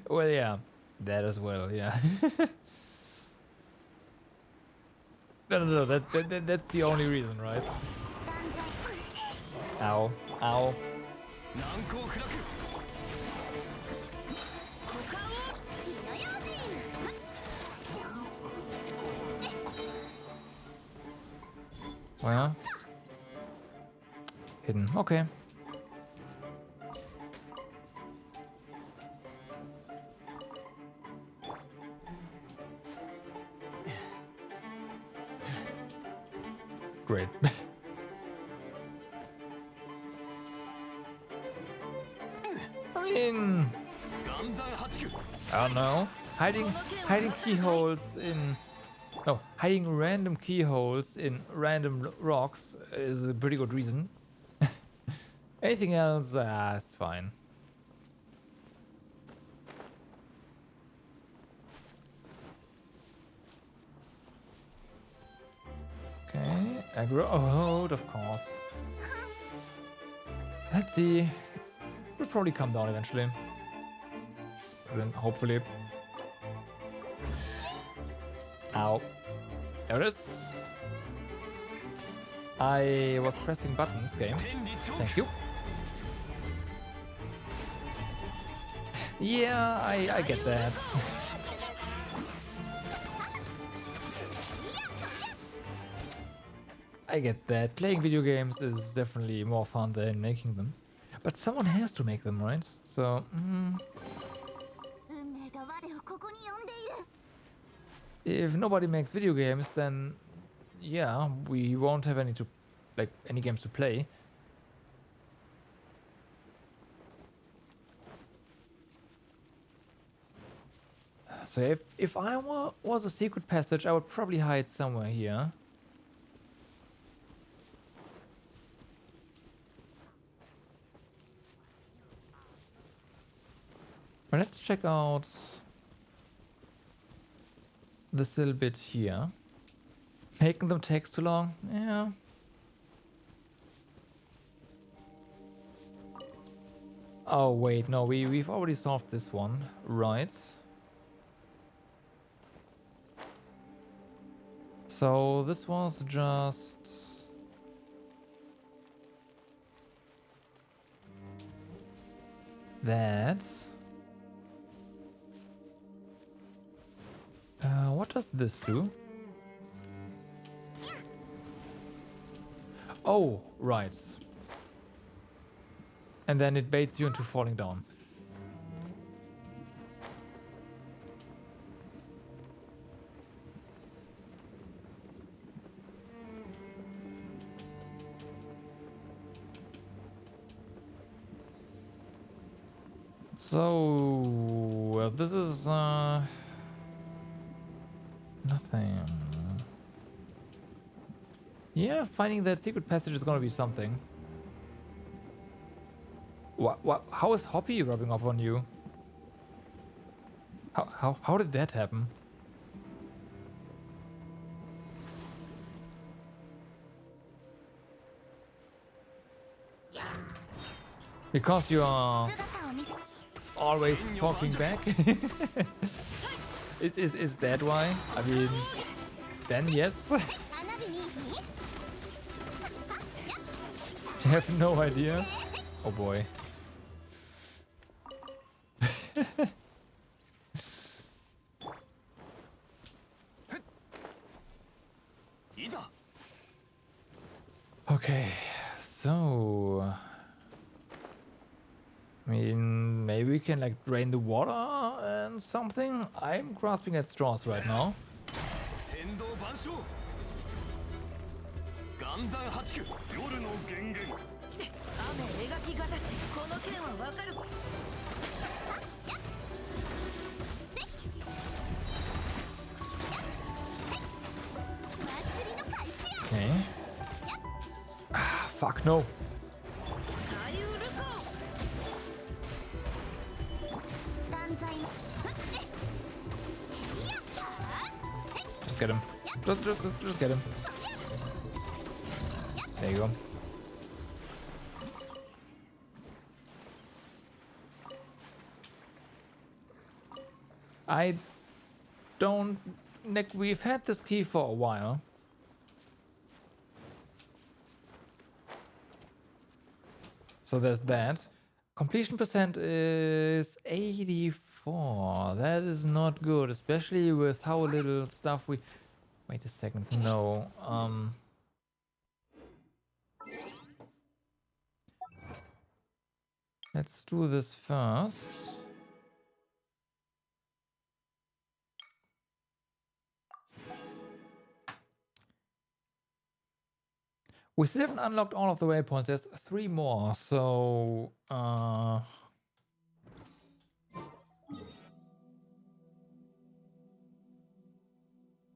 well, yeah. That as well, yeah. No, that's the only reason, right? Ow. Ow. Well, hidden. Okay. Great. I mean, I don't know. Hiding keyholes in. Oh, hiding random keyholes in random rocks is a pretty good reason. Anything else, it's fine. Okay, aggro. Oh, of course. Let's see. Will probably come down eventually. Then hopefully. Ow. There it is. I was pressing buttons, game. Thank you. Yeah, I get that. I get that. Playing video games is definitely more fun than making them. But someone has to make them, right? So, if nobody makes video games, then yeah, we won't have any games to play. So if I was a secret passage, I would probably hide somewhere here. But let's check out this little bit here. Making them takes too long? Yeah. Oh wait, no, we've already solved this one, right? So this was just... that. What does this do? Oh, right. And then it baits you into falling down. So, this is nothing. Yeah, finding that secret passage is gonna be something. What? How is Hoppy rubbing off on you? How did that happen? Because you are always talking back? Is that why? I mean, then yes. I have no idea. Oh boy. Okay, so I mean, maybe we can like drain the water and something. I'm grasping at straws right now. 雨描きがたしこの件はわかる。 Okay. Ah, fuck no. Just get him. Just get him. There you go. I don't... Nick, we've had this key for a while. So there's that. Completion percent is 84. That is not good, especially with how little stuff we... Wait a second, no. Let's do this first. We still haven't unlocked all of the waypoints. There's 3 more, so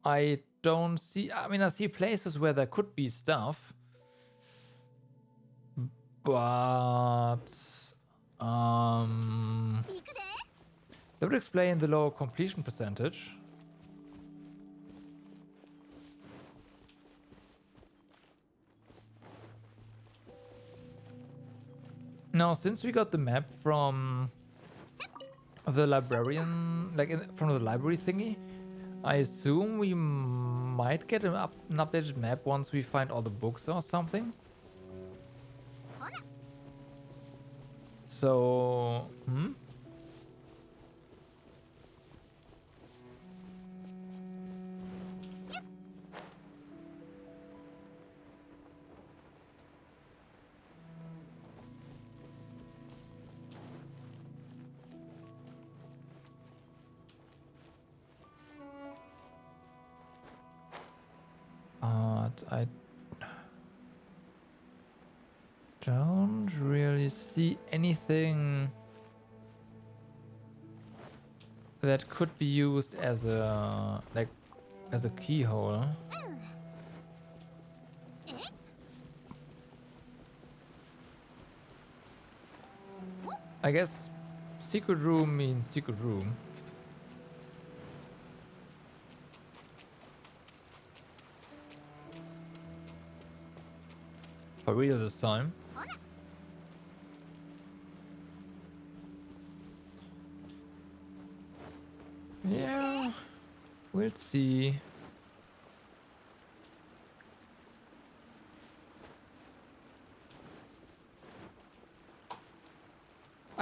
I don't see... I mean, I see places where there could be stuff, but that would explain the low completion percentage. Now, since we got the map from the librarian, like from the library thingy, I assume we might get an updated map once we find all the books or something. So, I don't really see anything that could be used as a keyhole. I guess secret room means secret room. For real this time. Yeah, we'll see.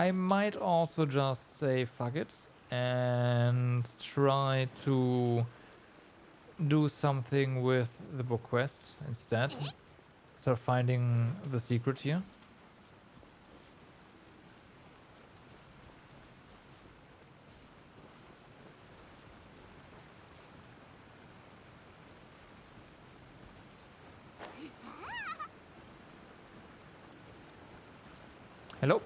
I might also just say fuck it and try to do something with the book quest instead. Start finding the secret here. Hello.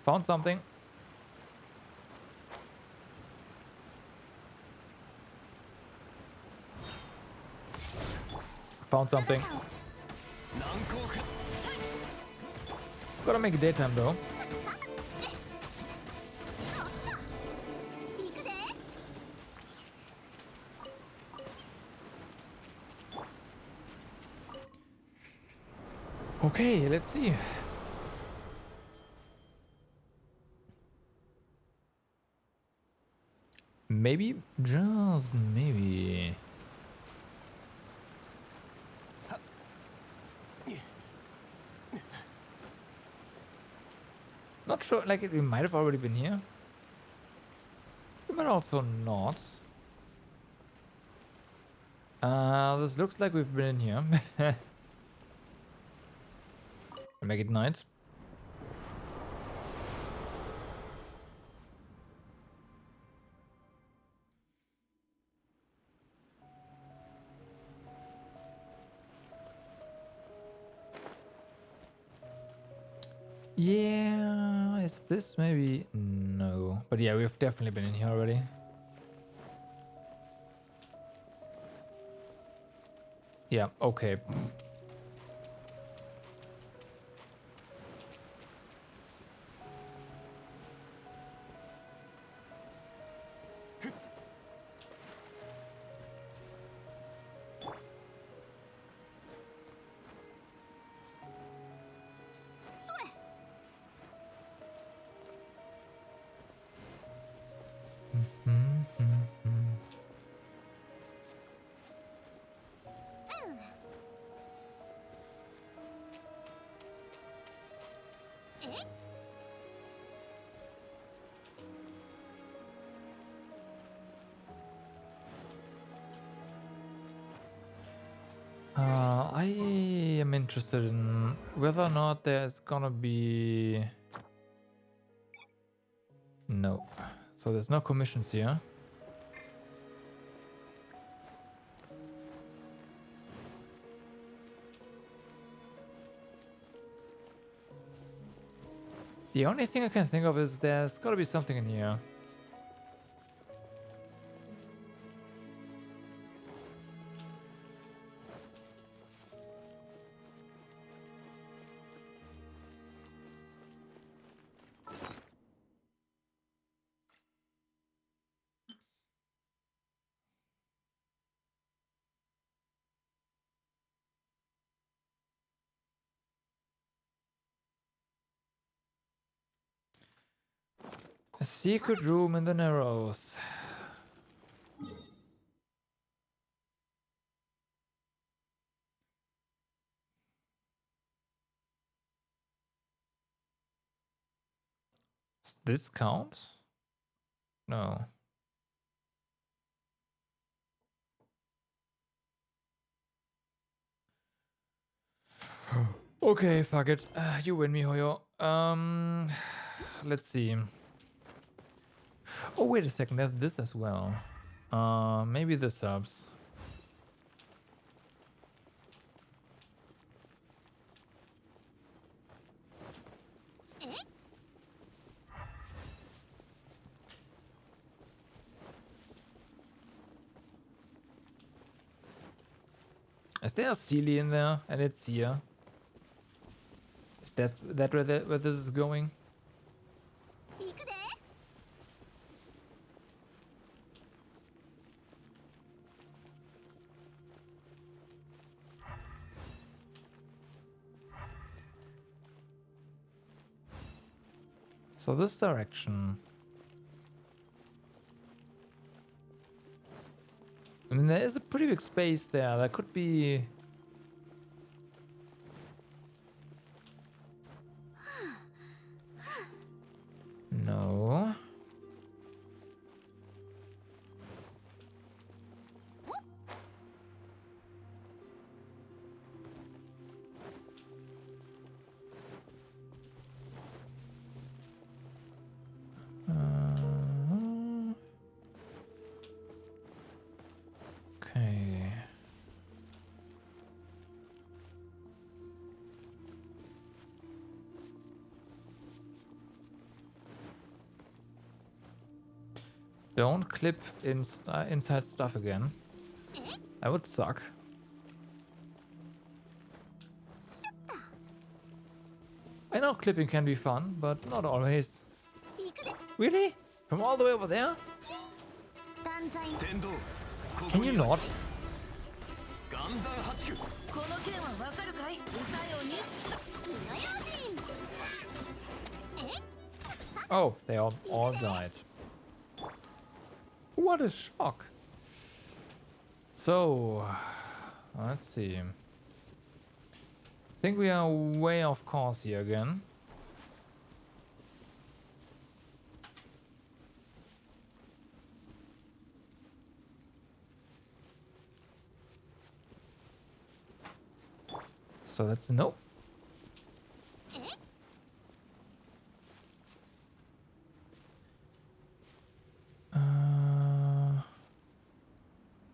Found something. Found something. Gotta make it daytime though. Okay, let's see. Maybe, just maybe. Not sure, like we might have already been here. We might also not. This looks like we've been in here. Make it night. Yeah, is this maybe? No. But yeah, we've definitely been in here already. Yeah, okay. I am interested in whether or not there's gonna be... No. So there's no commissions here. The only thing I can think of is there's gotta be something in here. A secret room in the Narrows. Does this count? No. Okay, fuck it. You win me, Hoyo. Let's see. Oh, wait a second. There's this as well. Maybe this helps. Is there a Sealy in there? And it's here. Is that where this is going? So this direction. I mean, there is a pretty big space there. There could be... No. Okay. Don't clip inside stuff again. That would suck. I know clipping can be fun, but not always. Really? From all the way over there? Can you not? この件はわかるかい？歌よ錦だ。 Oh, they all died. What a shock. So, let's see. I think we are way off course here again. So that's a no.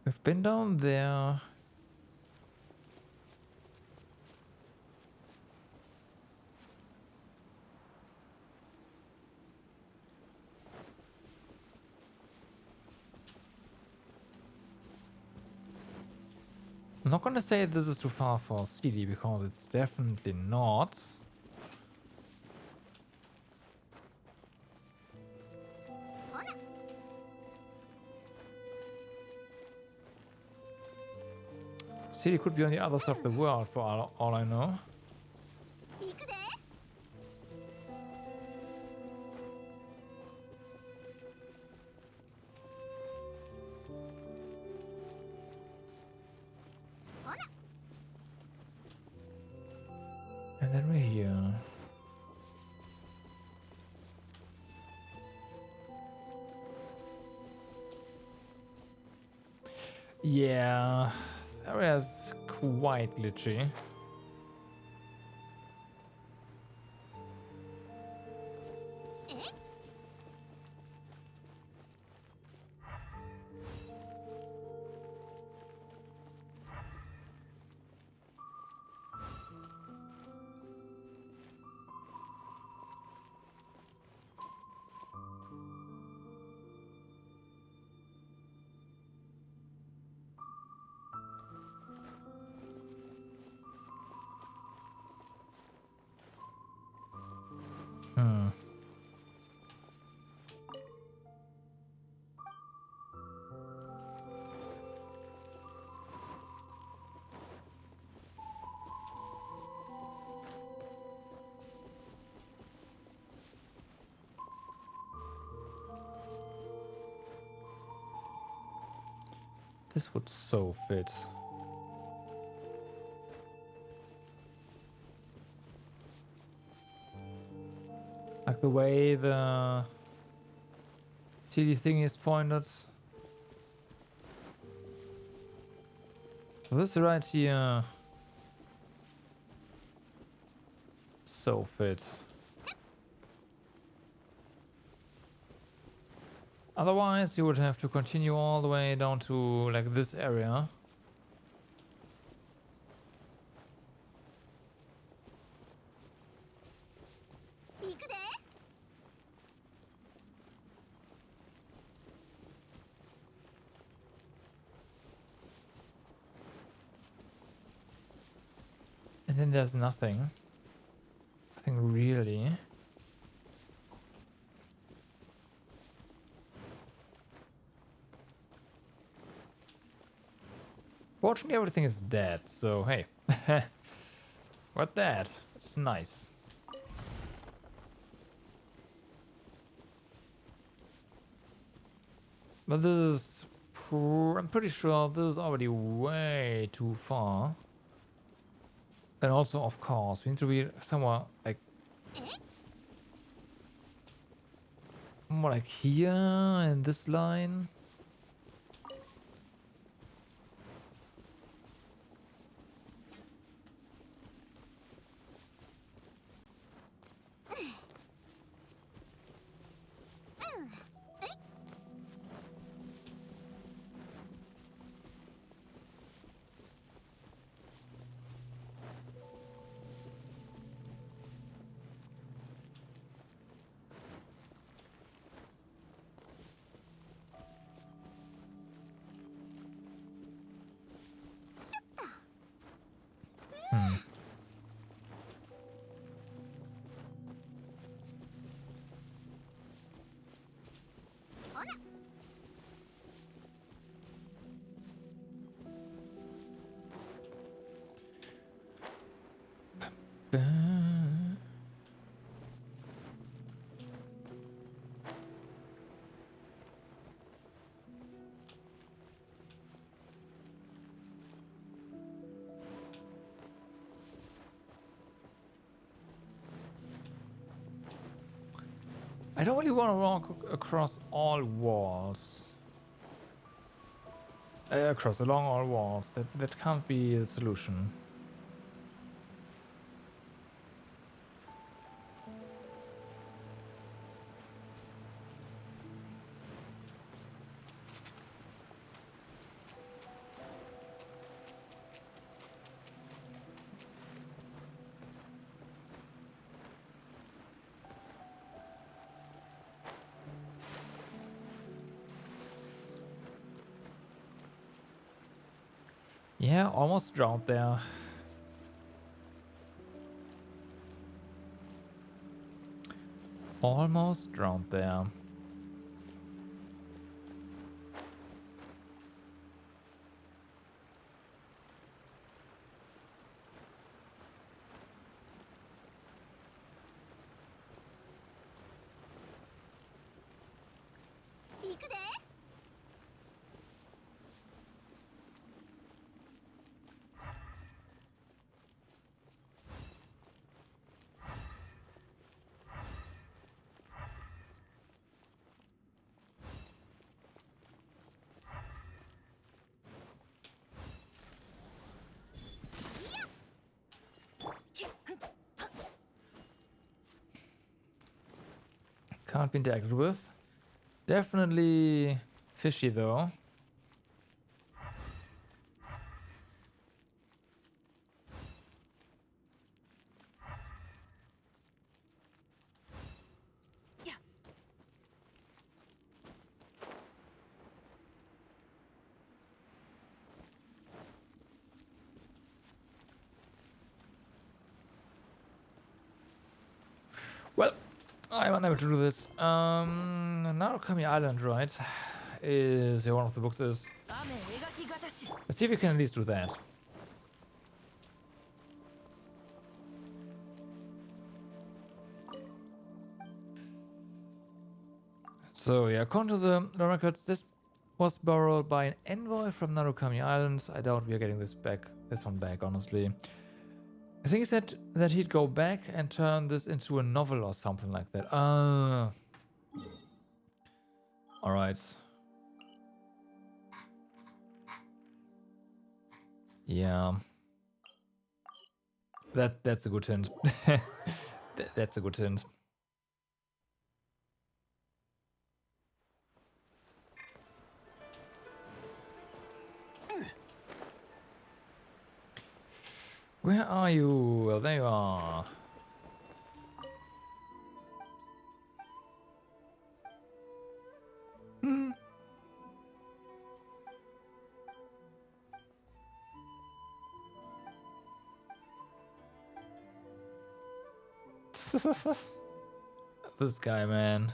We've been down there. I'm not gonna say this is too far for CD because it's definitely not. CD could be on the other side of the world for all I know. And then we're here. Yeah, this area is quite glitchy. This would so fit. Like the way the CD thing is pointed. This right here. So fit. Otherwise, you would have to continue all the way down to like this area. And then there's nothing. Nothing really. Fortunately, everything is dead, so hey. What that? It's nice. But this is... I'm pretty sure this is already way too far. And also, of course, we need to be somewhere like... More like here in this line. Hmm. I don't really want to walk across all walls. Along all walls. That can't be a solution. Yeah, almost drowned there. Almost drowned there. Can't be interacted with. Definitely fishy though. Well, I'm unable to do this. Narukami Island, right? Is one of the books is. Let's see if we can at least do that. So yeah, according to the records, this was borrowed by an envoy from Narukami Island. I doubt we are getting this one back, honestly. I think he said that he'd go back and turn this into a novel or something like that. Alright. Yeah. That's a good hint. That's a good hint. Where are you? Well, there you are. This guy, man.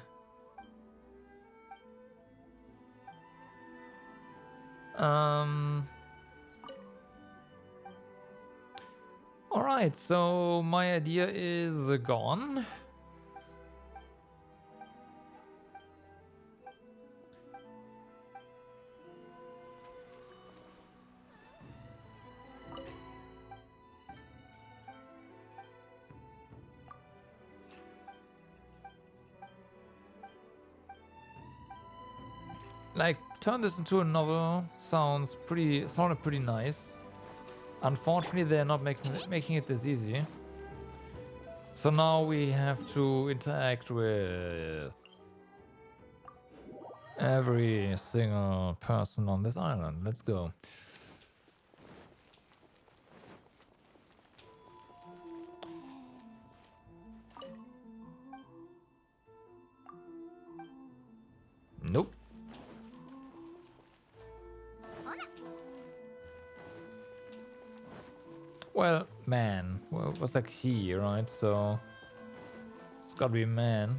Alright, so my idea is gone. like turn this into a novel sounded pretty nice. Unfortunately, they're not making it this easy. So now we have to interact with every single person on this island. Let's go. Nope. Well, man. Well, it was like he, right? So it's gotta be man.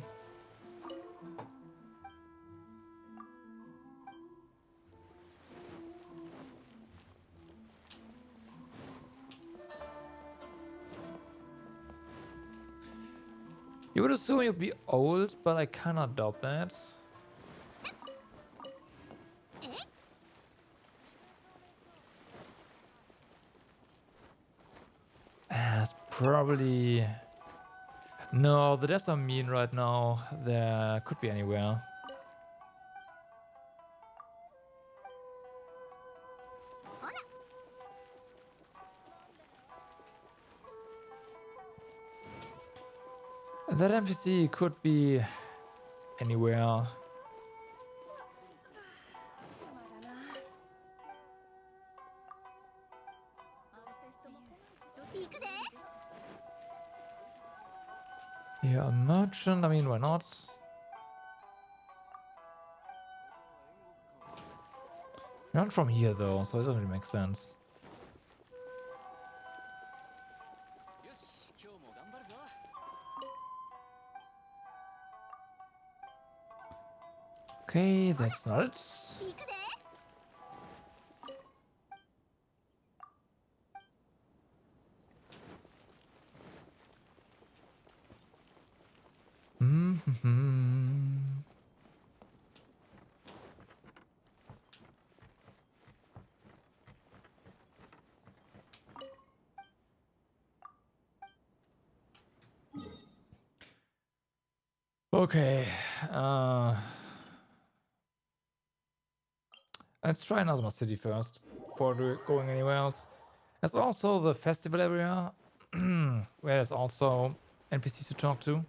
You would assume you'd be old, but I cannot doubt that. It's probably... No, the deaths are mean right now. There could be anywhere. That NPC could be anywhere. Yeah, a merchant. I mean, why not? You're not from here though, so it doesn't really make sense. Okay, that's not it. Okay. Let's try another city first before going anywhere else. There's also the festival area where there's also NPCs to talk to.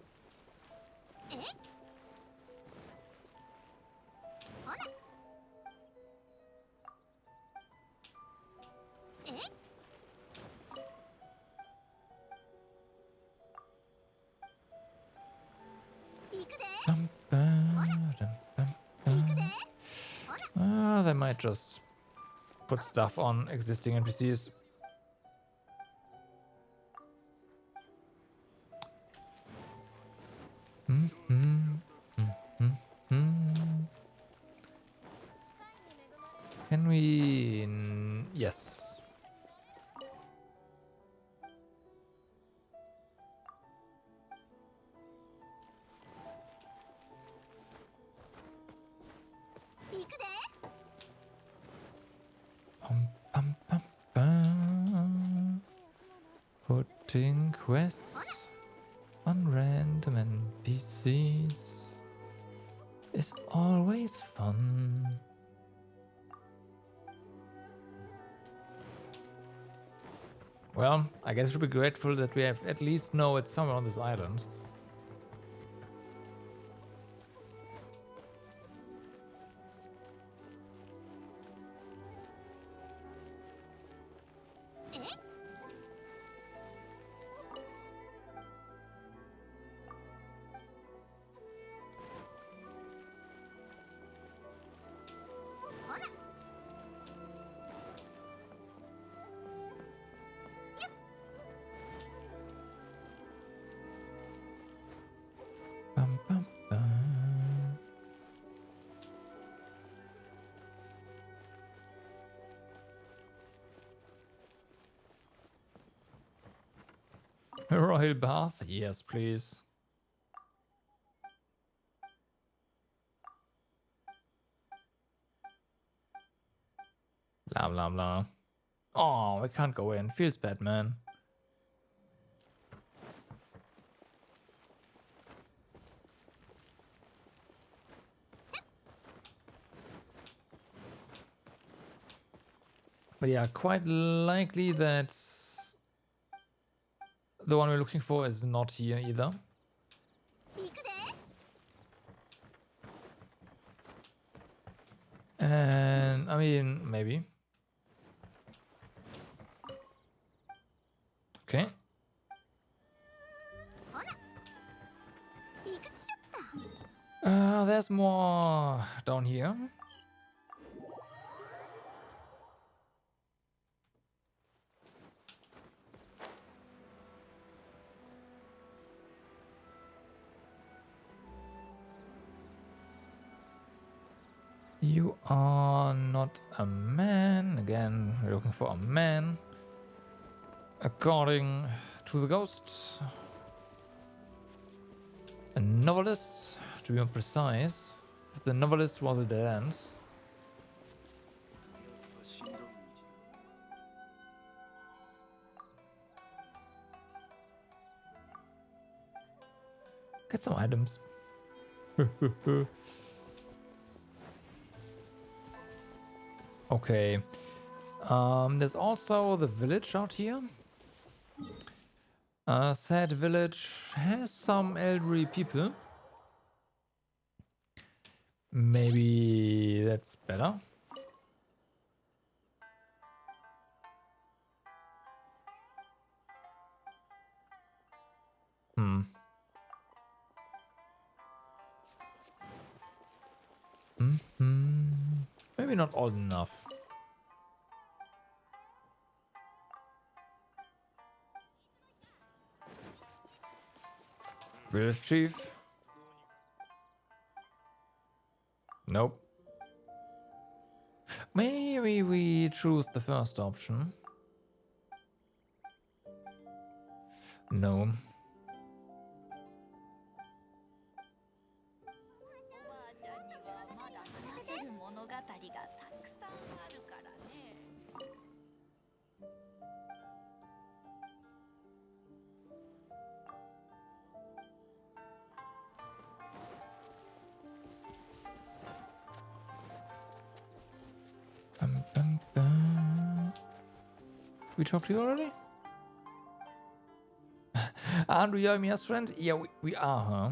They might just put stuff on existing NPCs. Can we? Yes. Putting quests on random NPCs is always fun. Well, I guess we should be grateful that we have at least know it's somewhere on this island. Royal bath? Yes, please. Blah, blah, blah. Oh, we can't go in. Feels bad, man. But yeah, quite likely that the one we're looking for is not here either. And I mean, maybe. Okay. There's more down here. You are not a man. Again, we're looking for a man. According to the ghost. A novelist, to be more precise. If the novelist was a dead end. Get some items. Okay. There's also the village out here. Said village has some elderly people. Maybe that's better. Maybe not old enough. Village chief? Nope. Maybe we choose the first option. No. We talked to you already? Aren't we Yoimiya's friend? Yeah, we are, huh?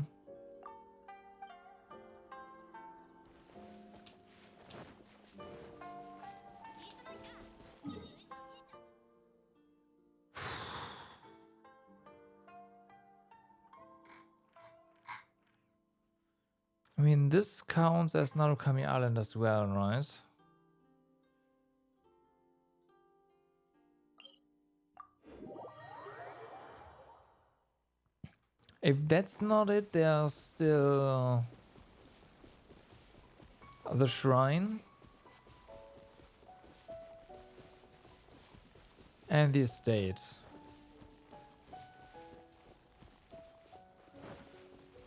I mean, this counts as Narukami Island as well, right? If that's not it, there's still the shrine and the estate.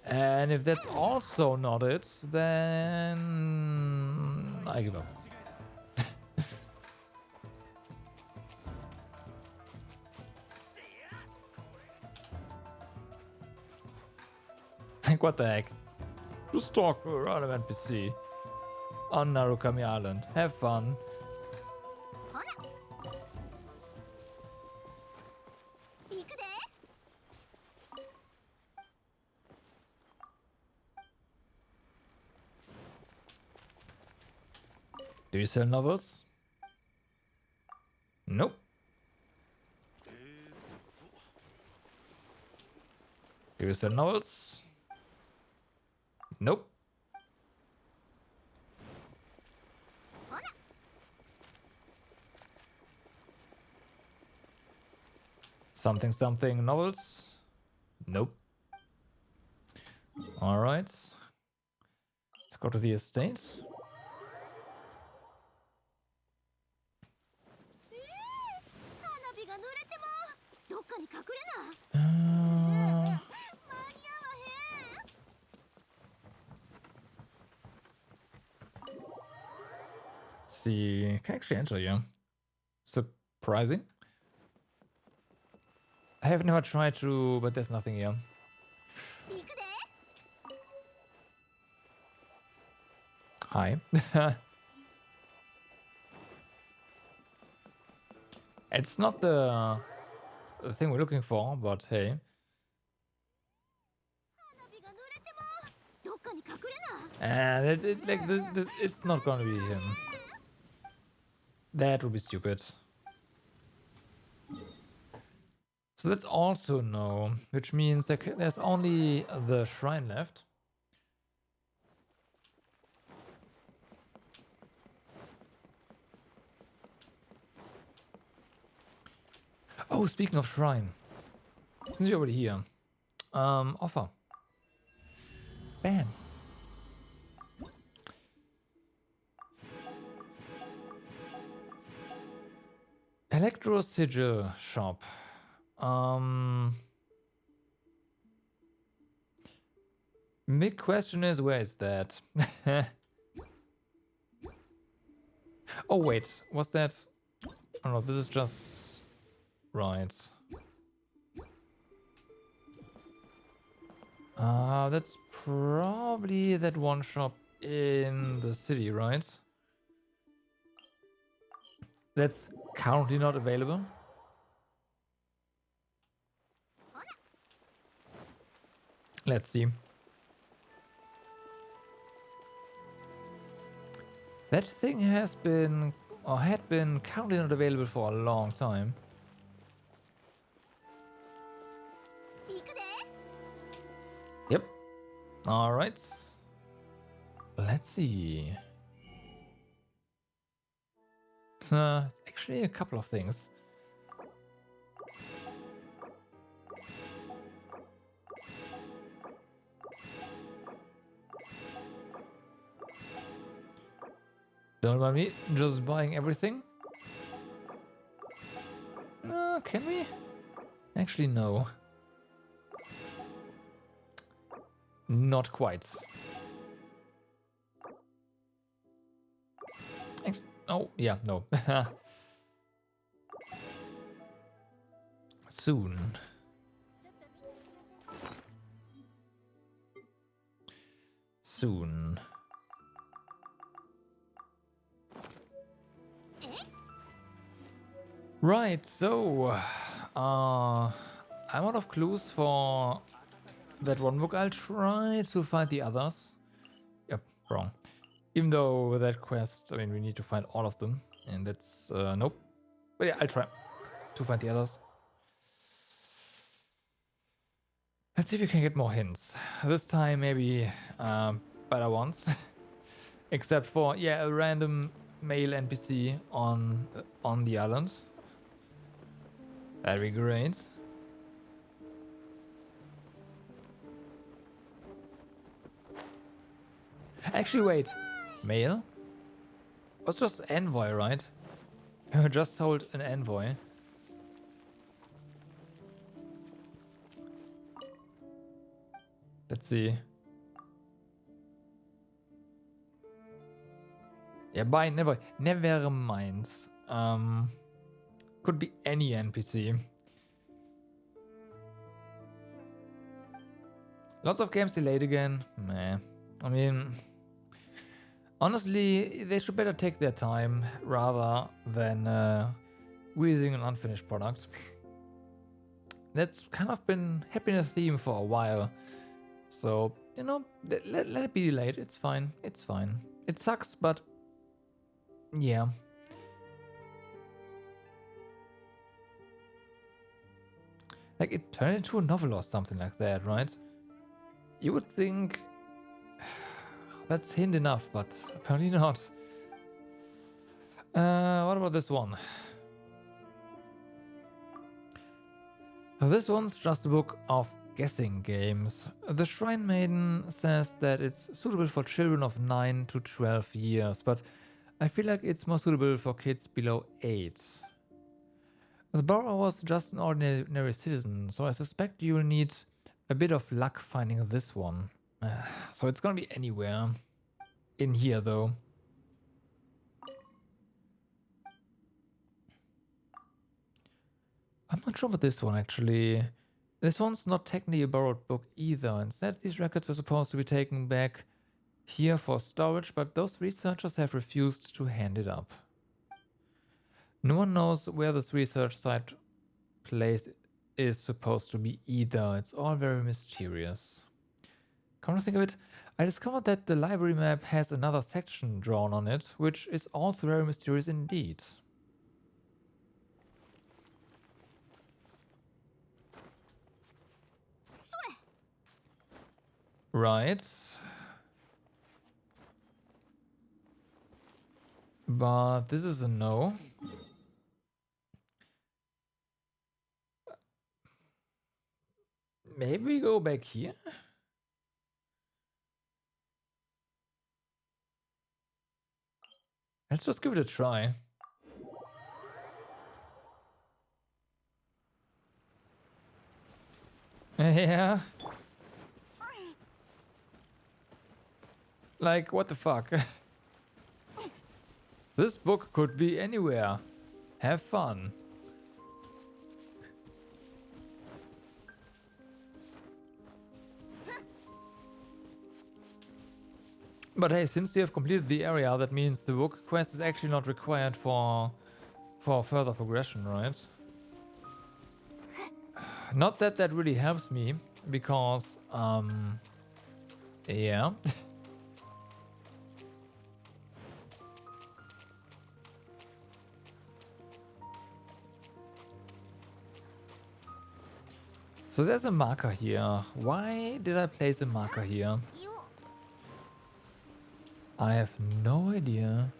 And if that's also not it, then I give up. Like, what the heck? Just talk to a random NPC on Narukami Island. Have fun. Do you sell novels? Nope. Do you sell novels? Nope. Something something novels? Nope. Alright. Let's go to the estate. See, can actually enter here. Surprising. I have never tried to, but there's nothing here. Hi. It's not the thing we're looking for, but hey. And it's not gonna be him. That would be stupid. So that's also no, which means there's only the shrine left. Oh, speaking of shrine, since you're already here, offer. Bam. Electro Sigil shop. Big question is, where is that? Oh wait, was that? Oh no, this is just right. That's probably that one shop in the city, right? That's currently not available. Let's see. That thing has been, or had been, currently not available for a long time. Yep. Alright. Let's see. Actually a couple of things. Don't mind me just buying everything. Can we? Actually, no. Not quite. Oh, yeah, no. Soon. Soon. Right, so I'm out of clues for that one book. I'll try to find the others. Yep, wrong. Even though that quest, I mean, we need to find all of them, and that's nope. But yeah, I'll try to find the others. Let's see if we can get more hints. This time, maybe better ones. Except for, yeah, a random male NPC on the island. That'd be great. Actually, wait. Male? Was just envoy, right? Just sold an envoy. Let's see. Yeah, buy never mind. Could be any NPC. Lots of games delayed again. Meh. I mean, honestly, they should better take their time rather than releasing an unfinished product. That's kind of been a theme for a while. So, you know, let it be delayed. It's fine. It's fine. It sucks, but yeah. Like, it turned into a novel or something like that, right? You would think that's hint enough, but apparently not. What about this one? This one's just a book of guessing games. The Shrine Maiden says that it's suitable for children of 9 to 12 years, but I feel like it's more suitable for kids below 8. The borrower was just an ordinary citizen, so I suspect you'll need a bit of luck finding this one. So it's gonna be anywhere. In here, though. I'm not sure about this one, actually. This one's not technically a borrowed book either. Instead, these records were supposed to be taken back here for storage, but those researchers have refused to hand it up. No one knows where this research site place is supposed to be either. It's all very mysterious. Come to think of it, I discovered that the library map has another section drawn on it, which is also very mysterious indeed. Right. But this is a no. Maybe we go back here? Let's just give it a try. Yeah. Like, what the fuck? This book could be anywhere. Have fun. But hey, since you have completed the area, that means the book quest is actually not required for further progression, right? Not that that really helps me, because, yeah. So there's a marker here. Why did I place a marker here? I have no idea.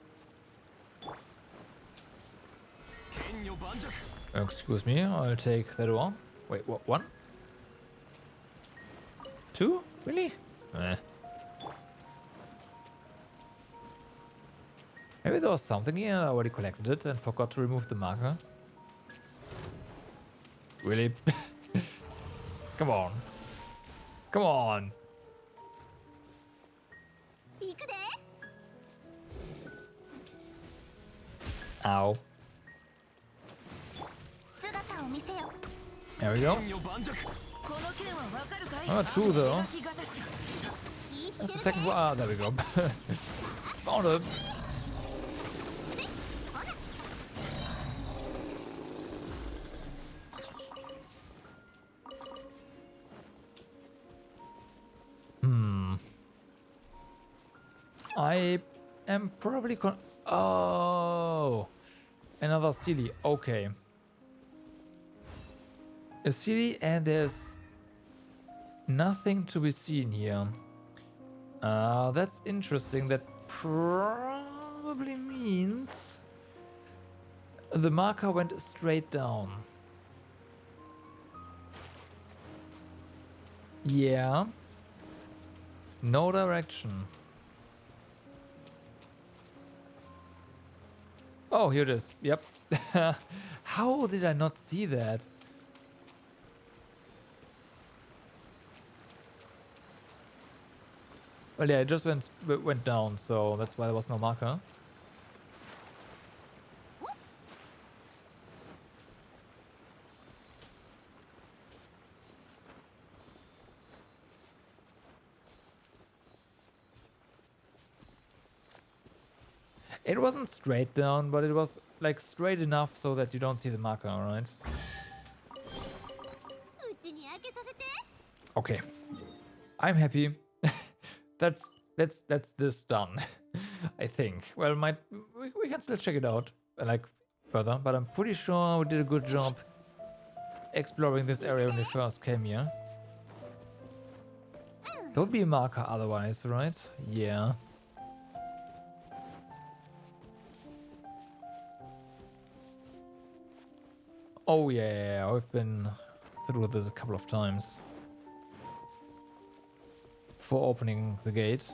Excuse me, I'll take that one. Wait, what? One? Two? Really? Maybe there was something here and I already collected it and forgot to remove the marker. Really? Come on. Come on. Ow. There we go. Oh, two though. That's the second one. Ah, there we go. Found it. I am probably oh, another Sealy. Okay. A Sealy and there's nothing to be seen here. That's interesting. That probably means the marker went straight down. Yeah. No direction. Oh, here it is. Yep. How did I not see that? Well, yeah, it just went down, so that's why there was no marker. It wasn't straight down, but it was like straight enough so that you don't see the marker, alright? Okay. I'm happy. that's this done. I think. Well, we can still check it out like further, but I'm pretty sure we did a good job exploring this area when we first came here. There would be a marker otherwise, right? Yeah. Oh yeah, I've been through this a couple of times. For opening the gate.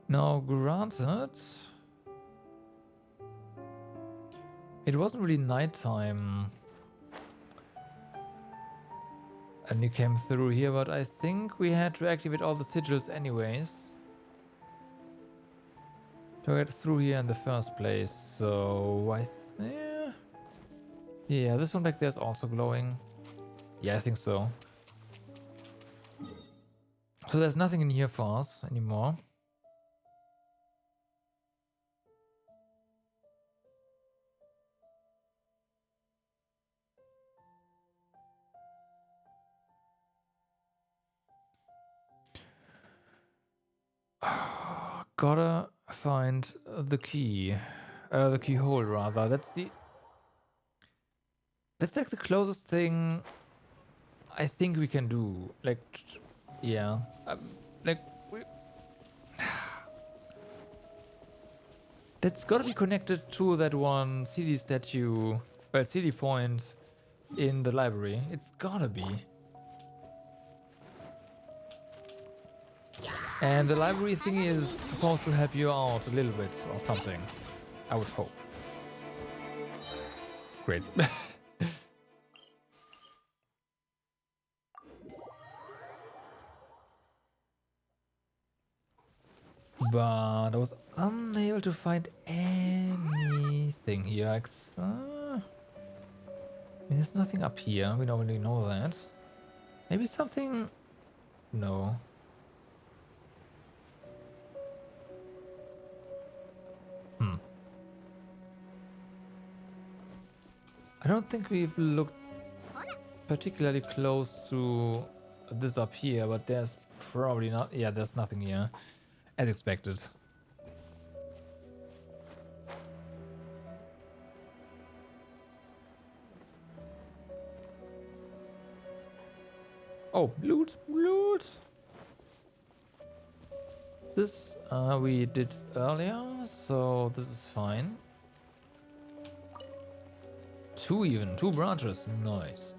Now, granted, it wasn't really nighttime And you came through here, but I think we had to activate all the sigils anyways to get through here in the first place. So I think... Yeah, this one back there is also glowing. Yeah, I think so. So there's nothing in here for us anymore. Gotta find the key. The keyhole, rather. That's like the closest thing I think we can do. Like, yeah. Like, that's gotta be connected to that one CD statue, well, CD point in the library. It's gotta be. And the library thingy is supposed to help you out a little bit or something. I would hope. Great. But I was unable to find anything here. I mean, there's nothing up here. We normally know that. Maybe something... No. I don't think we've looked particularly close to this up here, but there's probably not... Yeah, there's nothing here. As expected. Oh, loot, loot! This we did earlier, so this is fine. Two branches, nice.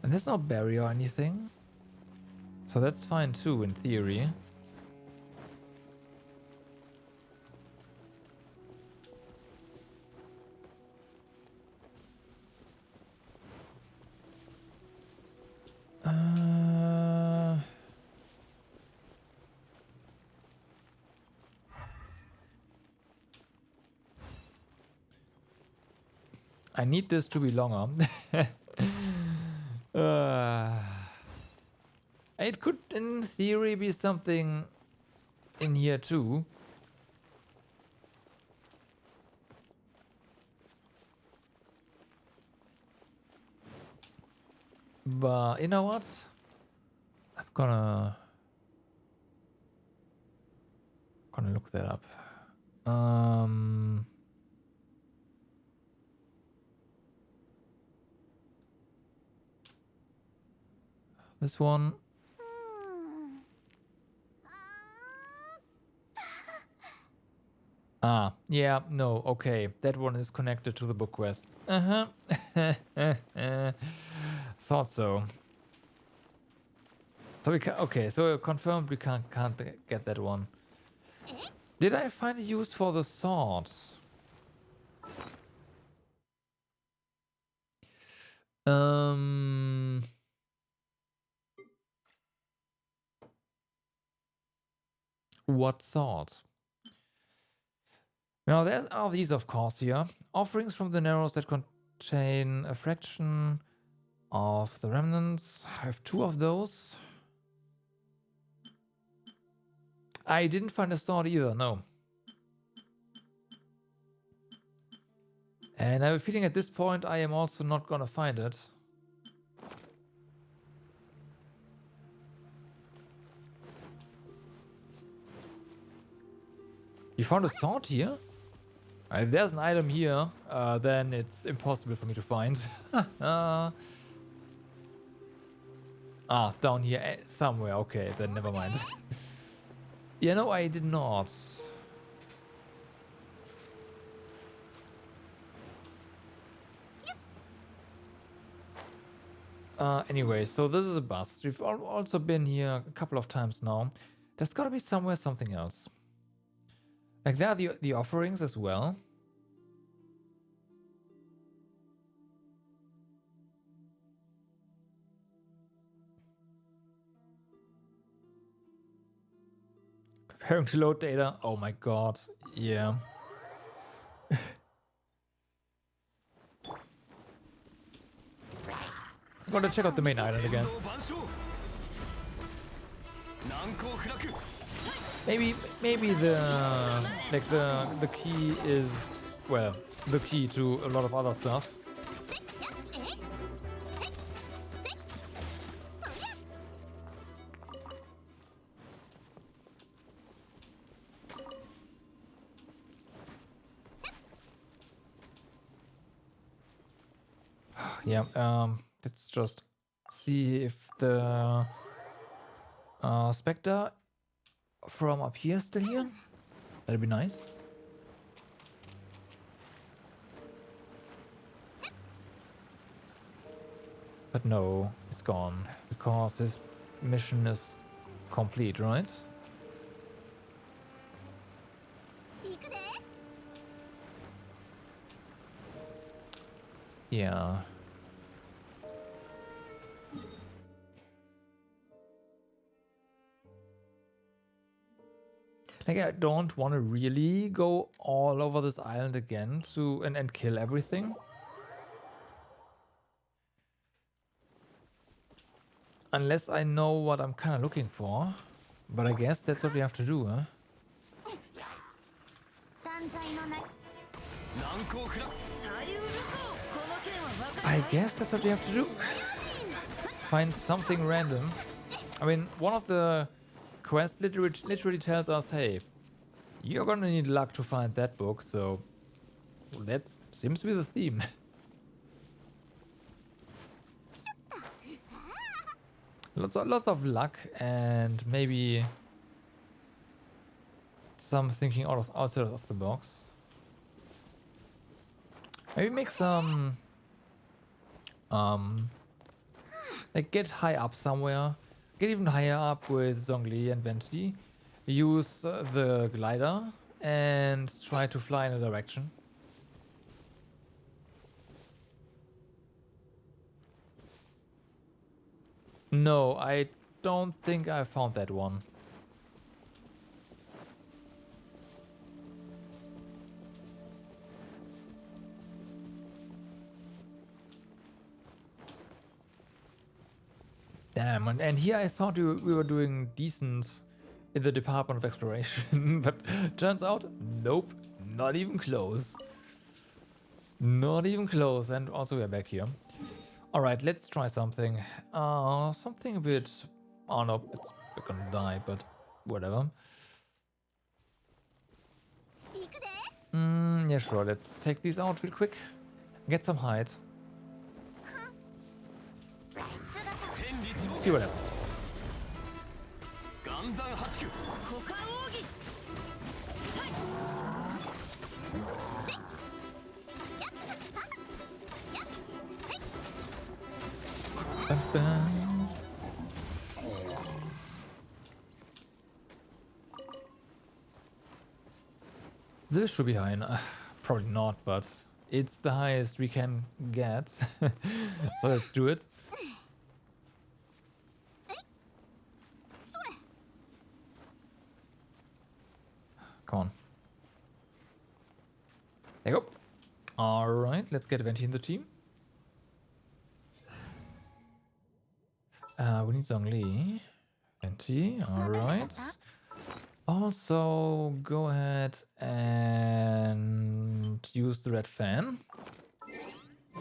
And there's no barrier or anything, so that's fine too in theory. I need this to be longer. It could, in theory, be something in here too. But you know what? I'm gonna look that up. This one. Ah, yeah, no, okay. That one is connected to the book quest. Uh-huh. Thought so. So we can, okay, so confirmed we can't get that one. Did I find a use for the sword? What sword? Now there are these, of course, here. Offerings from the Narrows that contain a fraction of the remnants. I have 2 of those. I didn't find a sword either, no. And I have a feeling at this point I am also not gonna find it. You found a sword here? If there's an item here, then it's impossible for me to find. Down here somewhere. Okay, then never mind. Yeah, no, I did not. Anyway, so this is a bust. We've also been here a couple of times now. There's gotta be somewhere something else. Like there are the offerings as well. Preparing to load data. Oh my god. Yeah. I'm gonna check out the main island again. Maybe the key is, well, the key to a lot of other stuff. Yeah, let's just see if the Spectre from up here is still here. That'd be nice. But no, it's gone because his mission is complete, right? Yeah. Like, I don't want to really go all over this island again to and kill everything. Unless I know what I'm kind of looking for. But I guess that's what we have to do, huh? I guess that's what we have to do. Find something random. I mean, one of the quests literally tells us, hey, you're gonna need luck to find that book, so that seems to be the theme. Lots of luck and maybe some thinking outside of the box. Maybe make some like get high up somewhere. Get even higher up with Zhongli and Venti. Use the glider and try to fly in a direction. No, I don't think I found that one. Damn, and here I thought we were doing decent in the Department of Exploration, but turns out, nope, not even close. Not even close, and also we're back here. Alright, let's try something. Something a bit... Oh no, we're gonna die, but whatever. Yeah, sure, let's take these out real quick. Get some height. See what happens. This should be high enough. Probably not, but it's the highest we can get. So let's do it. Come on. There you go. Alright, let's get Venti in the team. We need Zhongli. Venti, alright. Also, go ahead and use the red fan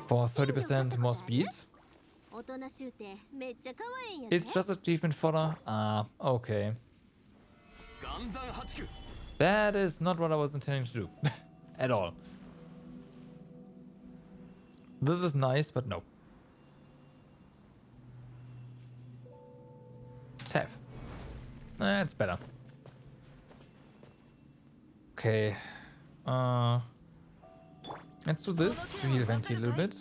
for 30% more speed. It's just achievement fodder. Ah, okay. That is not what I was intending to do. At all. This is nice, but no. Tap. That's better. Okay. Let's do this to heal Venti a little bit.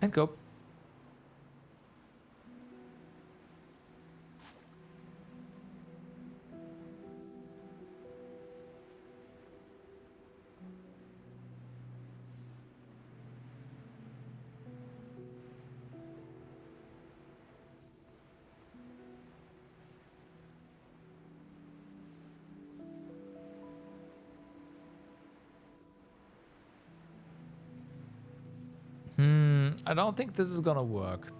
And go. I don't think this is gonna work.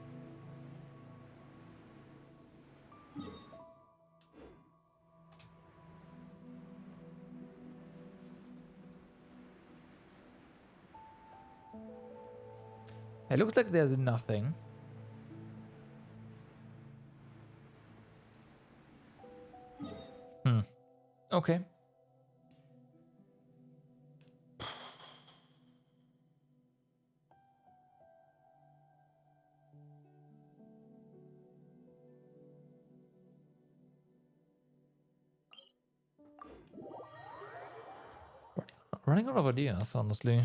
It looks like there's nothing. Okay. Running out of ideas, honestly.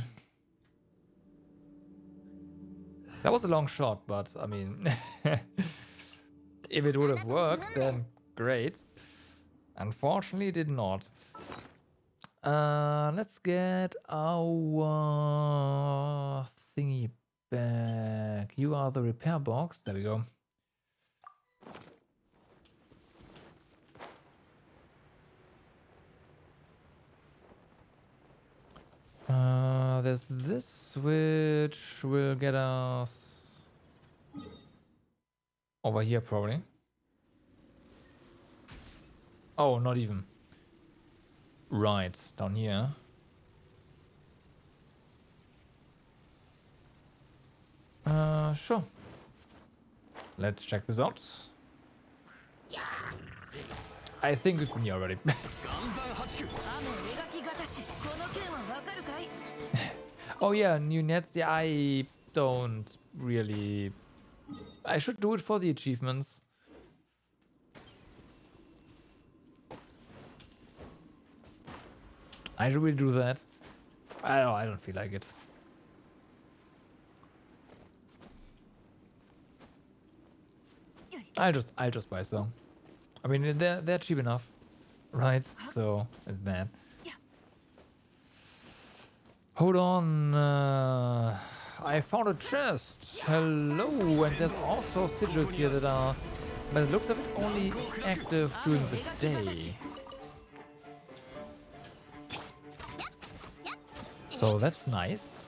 That was a long shot, but I mean, if it would have worked, then great. Unfortunately, it did not. Let's get our thingy back. You are the repair box. There we go. There's this, which will get us over here, probably. Oh, not even. Right, down here. Sure. Let's check this out. I think it's me already. Oh yeah, new nets. Yeah, I don't really. I should do it for the achievements. I should really do that. I don't feel like it. I'll just buy some. I mean, they're cheap enough, right? So it's that. Hold on. I found a chest. Hello, and there's also sigils here that are, but it looks like it only active during the day. So that's nice.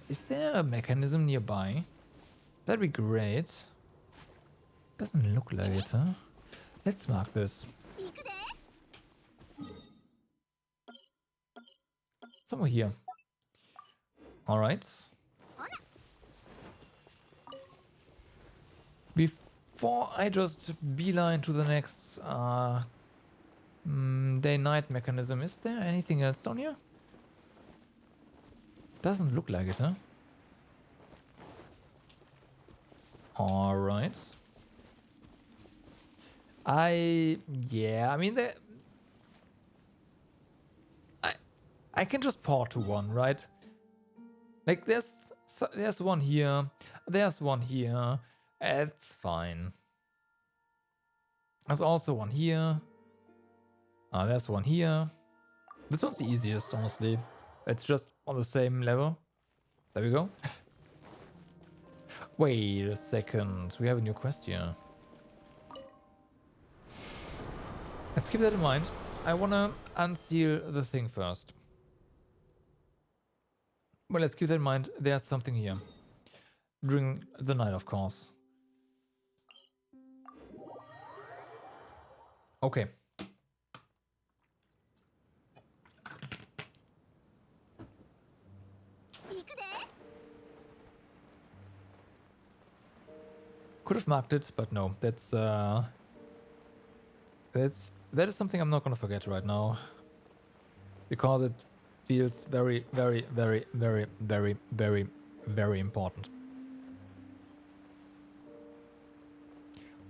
Is there a mechanism nearby? That'd be great. Doesn't look like it, huh? Let's mark this. Somewhere here. Alright. Before I just beeline to the next day-night mechanism, is there anything else down here? Doesn't look like it, huh? Alright. Yeah, I mean, I can just port to one, right? Like, there's one here, there's one here, it's fine. There's also one here. There's one here. This one's the easiest, honestly. It's just on the same level. There we go. Wait a second, we have a new quest here. Let's keep that in mind. I wanna unseal the thing first. Well, let's keep that in mind. There's something here. During the night, of course. Okay. Could have marked it, but no. That is something I'm not gonna forget right now. Because it feels very, very, very, very, very, very, very important.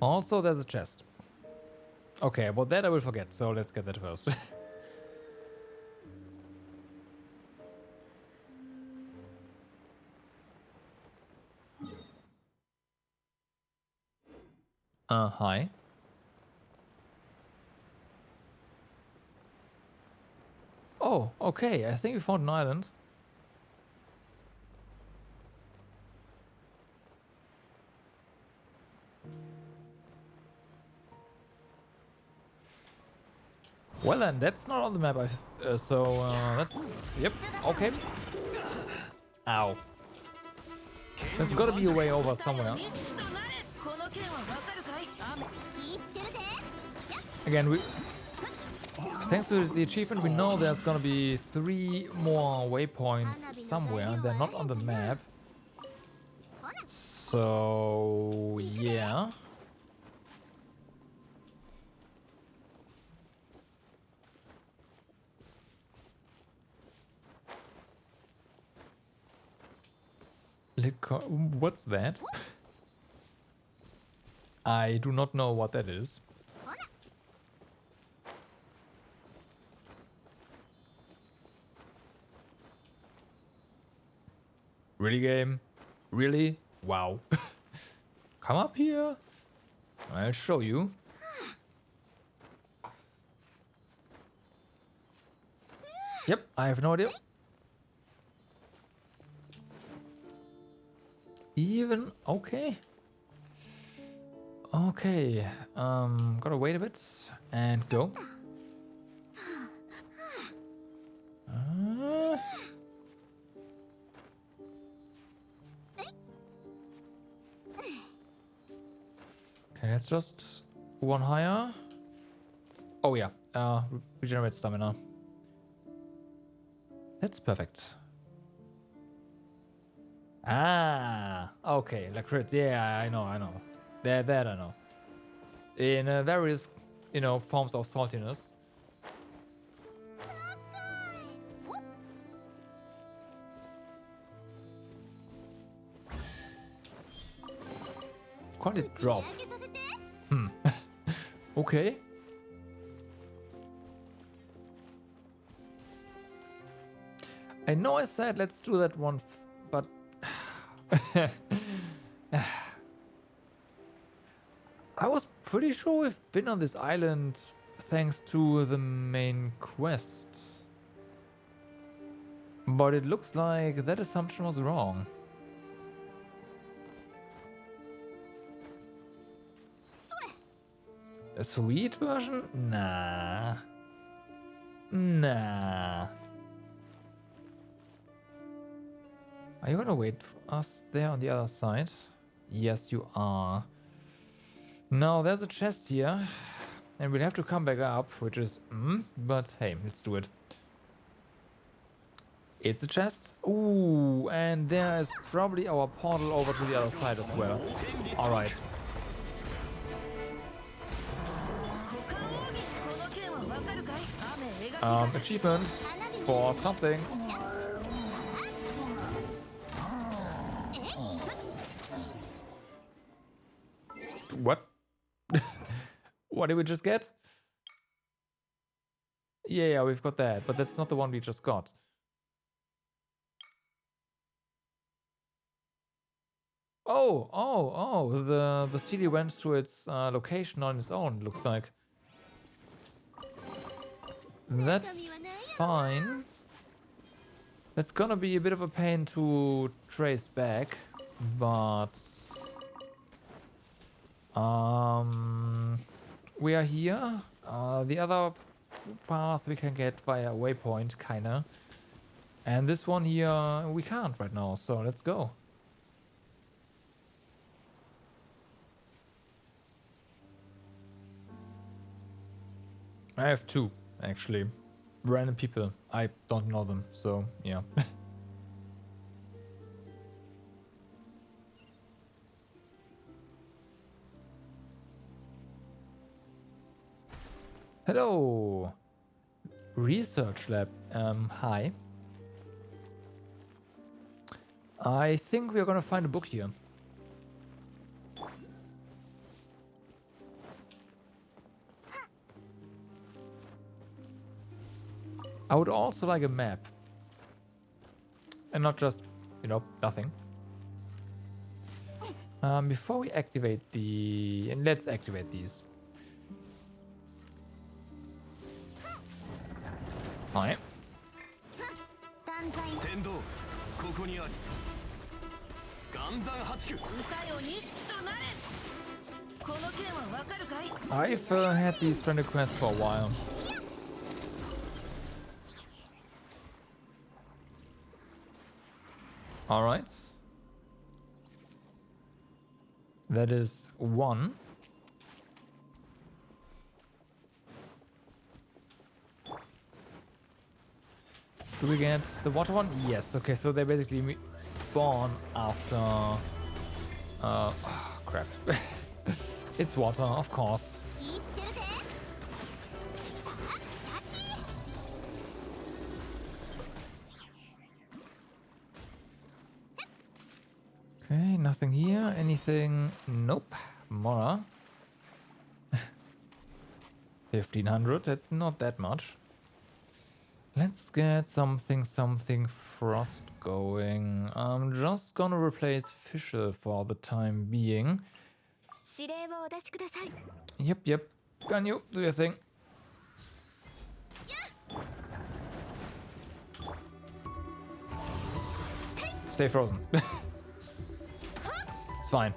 Also, there's a chest. Okay, well that I will forget, so let's get that first. Hi. Oh, okay, I think we found an island. Well then, that's not on the map, that's... Yep, okay. Ow. There's gotta be a way over somewhere. Again, thanks to the achievement, we know there's gonna be 3 more waypoints somewhere. They're not on the map. So, yeah. What's that? I do not know what that is. Really, game? Really? Wow. Come up here. I'll show you. Yep, I have no idea. Even okay. Okay. Gotta wait a bit and go. Okay, it's just one higher. Oh yeah, regenerate stamina. That's perfect. Ah, okay, Lacrit. Yeah, I know. That I know. In various, forms of saltiness. Quality drop. Okay. I know I said let's do that one, but I was pretty sure we've been on this island thanks to the main quest. But it looks like that assumption was wrong. A sweet version? Nah. Are you gonna wait for us there on the other side? Yes, you are. Now, there's a chest here. And we'll have to come back up, which is... but hey, let's do it. It's a chest. Ooh, and there is probably our portal over to the other side as well. Alright. Achievement for something. What? What did we just get? Yeah, we've got that, but that's not the one we just got. Oh, the CD went to its location on its own, looks like. That's fine. That's gonna be a bit of a pain to trace back, but we are here. The other path we can get via waypoint, kinda. And this one here we can't right now, so let's go. I have 2, actually. Random people. I don't know them, so yeah. Hello! Research lab. Hi. I think we're gonna find a book here. I would also like a map. And not just, nothing. Before we activate and let's activate these. Hi. I've had these friend requests for a while. All right. That is one. Do we get the water one? Yes. Okay, so they basically spawn after... oh, crap. It's water, of course. Okay, nothing here. Anything? Nope. Mora. 1500, that's not that much. Let's get something frost going. I'm just gonna replace Fischl for the time being. Yep. Can you do your thing? Stay frozen. It's fine.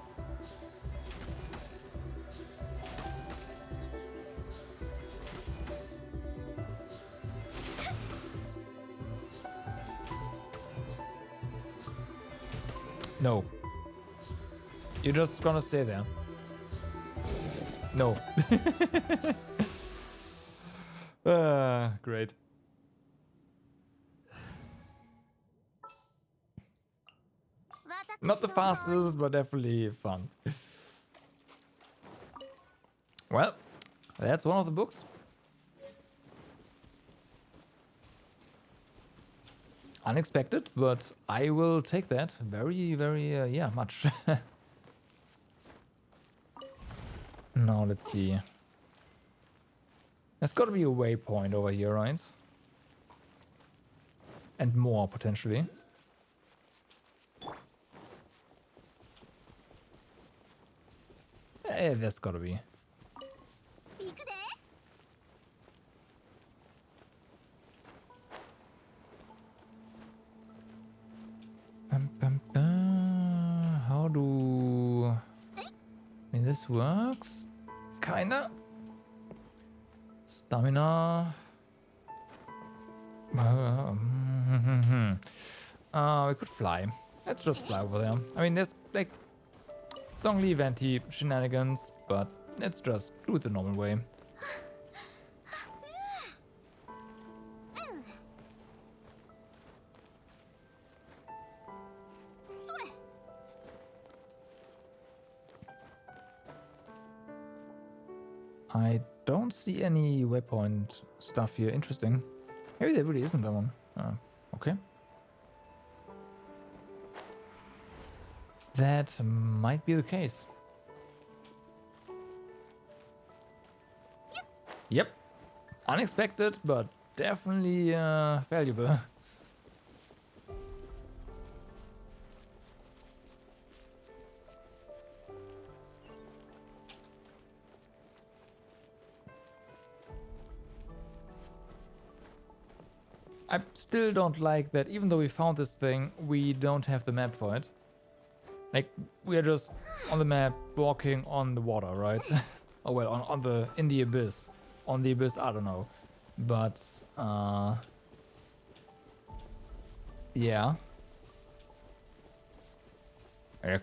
No. You're just gonna stay there. No. Great. Not the fastest, but definitely fun. Well, that's one of the books. Unexpected, but I will take that very, yeah, much. Now, let's see. There's got to be a waypoint over here, right? And more, potentially. There's got to be. How do... I mean, this works? Kinda. Stamina. We could fly. Let's just fly over there. I mean, there's like Zhongli Venti shenanigans, but let's just do it the normal way. I don't see any waypoint stuff here. Interesting. Maybe there really isn't that one. Okay. That might be the case. Yep. Unexpected, but definitely valuable. I still don't like that even though we found this thing, we don't have the map for it. Like, we are just on the map walking on the water, right? Oh well, on the, in the abyss. On the abyss, I don't know. But, yeah.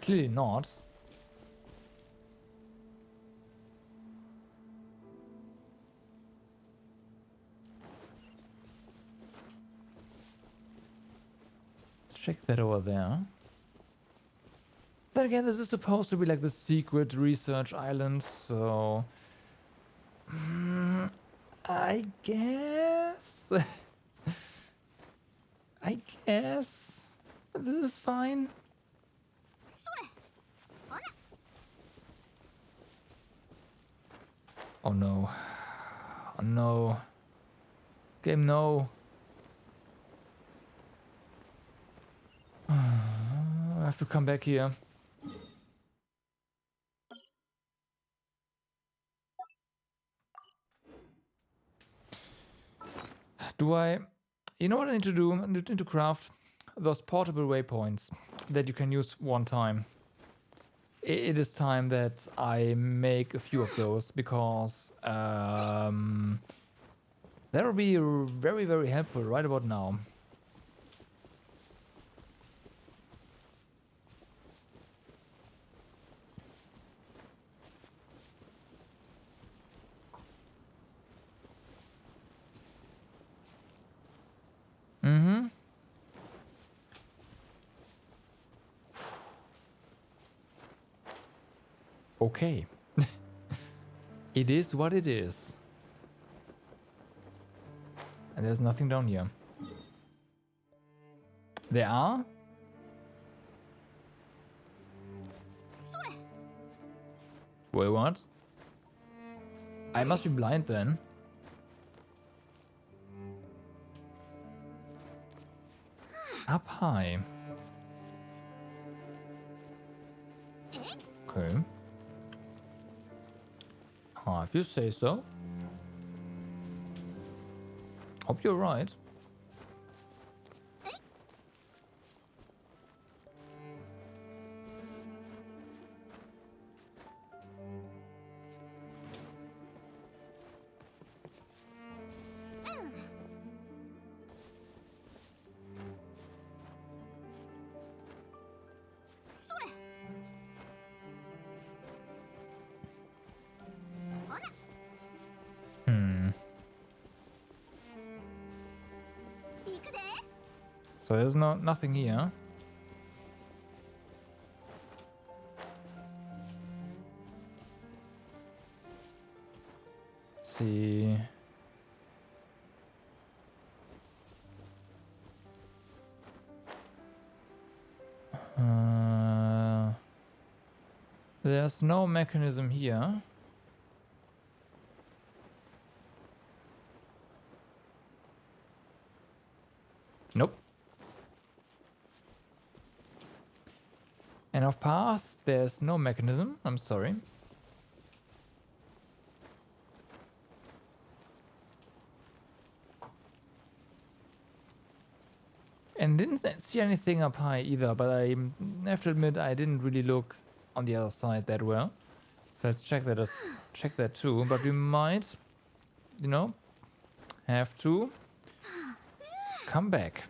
Clearly not. Let's check that over there. Then again, this is supposed to be like the secret research island, so... I guess... I guess... This is fine. Oh no. Oh no. Game, no. I have to come back here. Do I... You know what I need to do? I need to craft those portable waypoints that you can use one time. It is time that I make a few of those because that will be very, very helpful right about now. Okay. It is what it is. And there's nothing down here. There are? Wait, what? I must be blind then. Up high. Okay. If you say so. Hope you're right. So there's nothing here. Let's see. There's no mechanism here. Nope. And of path, there's no mechanism. I'm sorry. And didn't see anything up high either, but I have to admit I didn't really look on the other side that well. So let's check that too. But we might, you know, have to come back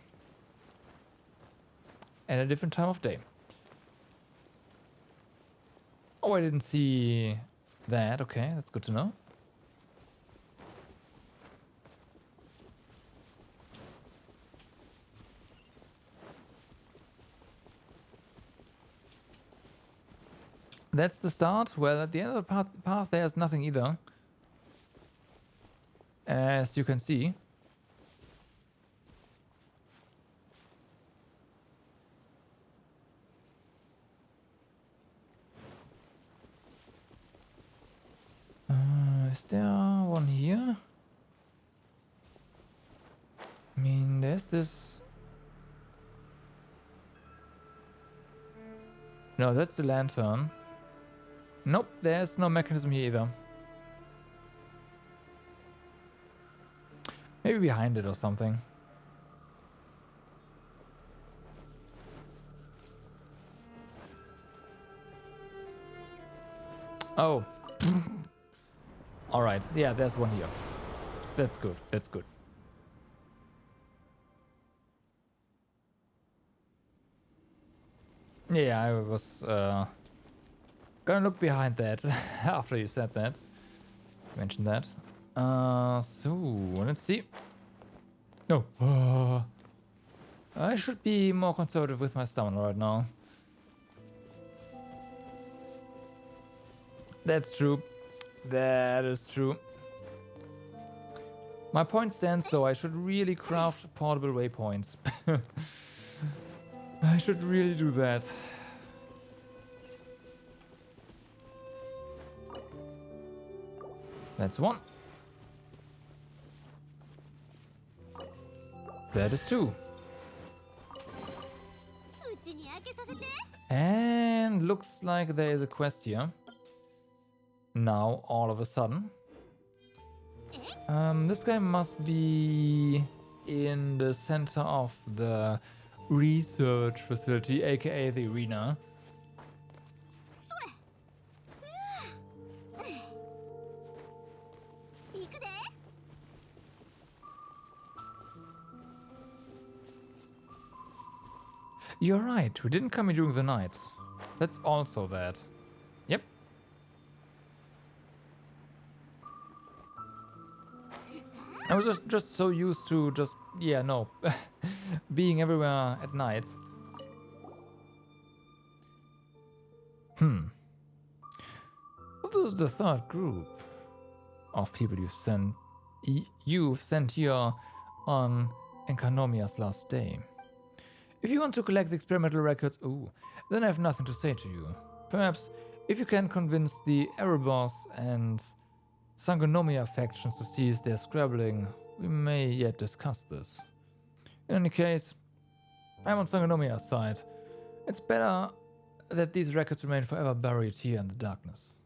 at a different time of day. Oh, I didn't see that. Okay, that's good to know. That's the start. Well, at the end of the path there's nothing either. As you can see. Is there one here? I mean, there's this... No, that's the lantern. Nope, there's no mechanism here either. Maybe behind it or something. Oh. Alright, yeah, there's one here. That's good, that's good. Yeah, I was gonna look behind that after you said that. Mentioned that. So, let's see. No. I should be more conservative with my stamina right now. That's true. That is true. My point stands though, I should really craft portable waypoints. I should really do that. That's one. That is two. And looks like there is a quest here. Now, all of a sudden. This guy must be in the center of the research facility, aka the arena. You're right, we didn't come here during the night. That's also that. Yep. I was just so used to just, yeah, no, being everywhere at night. Who's the third group of people you've sent here on Enkanomia's last day? If you want to collect the experimental records, then I have nothing to say to you. Perhaps if you can convince the Erebos and Sangonomia factions to cease their scrabbling, we may yet discuss this. In any case, I'm on Sangonomia's side. It's better that these records remain forever buried here in the darkness.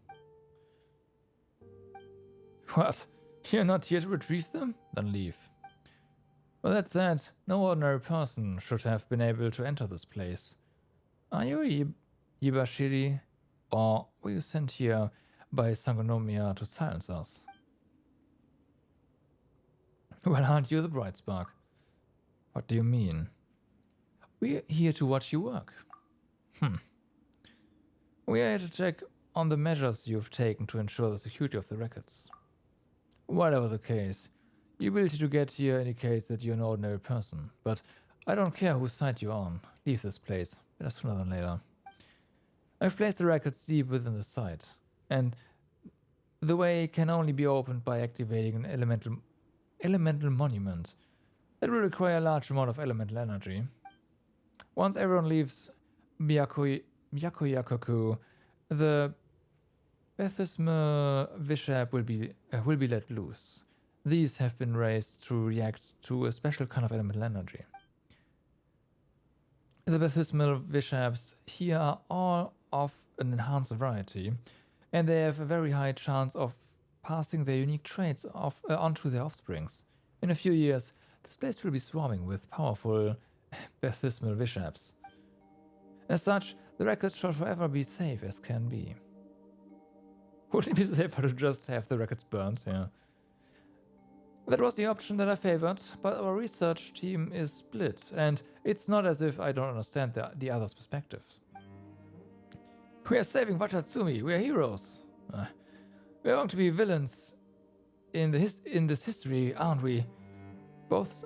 What? You're not here to retrieve them? Then leave. Well, that said, no ordinary person should have been able to enter this place. Are you Yibashiri, or were you sent here by Sangonomia to silence us? Well, aren't you the bright spark? What do you mean? We're here to watch you work. We are here to check on the measures you've taken to ensure the security of the records. Whatever the case, your ability to get here indicates that you're an ordinary person, but I don't care whose side you're on. Leave this place, better sooner than later. I've placed the records deep within the site, and the way can only be opened by activating an elemental monument. That will require a large amount of elemental energy. Once everyone leaves Myakoyakoku, the Baptismal Vishap will be let loose. These have been raised to react to a special kind of elemental energy. The Baptismal Vishaps here are all of an enhanced variety, and they have a very high chance of passing their unique traits onto their offsprings. In a few years, this place will be swarming with powerful Baptismal Vishaps. As such, the records shall forever be safe as can be. Wouldn't it be safer to just have the records burned? Yeah. That was the option that I favored, but our research team is split, and it's not as if I don't understand the other's perspective. We are saving Watatsumi. We are heroes. We are going to be villains in this history, aren't we? Both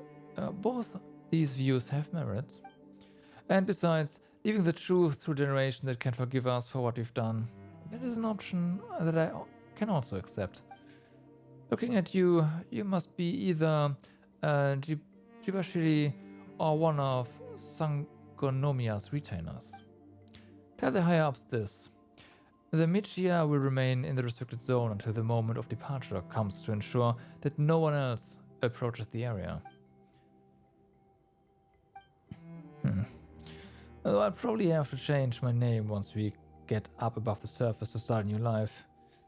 these views have merit. And besides, leaving the truth to a generation that can forgive us for what we've done, that is an option that I can also accept. Looking at you, you must be either Jibashiri or one of Sangonomia's retainers. Tell the higher-ups this. The Michia will remain in the restricted zone until the moment of departure comes to ensure that no one else approaches the area. Although I'll probably have to change my name once we get up above the surface to start a new life.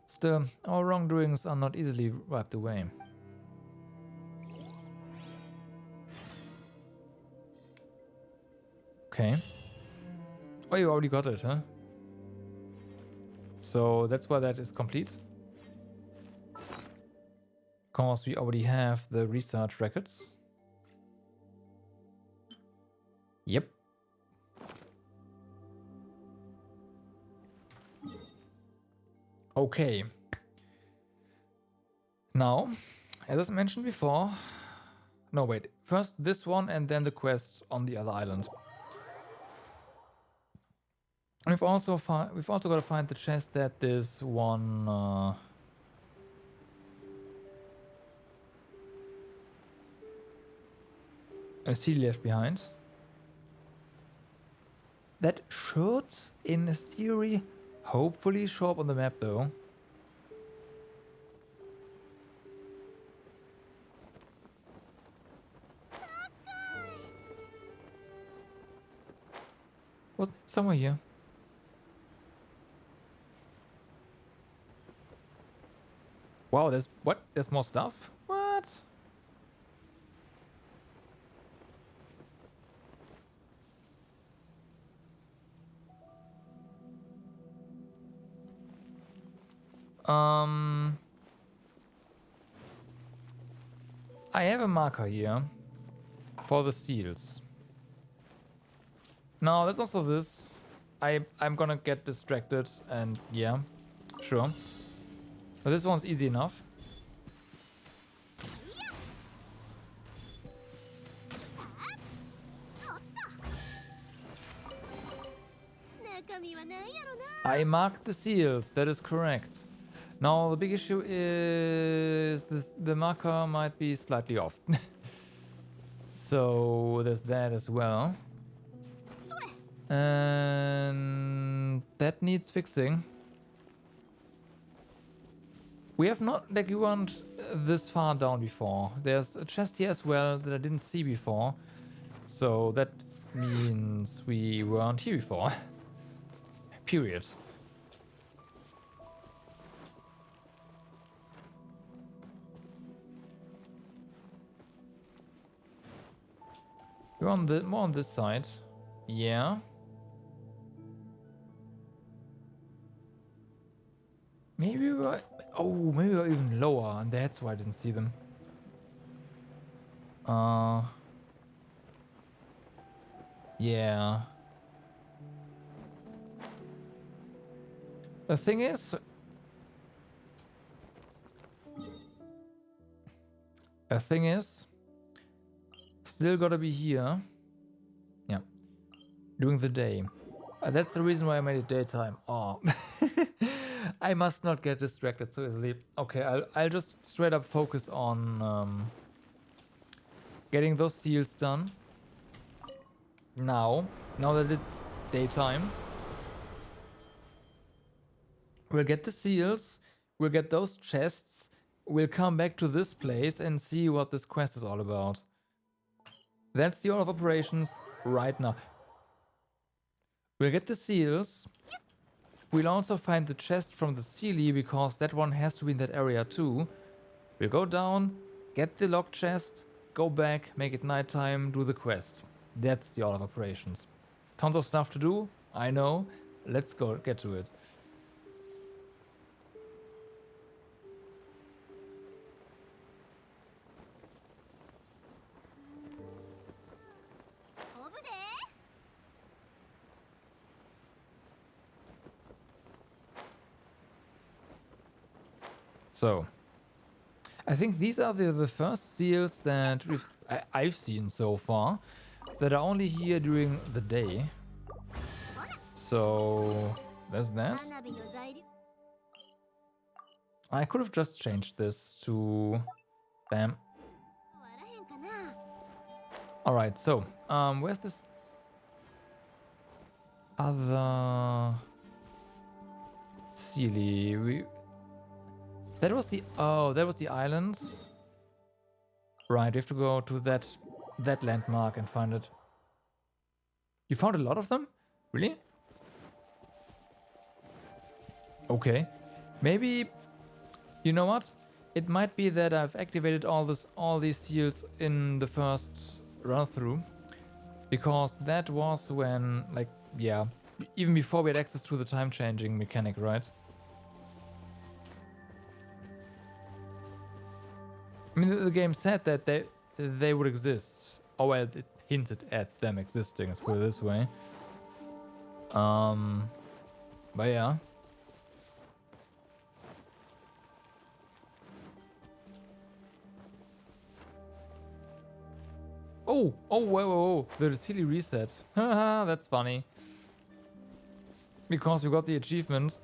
Still, our wrongdoings are not easily wiped away. Okay. Oh, you already got it, huh? So that's why that is complete. Because we already have the research records. Yep. Okay. Now, as I mentioned before... No, wait. First this one and then the quests on the other island. We've also got to find the chest that this one... Seal left behind. That should, in theory, hopefully show up on the map though. Was it somewhere here? Wow, there's what? There's more stuff? What? I have a marker here for the seals. Now, there's also this. I'm gonna get distracted and yeah, sure. But this one's easy enough. I marked the seals, that is correct. Now the big issue is the marker might be slightly off. So there's that as well. And that needs fixing. We have not, like, we weren't this far down before. There's a chest here as well that I didn't see before. So that means we weren't here before. Period. We're on the more on this side. Yeah. Maybe we were, oh, maybe we were even lower, and that's why I didn't see them. Yeah. The thing is, still gotta be here. Yeah. During the day. That's the reason why I made it daytime. Oh. I must not get distracted so easily. Okay, I'll just straight up focus on getting those seals done. Now that it's daytime. We'll get the seals, we'll get those chests, we'll come back to this place and see what this quest is all about. That's the order of operations right now. We'll get the seals. We'll also find the chest from the Sealy because that one has to be in that area too. We'll go down, get the locked chest, go back, make it nighttime, do the quest. That's the order of operations. Tons of stuff to do, I know. Let's go get to it. So, I think these are the first seals that I've seen so far that are only here during the day. So, there's that. I could have just changed this to... Bam. Alright, so, where's this other Sealy? That was the island. Right, we have to go to that landmark and find it. You found a lot of them? Really? Okay. Maybe, you know what? It might be that I've activated all these seals in the first run through. Because that was when, like, yeah, even before we had access to the time changing mechanic, right? I mean, the game said that they would exist. Oh, well, it hinted at them existing, let's put it this way. But yeah. Oh, whoa. The silly reset. Haha, that's funny. Because we got the achievement.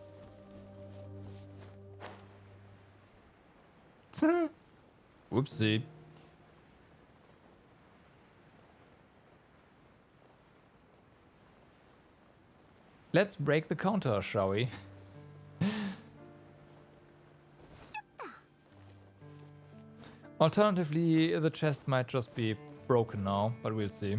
Whoopsie. Let's break the counter, shall we? Alternatively, the chest might just be broken now, but we'll see.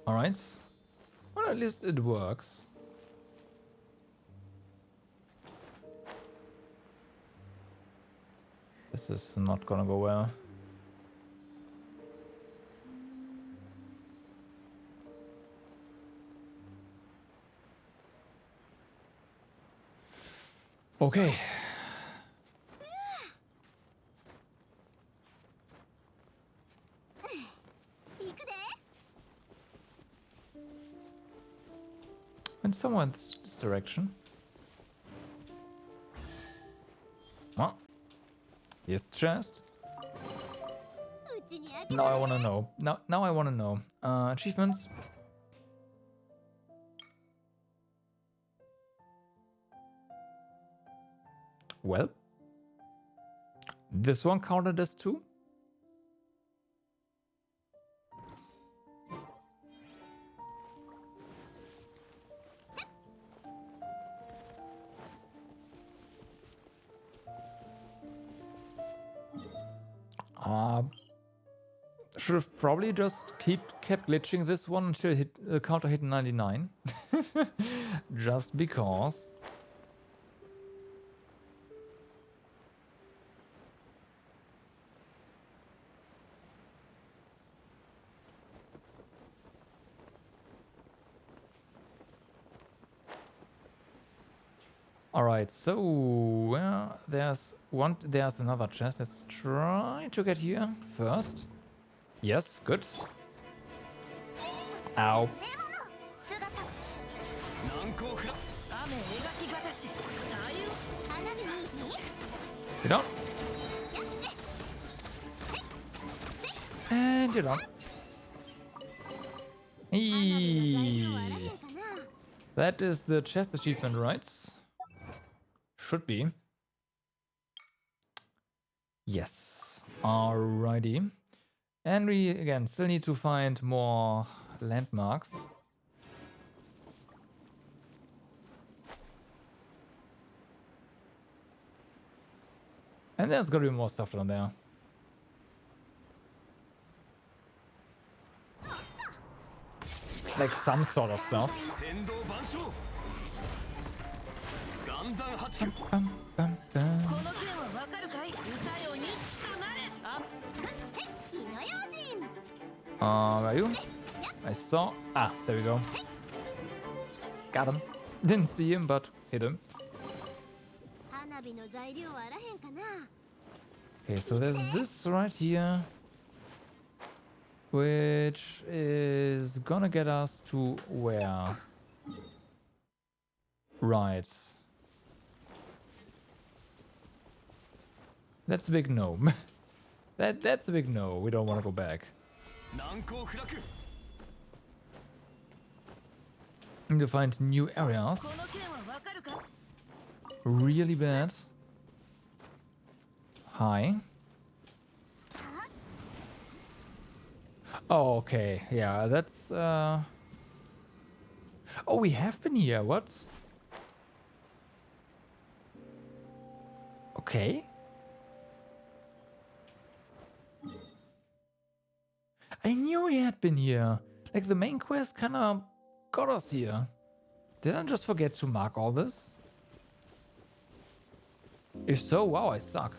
Alright. Well, at least it works. This is not gonna go well. Okay. And somewhere in this direction. Well, here's the chest. Now I want to know. Now I want to know. Achievements. Well, this one counted as 2. Should have probably just kept glitching this one until counter hit 99. Just because. All right, so there's another chest. Let's try to get here first. Yes, good. Ow. You're done. And you're done. Eee. That is the chest achievement, right? Should be. Yes. Alrighty. And we, again, still need to find more landmarks. And there's gotta be more stuff down there. Like some sort of stuff. Bum, bum, bum. Where are you? I saw. Ah, there we go. Got him. Didn't see him, but hit him. Okay, so there's this right here, which is gonna get us to where? Right. That's a big no. That's a big no. We don't want to go back. Need to find new areas. Really bad. Hi. Oh, okay. Yeah, that's Oh, we have been here. What? Okay. I knew he had been here. Like, the main quest kind of got us here. Did I just forget to mark all this? If so, wow, I suck.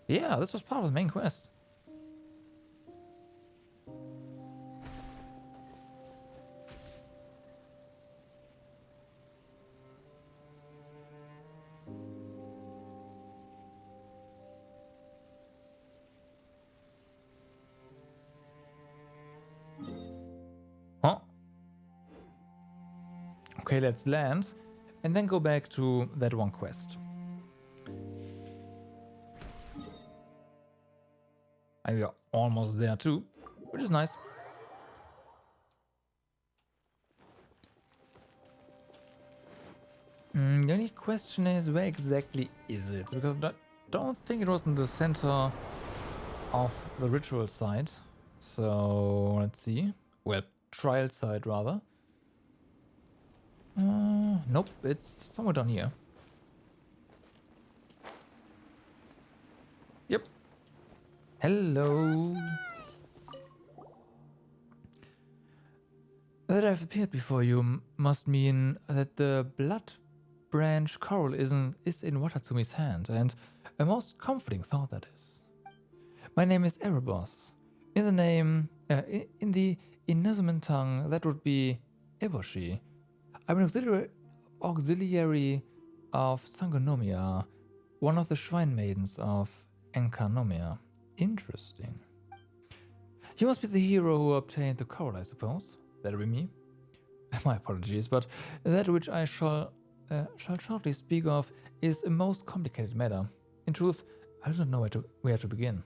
Yeah, this was part of the main quest. Huh? Okay, let's land and then go back to that one quest. And we are almost there too, which is nice. The only question is, where exactly is it? Because I don't think it was in the center of the ritual site. So let's see. Well, trial site rather. Nope, it's somewhere down here. Yep. Hello. That I've appeared before you must mean that the blood branch coral is in Watatsumi's hand, and a most comforting thought that is. My name is Erebos. In the Inazuman tongue, that would be Eboshi. I'm an auxiliary of Sangonomia, one of the shrine maidens of Enkanomia. Interesting. You must be the hero who obtained the coral, I suppose. That'll be me. My apologies, but that which I shall shortly speak of is a most complicated matter. In truth, I do not know where to begin.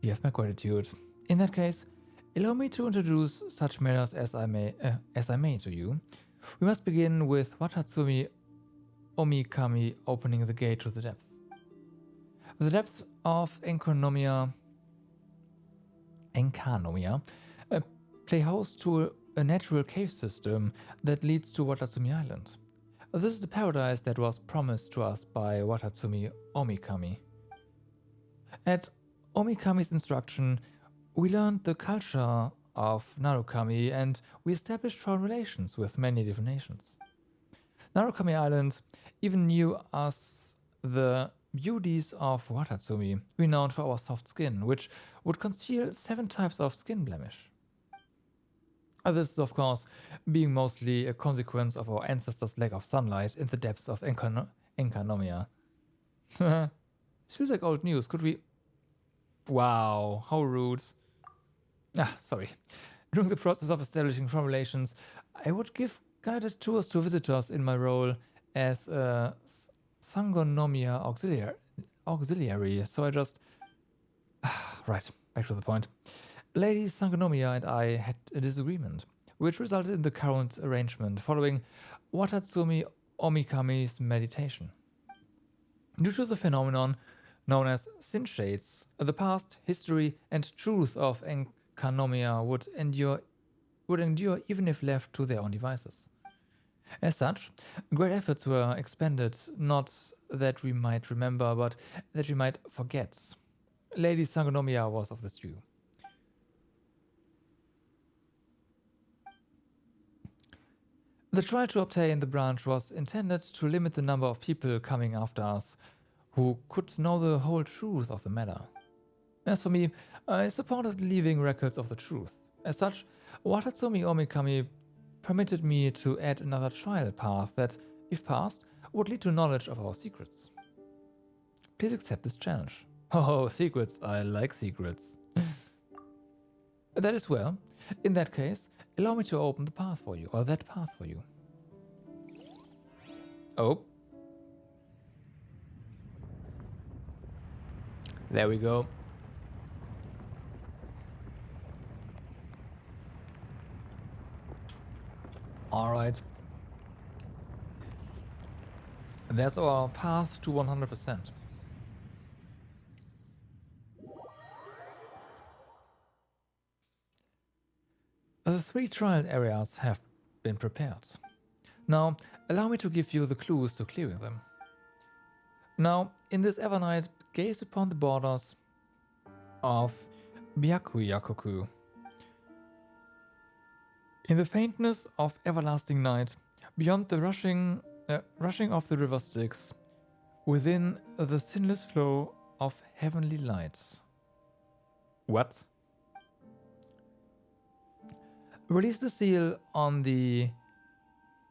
You have my gratitude. In that case, allow me to introduce such matters as I may to you. We must begin with Watatsumi Omikami opening the gate to the depth. The depths of Enkanomia play host to a natural cave system that leads to Watatsumi Island. This is the paradise that was promised to us by Watatsumi Omikami. At Omikami's instruction, we learned the culture of Narukami and we established foreign relations with many different nations. Narukami Island even knew us the beauties of Watatsumi, renowned for our soft skin, which would conceal 7 types of skin blemish. This is, of course, being mostly a consequence of our ancestors' lack of sunlight in the depths of Enkanomia. This feels like old news. Could we... Wow, how rude. Sorry. During the process of establishing foreign relations, I would give guided tours to visitors in my role as a Sangonomiya auxiliary, so I just... Right, back to the point. Lady Sangonomiya and I had a disagreement, which resulted in the current arrangement following Watatsumi Omikami's meditation. Due to the phenomenon known as sin shades, the past, history, and truth of Enkanomia would endure even if left to their own devices. As such, great efforts were expended, not that we might remember, but that we might forget. Lady Sangonomiya was of this view. The trial to obtain the branch was intended to limit the number of people coming after us who could know the whole truth of the matter. As for me, I supported leaving records of the truth. As such, Watatsumi Omikami permitted me to add another trial path that, if passed, would lead to knowledge of our secrets. Please accept this challenge. Oh, secrets. I like secrets. That is well. In that case, allow me to open the path for you, or that path for you. Oh. There we go. Alright. There's our path to 100%. The 3 trial areas have been prepared. Now, allow me to give you the clues to clearing them. Now, in this Evernight, gaze upon the borders of Byakuyakoku. In the faintness of everlasting night, beyond the rushing of the river Styx, within the sinless flow of heavenly light. What? Release the seal on the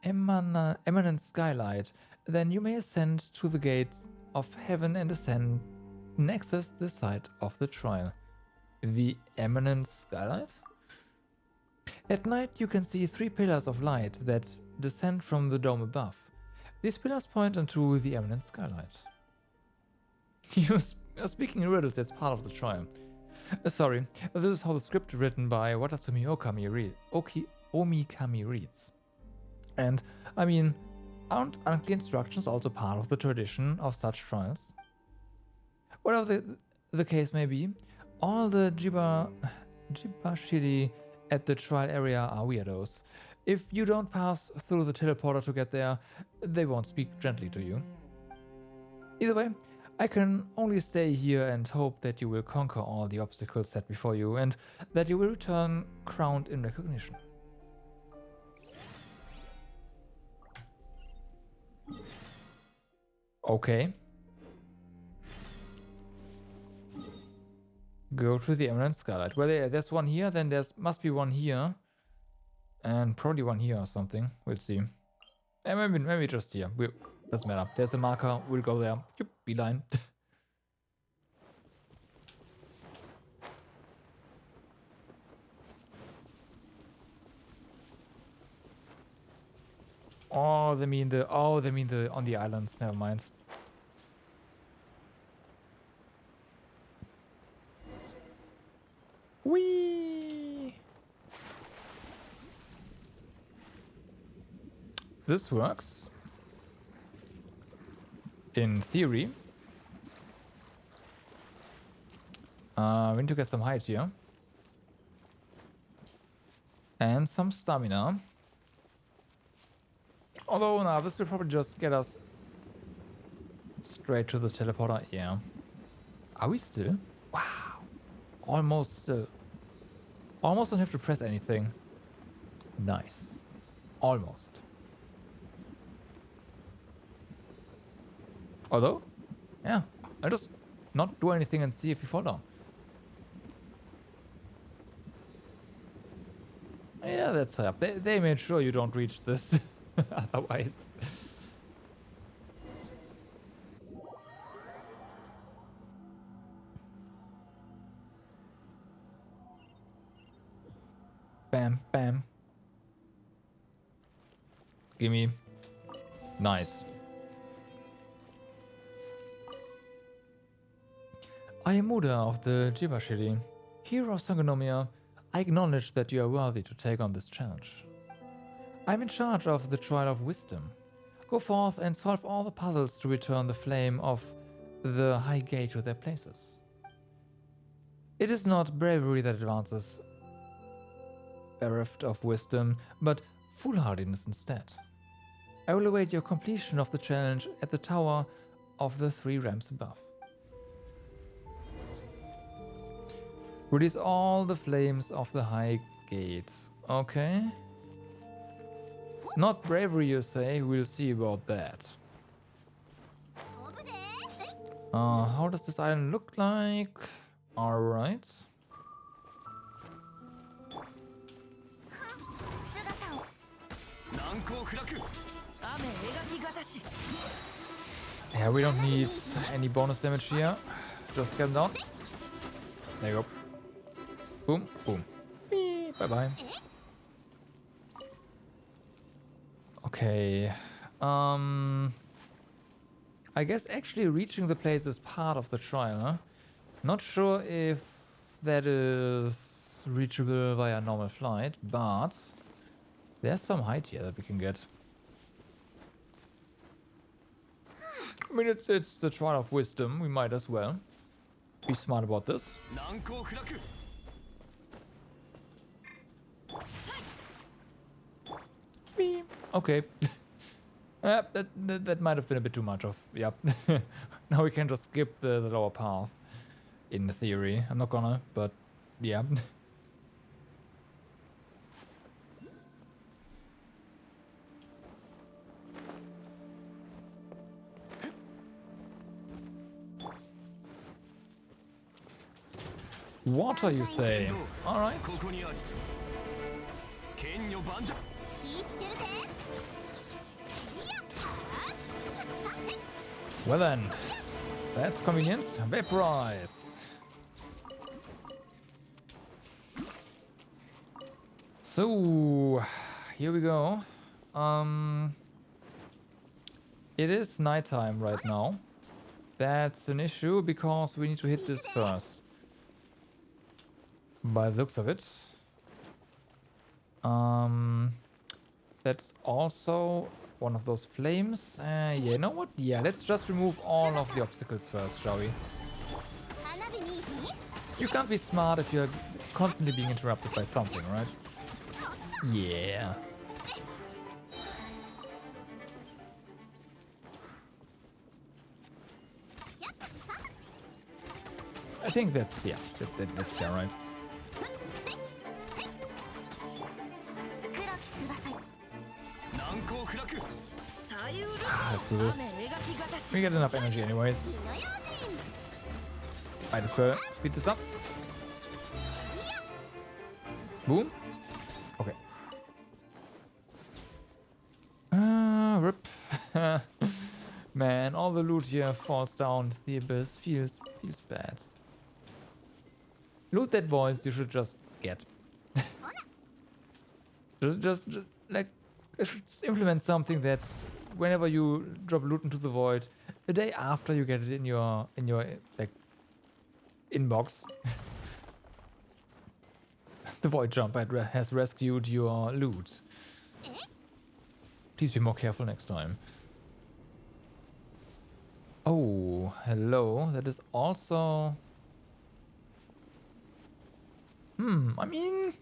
eminent skylight, then you may ascend to the gates of heaven and ascend and access the site of the trial. The eminent skylight? At night you can see 3 pillars of light that descend from the dome above. These pillars point onto the eminent skylight. You're speaking in riddles, that's part of the trial. Sorry, this is how the script written by Watatsumi Omikami reads. And, I mean, aren't unclear instructions also part of the tradition of such trials? Whatever the case may be, all the Jibashiri at the trial area are weirdos. If you don't pass through the teleporter to get there, they won't speak gently to you. Either way, I can only stay here and hope that you will conquer all the obstacles set before you and that you will return crowned in recognition. Okay. Go to the eminent skylight. Well, there's one here, then must be one here. And probably one here or something. We'll see. Maybe just here. Doesn't matter. There's a marker. We'll go there. Yep, beeline. Oh, they mean the on the islands. Never mind. Whee! This works. In theory. We need to get some height here. And some stamina. Although, no, this will probably just get us straight to the teleporter. Yeah. Are we still? Wow. Almost still. Almost don't have to press anything. Nice. Almost. Although, yeah, I'll just not do anything and see if you fall down. Yeah, that's up. They made sure you don't reach this. Otherwise. Bam, bam. Gimme. Nice. I am Muda of the Jivashiri. Hero of Sangonomiya, I acknowledge that you are worthy to take on this challenge. I'm in charge of the Trial of Wisdom. Go forth and solve all the puzzles to return the flame of the High Gate to their places. It is not bravery that advances, bereft of wisdom, but foolhardiness instead. I will await your completion of the challenge at the Tower of the Three Ramps above. Release all the flames of the High Gate. Okay. Not bravery, you say? We'll see about that. How does this island look like? Alright. Yeah, we don't need any bonus damage here. Just get them down. There you go. Boom, boom. Bye-bye. Okay. I guess actually reaching the place is part of the trial, huh? Not sure if that is reachable via normal flight, but there's some height here that we can get. I mean, it's the trial of wisdom. We might as well be smart about this. Okay. That might have been a bit too much of... Yep. Now we can just skip the lower path. In theory. I'm not gonna, but yeah. Water, you say? Alright. Well then, that's convenient. Vaporize. So, here we go. It is nighttime right now. That's an issue because we need to hit this first. By the looks of it. That's also one of those flames. Yeah, you know what? Yeah, let's just remove all of the obstacles first, shall we? You can't be smart if you're constantly being interrupted by something, right? Yeah. I think that's, yeah, that's fair, right? Let's do this. We get enough energy anyways. Might as well speed this up. Boom. Okay. Rip. Man, all the loot here falls down to the abyss. Feels bad. Loot that voice you should just get. just like It should implement something that whenever you drop loot into the void, a day after you get it in your like inbox, the void jumper has rescued your loot. Please be more careful next time. Oh, hello. That is also... I mean...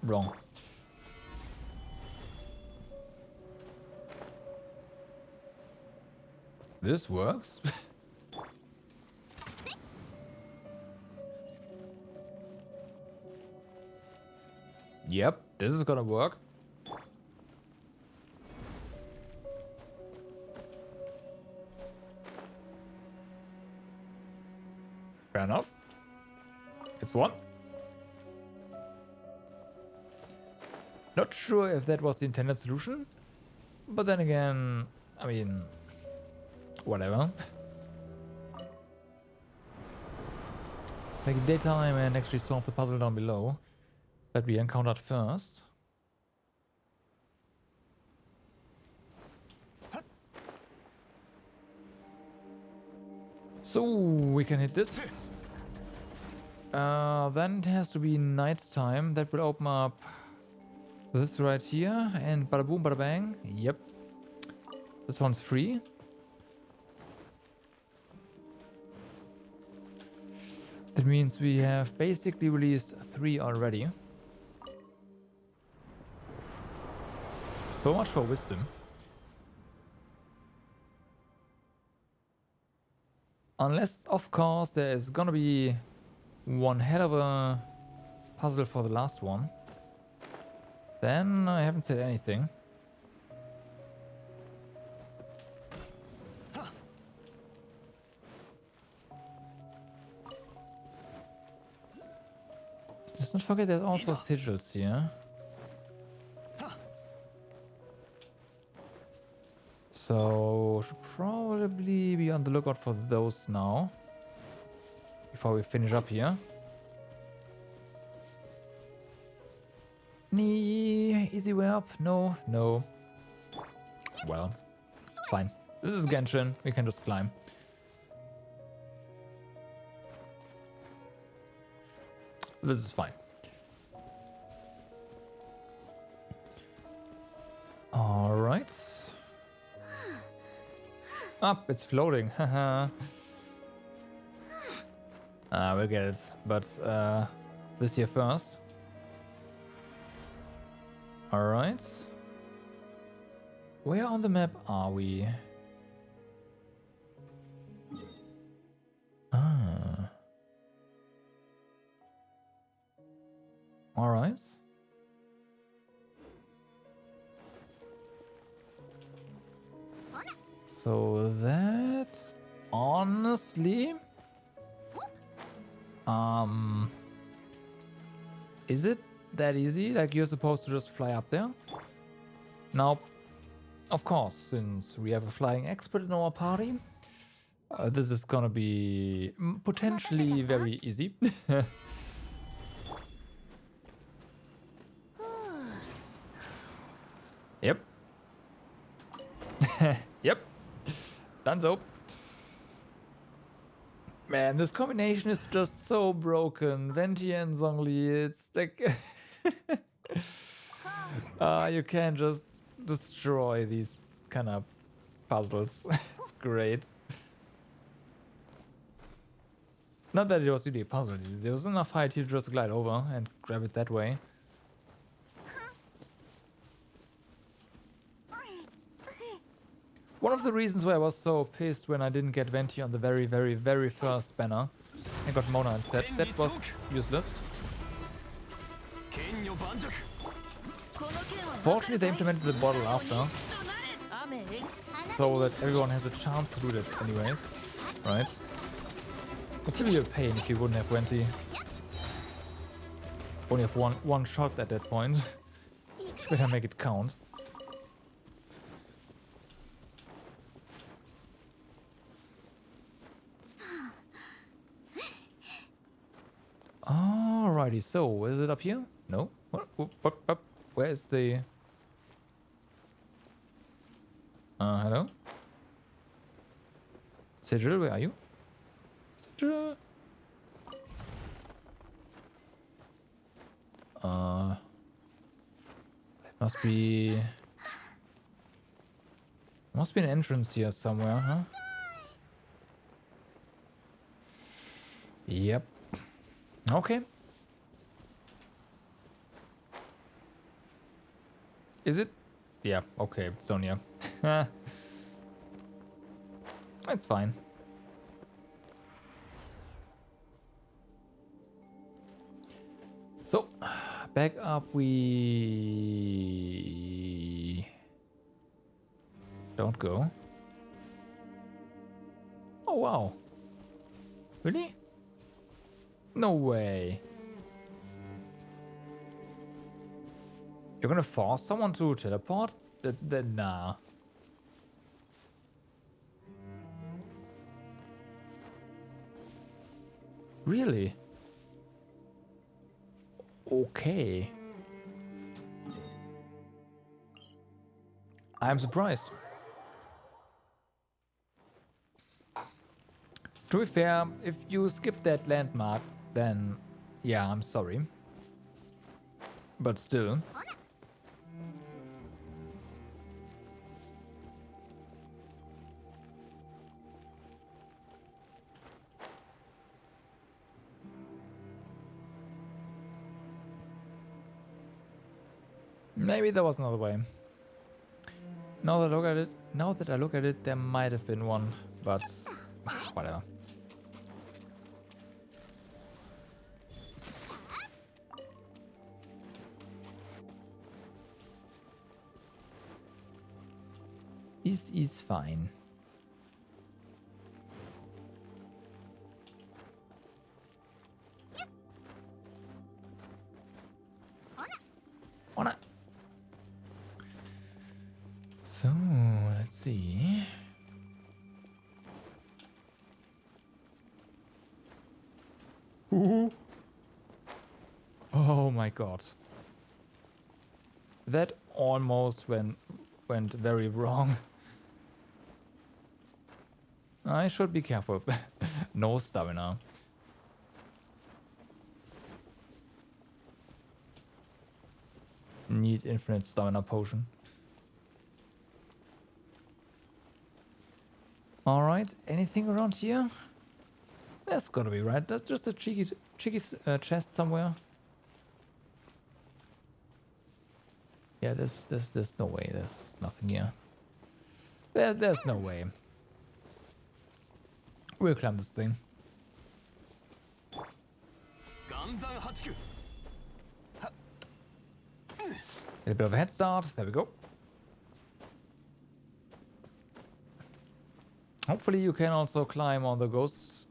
Wrong. This works? Yep, this is gonna work. Fair enough. It's one. Not sure if that was the intended solution, but then again, I mean, whatever. Let's make it daytime and actually solve the puzzle down below that we encountered first. So we can hit this. Then it has to be night time. That will open up this right here, and bada boom, bada bang. Yep. This one's free. That means we have basically released 3 already. So much for wisdom. Unless, of course, there is gonna be one hell of a puzzle for the last one. Then I haven't said anything. Let's not forget there's also sigils here. So should probably be on the lookout for those now. Before we finish up here. Easy way up? No, no. Well, it's fine. This is Genshin. We can just climb. This is fine. All right. Up, it's floating. Haha. We'll get it. But this here first. Alright. Where on the map are we? Ah. Alright. So that honestly, is it that easy? Like you're supposed to just fly up there? Now, of course, since we have a flying expert in our party, this is gonna be potentially very easy. Yep. Yep. Donezo. Man, this combination is just so broken. Venti and Zhongli, it's like... you can just destroy these kind of puzzles. It's great. Not that it was really a puzzle. There was enough height here to just glide over and grab it that way. One of the reasons why I was so pissed when I didn't get Venti on the very, very, very first banner and got Mona instead, that was useless. Fortunately, they implemented the bottle after, so that everyone has a chance to do that anyways, right? It would be a pain if you wouldn't have Venti. Only have one shot at that point. Better make it count. Alrighty, so is it up here? No. What? Where is the Hello? Sigil, where are you? Sigil? It must be an entrance here somewhere, huh? Yep. Okay. Is it? Yeah, okay, it's on here. That's fine. So, back up we don't go. Oh, wow. Really? No way. You're gonna force someone to teleport? Nah. Really? Okay. I'm surprised. To be fair, if you skip that landmark, then yeah, I'm sorry. But still. Maybe there was another way. Now that I look at it, there might have been one, but whatever. This is fine. Wanna. So, let's see. Ooh. Oh my god. That almost went very wrong. I should be careful. No stamina. Need infinite stamina potion. Alright, anything around here? That's gotta be right. That's just a cheeky chest somewhere. Yeah, there's no way. There's nothing here. There's no way. We'll climb this thing. A bit of a head start. There we go. Hopefully you can also climb on the ghost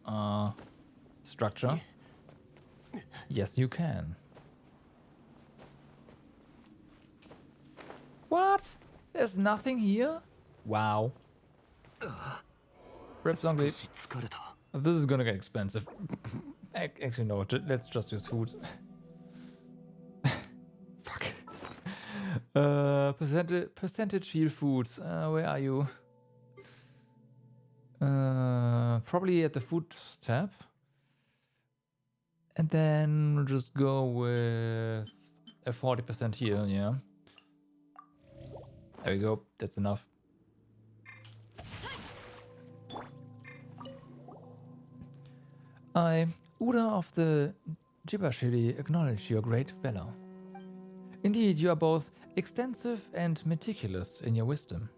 structure. Yes, you can. What? There's nothing here? Wow. Rip Ugly. This is gonna get expensive. Actually, no. Let's just use food. Fuck. Percentage heal foods. Where are you? Probably at the food tab. And then we'll just go with a 40% heal, yeah. There we go. That's enough. I, Uda of the Jibashiri, acknowledge your great valor. Indeed, you are both extensive and meticulous in your wisdom.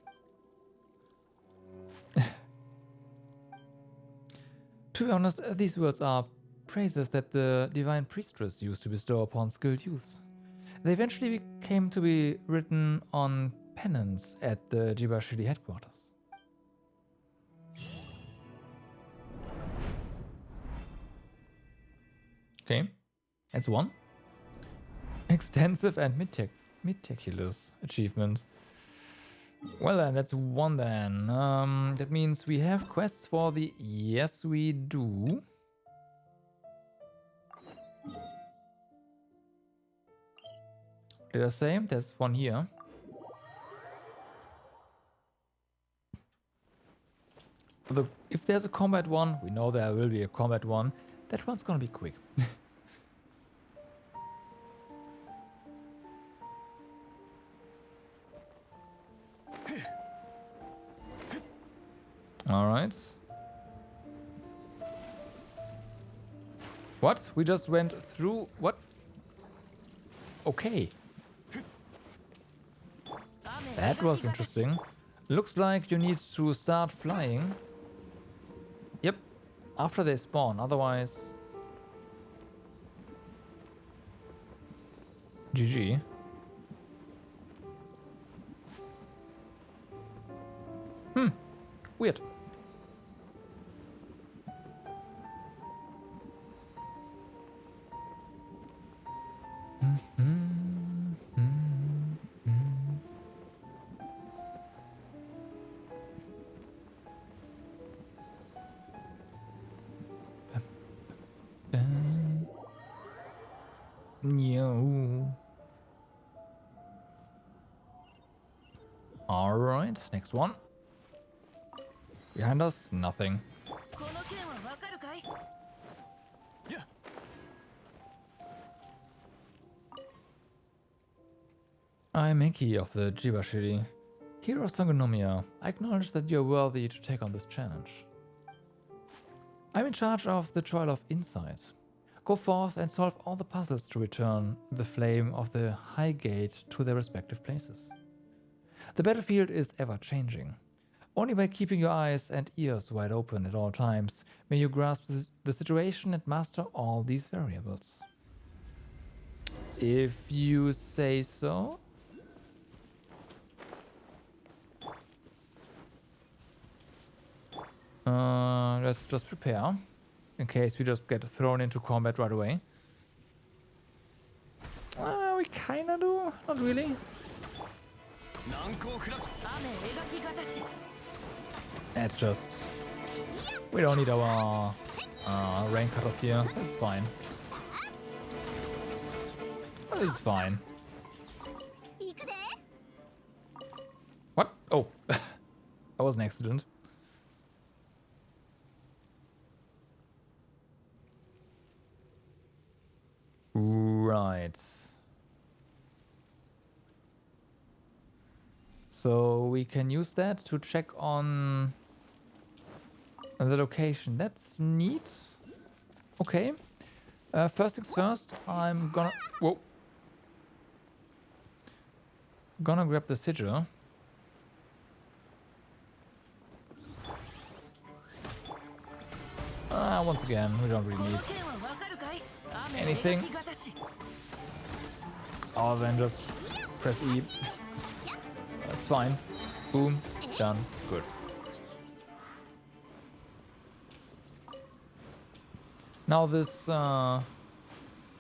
To be honest, these words are praises that the divine priestess used to bestow upon skilled youths. They eventually came to be written on pennants at the Jibashiri headquarters. Okay, that's one. Extensive and meticulous achievement. Well then, that's one then. That means we have quests for the... Yes, we do. Did I say? There's one here. If there's a combat one, we know there will be a combat one. That one's gonna be quick. Alright. What? We just went through... What? Okay. That was interesting. Looks like you need to start flying. Yep. After they spawn. Otherwise... GG. Weird. No. All right, next one. Behind us, nothing. I'm Enki of the Jivashiri. Hero of Sangonomiya, I acknowledge that you are worthy to take on this challenge. I'm in charge of the Trial of Insight. Go forth and solve all the puzzles to return the flame of the High Gate to their respective places. The battlefield is ever-changing. Only by keeping your eyes and ears wide open at all times may you grasp the situation and master all these variables. If you say so. Let's just prepare. In case we just get thrown into combat right away. We kinda do. Not really. It's just... We don't need our rain cutters here. This is fine. This is fine. What? Oh. That was an accident. Right. So we can use that to check on the location. That's neat. Okay. First things first, I'm gonna... Whoa. Gonna grab the sigil. Once again, we don't really need anything. Other than just press E. That's fine. Boom. Done. Good. Now this, the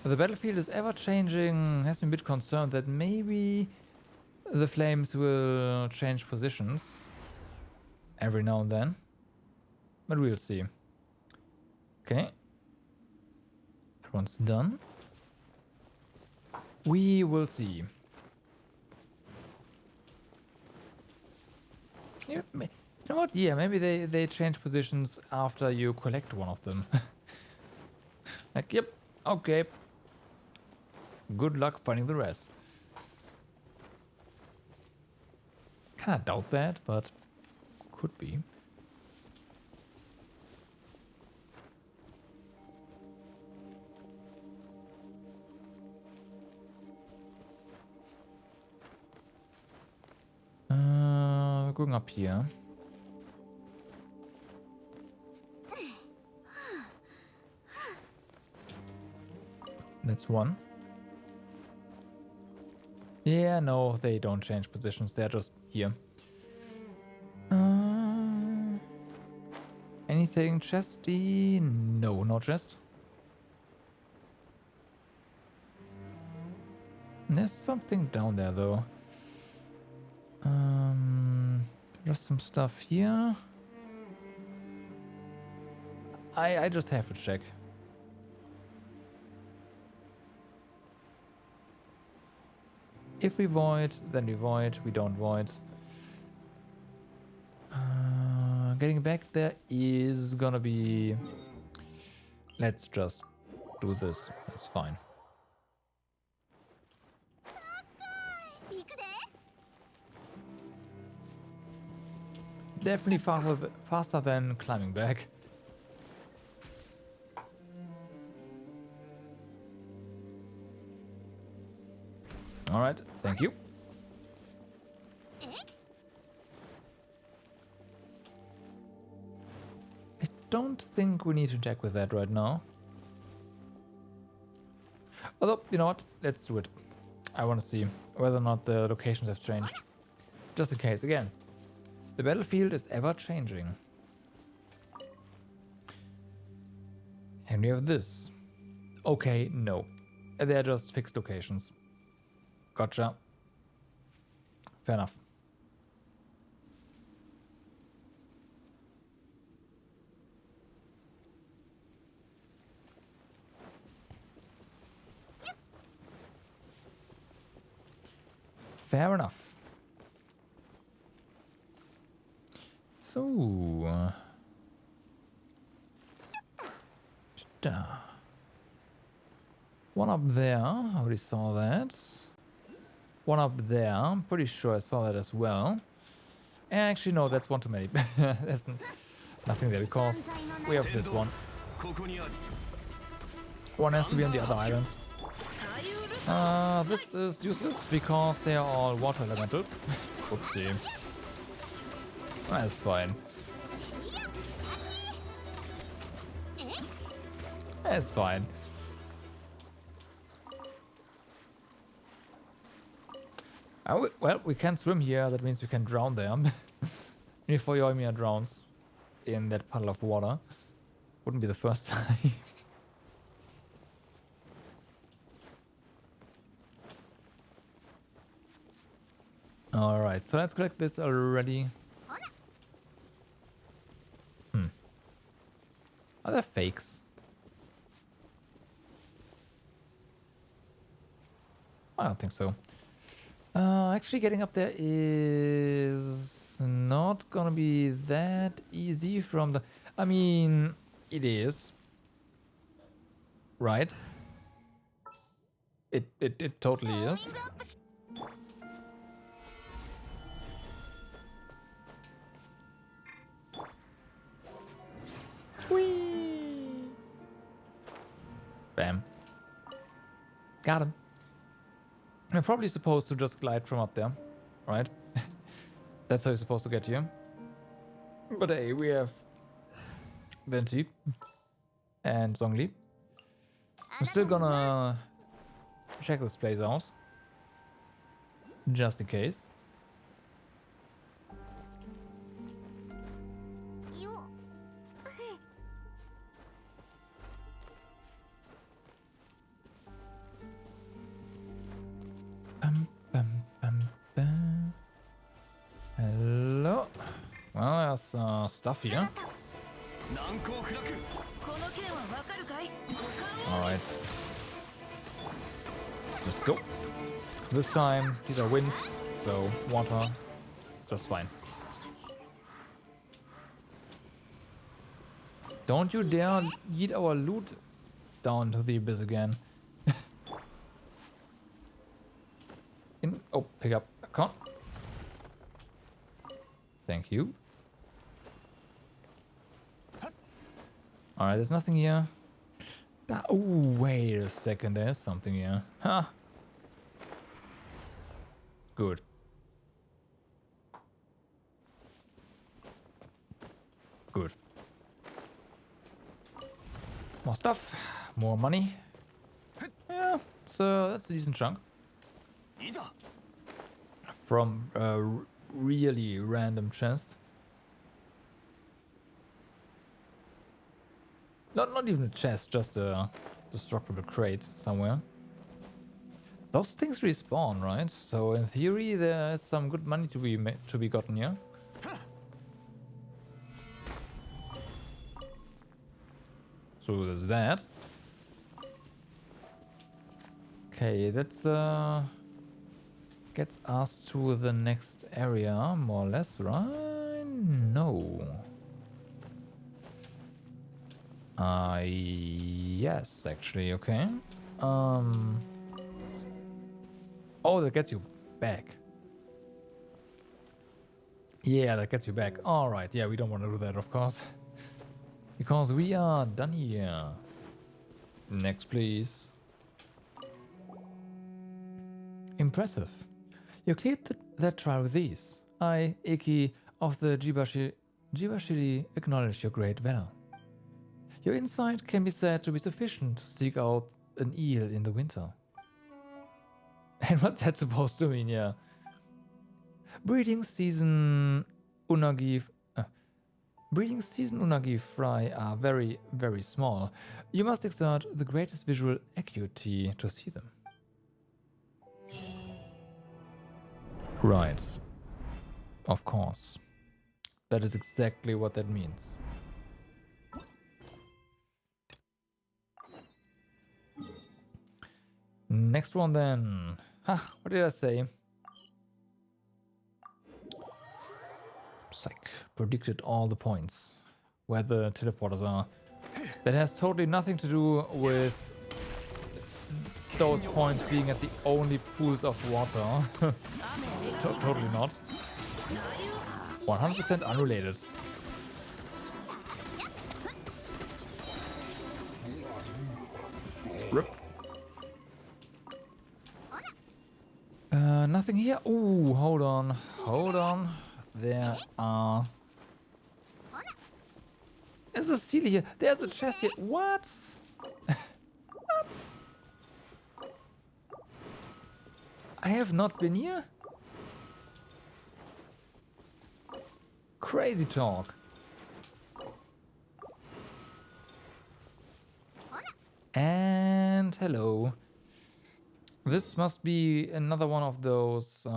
battlefield is ever changing. Has me a bit concerned that maybe the flames will change positions every now and then. But we'll see. Okay. That one's done. We will see. Yeah, you know what? Yeah, maybe they change positions after you collect one of them. Like, yep, okay. Good luck finding the rest. Kinda doubt that, but could be. Going up here. That's one. Yeah, no, they don't change positions. They're just here. Anything chesty? No, no chest. There's something down there, though. Just some stuff here. I just have to check. If we void, then we void. We don't void. getting back there is gonna be... Let's just do this. It's fine. Definitely faster than climbing back. Alright, thank you. I don't think we need to check with that right now. Although, you know what? Let's do it. I want to see whether or not the locations have changed. Just in case, again. The battlefield is ever changing. And we have this. Okay, no. They're just fixed locations. Gotcha. Fair enough. Fair enough. So, one up there, I already saw that. One up there, I'm pretty sure I saw that as well. Actually, no, that's one too many. There's nothing there because we have this one. One has to be on the other island. This is useless because they are all water elementals. Oopsie. That's fine. That's fine. Well, we can swim here. That means we can drown them. Before Yoimiya drowns in that puddle of water. Wouldn't be the first time. Alright, so let's collect this already. Are there fakes? I don't think so. Actually getting up there is not gonna be that easy from the... I mean, it is. Right? It totally is. Whee! Bam. Got him. I'm probably supposed to just glide from up there, right? That's how you're supposed to get here. But hey, we have Venti and Zhongli. I'm still gonna check this place out. Just in case. Hello. Well, there's stuff here. Alright. Let's go. This time, these are winds, so water, just fine. Don't you dare eat our loot down to the abyss again. Oh, pick up a con. Thank you. Alright, there's nothing here. Oh, wait a second, there's something here. Huh. Good. Good. More stuff, more money. Yeah, so that's a decent chunk. From a really random chest. Not even a chest, just a destructible crate somewhere. Those things respawn, right? So in theory, there is some good money to be gotten here. So there's that. Okay, that's gets us to the next area, more or less, right? No. Yes, actually, okay. Oh, that gets you back. Yeah, that gets you back. Alright, yeah, we don't want to do that, of course. Because we are done here. Next, please. Impressive. You cleared that trial with ease. I, Iki, of the Jibashiri, acknowledge your great valor. Your insight can be said to be sufficient to seek out an eel in the winter. And what's that supposed to mean, yeah? Breeding season unagi fry are very, very small. You must exert the greatest visual acuity to see them. Right. Of course. That is exactly what that means. Next one then. Ha, what did I say? Psych. Predicted all the points where the teleporters are. That has totally nothing to do with those points being at the only pools of water. Totally not. 100% unrelated. Rip. Nothing here. Ooh, hold on. Hold on. There are... There's a seal here. There's a chest here. What? What? I have not been here? Crazy talk. And hello. This must be another one of those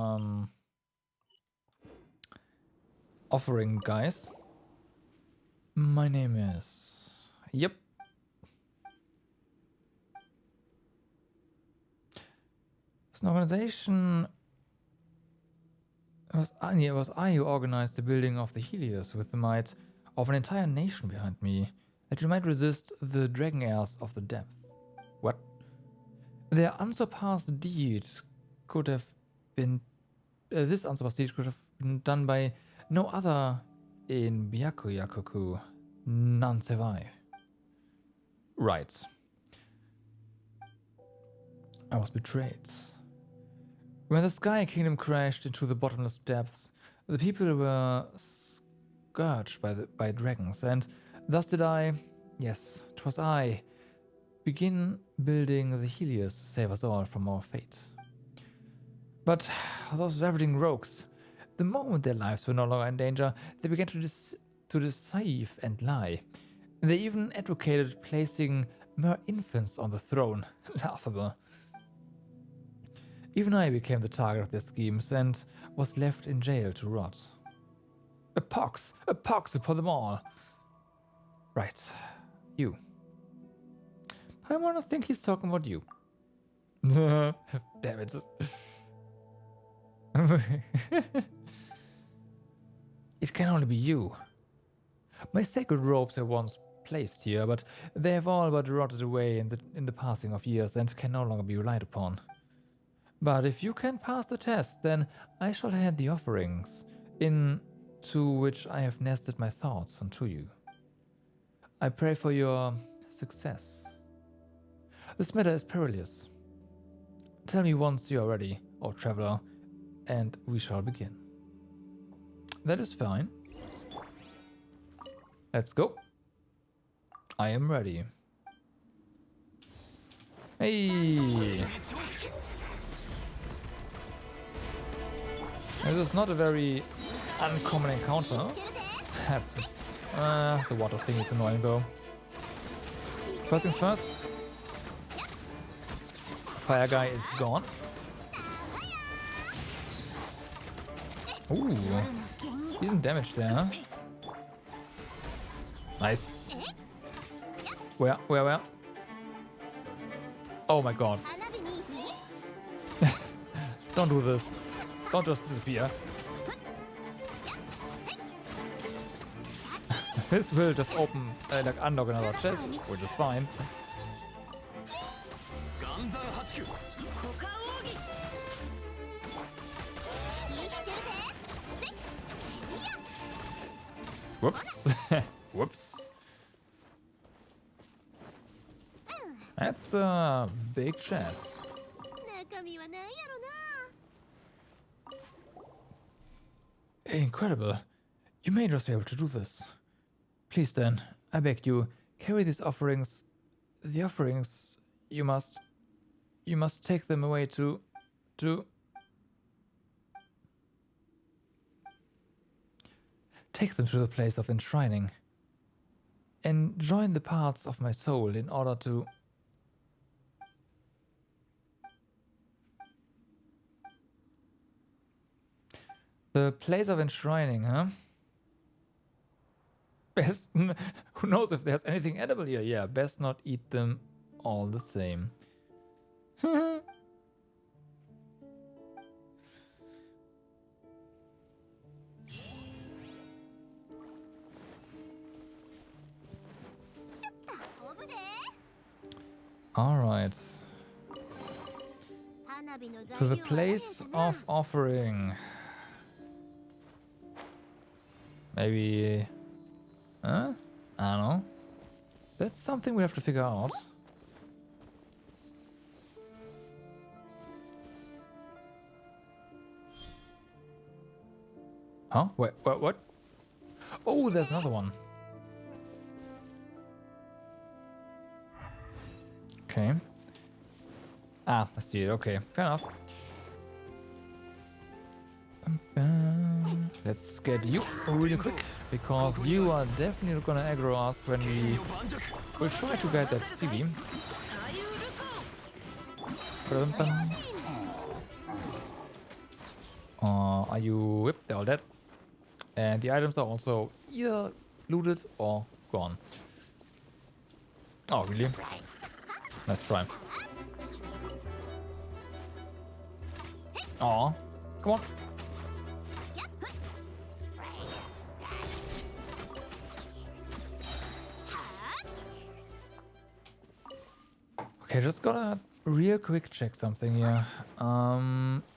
offering guys. My name is... Yep. It's an organization... It was I who organized the building of the Helios with the might of an entire nation behind me, that you might resist the dragon heirs of the depth. What? Their unsurpassed deed could have been... this unsurpassed deed could have been done by no other in Byakuyakuku. None survive. Right. I was betrayed. When the Sky Kingdom crashed into the bottomless depths, the people were scourged by dragons, and thus did I, yes, 'twas I, begin building the Helios to save us all from our fate. But those ravaging rogues, the moment their lives were no longer in danger, they began to deceive and lie. They even advocated placing mere infants on the throne. Laughable. Even I became the target of their schemes and was left in jail to rot. A pox upon them all. Right, you. I wanna think he's talking about you. Damn it. It can only be you. My sacred robes were once placed here, but they have all but rotted away in the passing of years and can no longer be relied upon. But if you can pass the test, then I shall hand the offerings, into which I have nested my thoughts, unto you. I pray for your success. This matter is perilous. Tell me once you are ready, O traveler, and we shall begin. That is fine. Let's go. I am ready. Hey! This is not a very uncommon encounter. The water thing is annoying though. First things first. Fire guy is gone. Ooh. Decent damage there, huh? Nice. Where? Oh my god. Don't do this. Don't just disappear. This will just open, like unlock another chest, which is fine. Whoops. Whoops. That's a big chest. Incredible. You may just be able to do this. Please then, I beg you, carry these offerings. The offerings, you must take them away to... Take them to the place of enshrining. And join the parts of my soul in order to... The place of enshrining, huh? Best... Who knows if there's anything edible here? Yeah, best not eat them all the same. Alright. To the place of offering. Maybe... Huh? I don't know. That's something we have to figure out. Huh? Wait, what? Oh, there's another one. Okay. Ah, I see it. Okay, fair enough. Let's get you really quick, because you are definitely gonna aggro us when we will try to get that CV. Are you whipped? They're all dead. And the items are also either looted or gone. Oh, really? Let's try. Aw, come on. Okay, just gotta real quick check something here.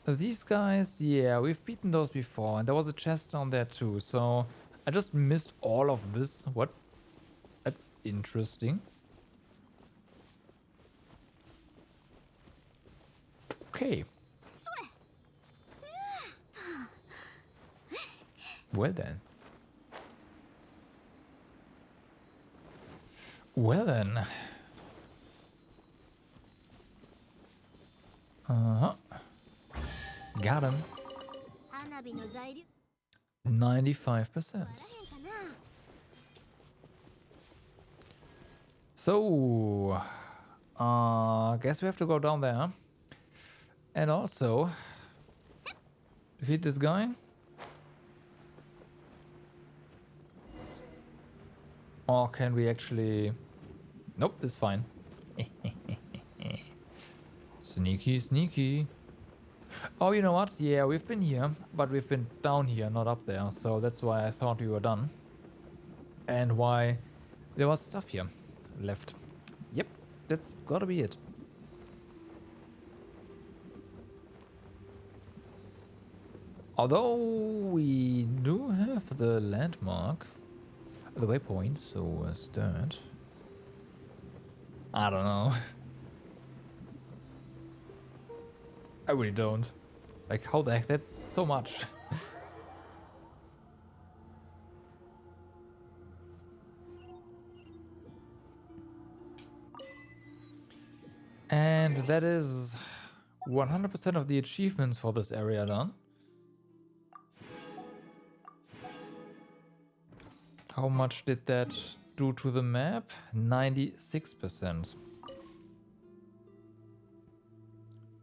These guys, yeah, we've beaten those before, and there was a chest down there too, so I just missed all of this. What? That's interesting. Okay. Well then. Well then. Uh-huh. Got him. 95%. So, guess we have to go down there. And also, defeat this guy. Or can we actually... Nope, this is fine. Sneaky, sneaky. Oh, you know what? Yeah, we've been here, but we've been down here, not up there. So that's why I thought we were done. And why there was stuff here left. Yep, that's gotta be it. Although we do have the landmark, the waypoint, so start. I don't know. I really don't. Like, how the heck? That's so much. And that is 100% of the achievements for this area done. How much did that do to the map? 96%.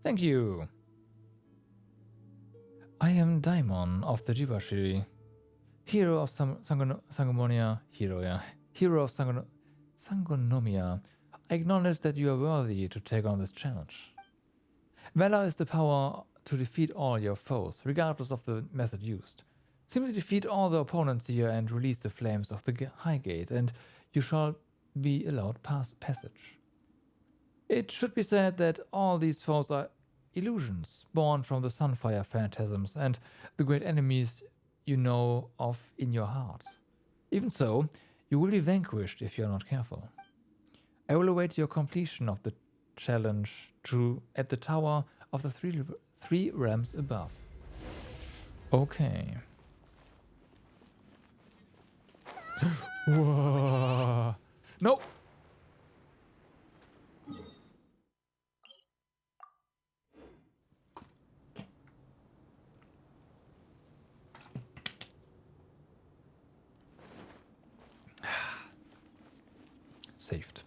Thank you. I am Daimon of the Jibashiri, hero of Sangomonia. Hero of Sangonomia. I acknowledge that you are worthy to take on this challenge. Valor is the power to defeat all your foes, regardless of the method used. Simply defeat all the opponents here and release the flames of the High Gate, and you shall be allowed passage. It should be said that all these foes are illusions born from the Sunfire phantasms and the great enemies you know of in your heart. Even so, you will be vanquished if you are not careful. I will await your completion of the challenge at the Tower of the three realms above. Okay. Whoa. No! Saved.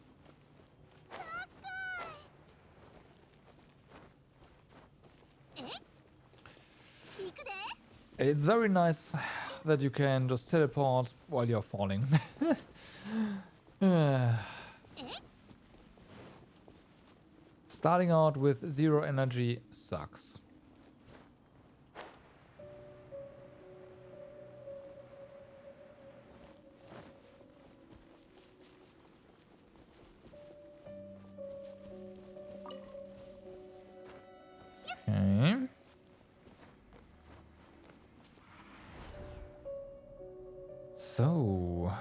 It's very nice that you can just teleport while you're falling. Starting out with 0 energy sucks. Okay. So...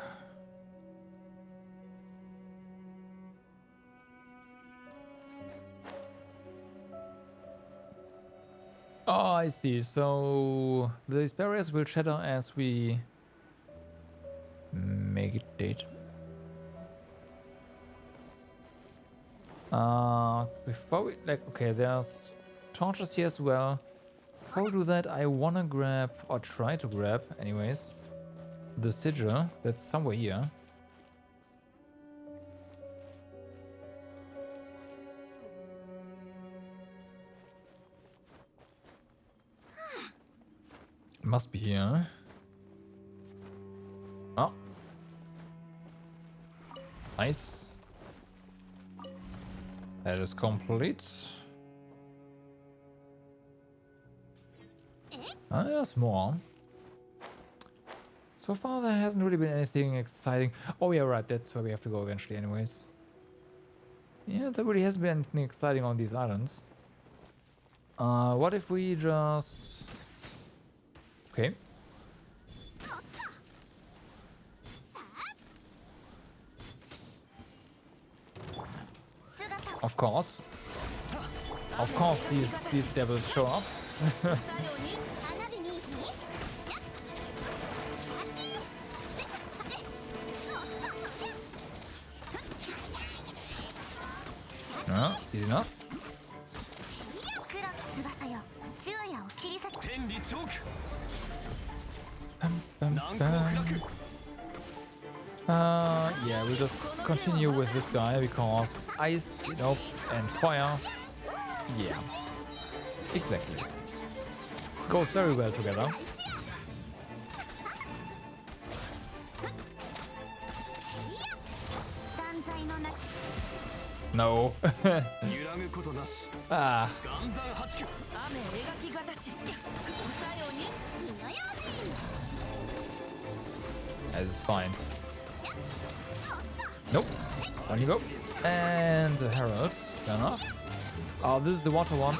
Oh, I see. So these barriers will shatter as we meditate. Before we okay, there's torches here as well. Before we do that, I wanna grab or try to grab, anyways, the sigil that's somewhere here. Must be here. Oh. Nice. That is complete. Ah, there's more. So far there hasn't really been anything exciting. Oh yeah, right, that's where we have to go eventually anyways. Yeah, there really hasn't been anything exciting on these islands. What if we just... Okay. Of course. Of course these devils show up. No, easy enough. Yeah, we'll just continue with this guy because ice, you know, and fire. Yeah, exactly. Goes very well together. No. Ah. That is fine. Nope. On you go. And the Herald. Fair enough. Oh, this is the water one.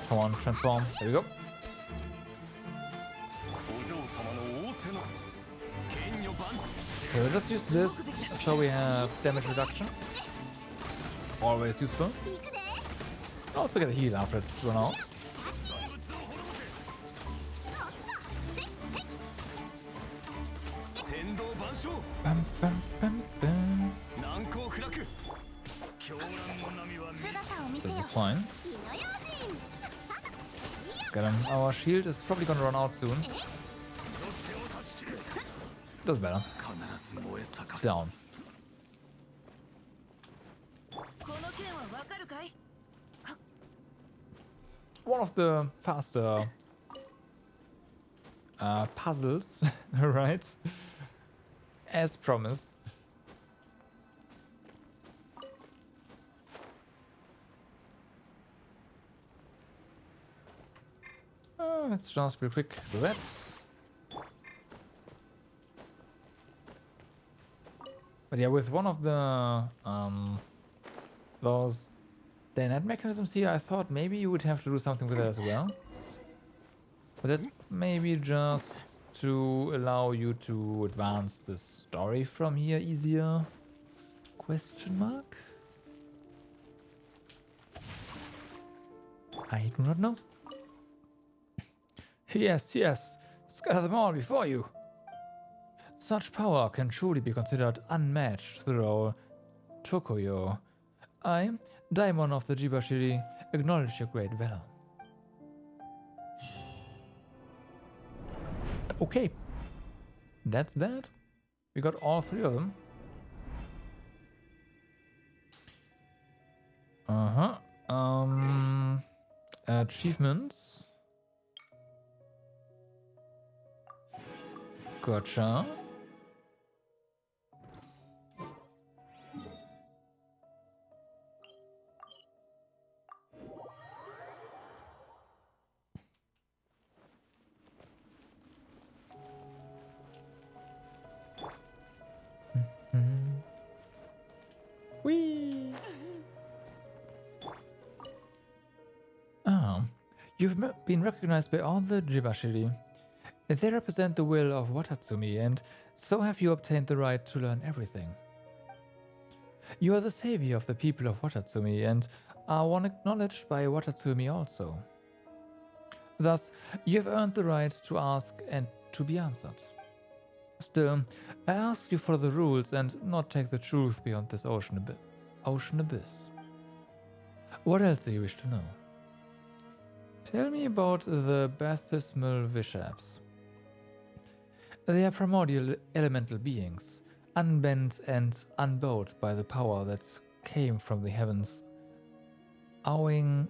Come on, transform. There we go. Okay, we'll just use this so we have damage reduction. Always useful. I'll also get a heal after it's run out. Bum, bum, bum, bum. This is fine. Get him. Our shield is probably gonna run out soon. Doesn't matter. Down. One of the faster puzzles, right? As promised. Let's just real quick do that. But yeah, with one of the those net mechanisms here, I thought maybe you would have to do something with that as well. But that's maybe just to allow you to advance the story from here easier? Question mark? I do not know. Yes, yes, scatter them all before you. Such power can truly be considered unmatched through Tokoyo. I, Daimon of the Jibashiri, acknowledge your great valor. Okay, that's that. We got all three of them. Achievements. Gotcha. Whee! You've been recognized by all the Jibashiri. They represent the will of Watatsumi, and so have you obtained the right to learn everything. You are the savior of the people of Watatsumi, and are one acknowledged by Watatsumi also. Thus, you have earned the right to ask and to be answered. Still, I ask you follow the rules and not take the truth beyond this ocean abyss. What else do you wish to know? Tell me about the baptismal Vishaps. They are primordial elemental beings, unbent and unbowed by the power that came from the heavens, owing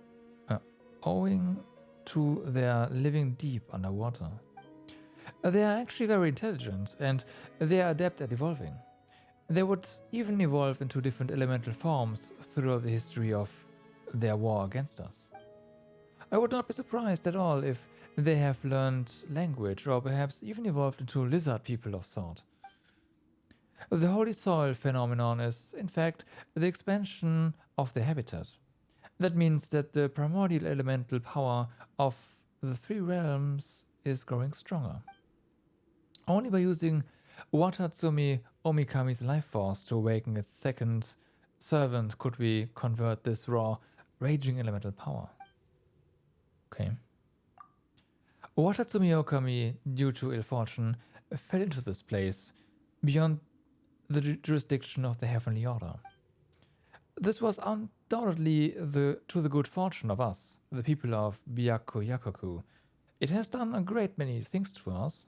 to their living deep underwater. They are actually very intelligent, and they are adept at evolving. They would even evolve into different elemental forms throughout the history of their war against us. I would not be surprised at all if they have learned language, or perhaps even evolved into lizard people of sort. The holy soil phenomenon is, in fact, the expansion of their habitat. That means that the primordial elemental power of the three realms is growing stronger. Only by using Watatsumi Omikami's life force to awaken its second servant could we convert this raw, raging elemental power. Okay. Watatsumi Okami, due to ill fortune, fell into this place, beyond the jurisdiction of the Heavenly Order. This was undoubtedly to the good fortune of us, the people of Byaku Yakoku. It has done a great many things to us.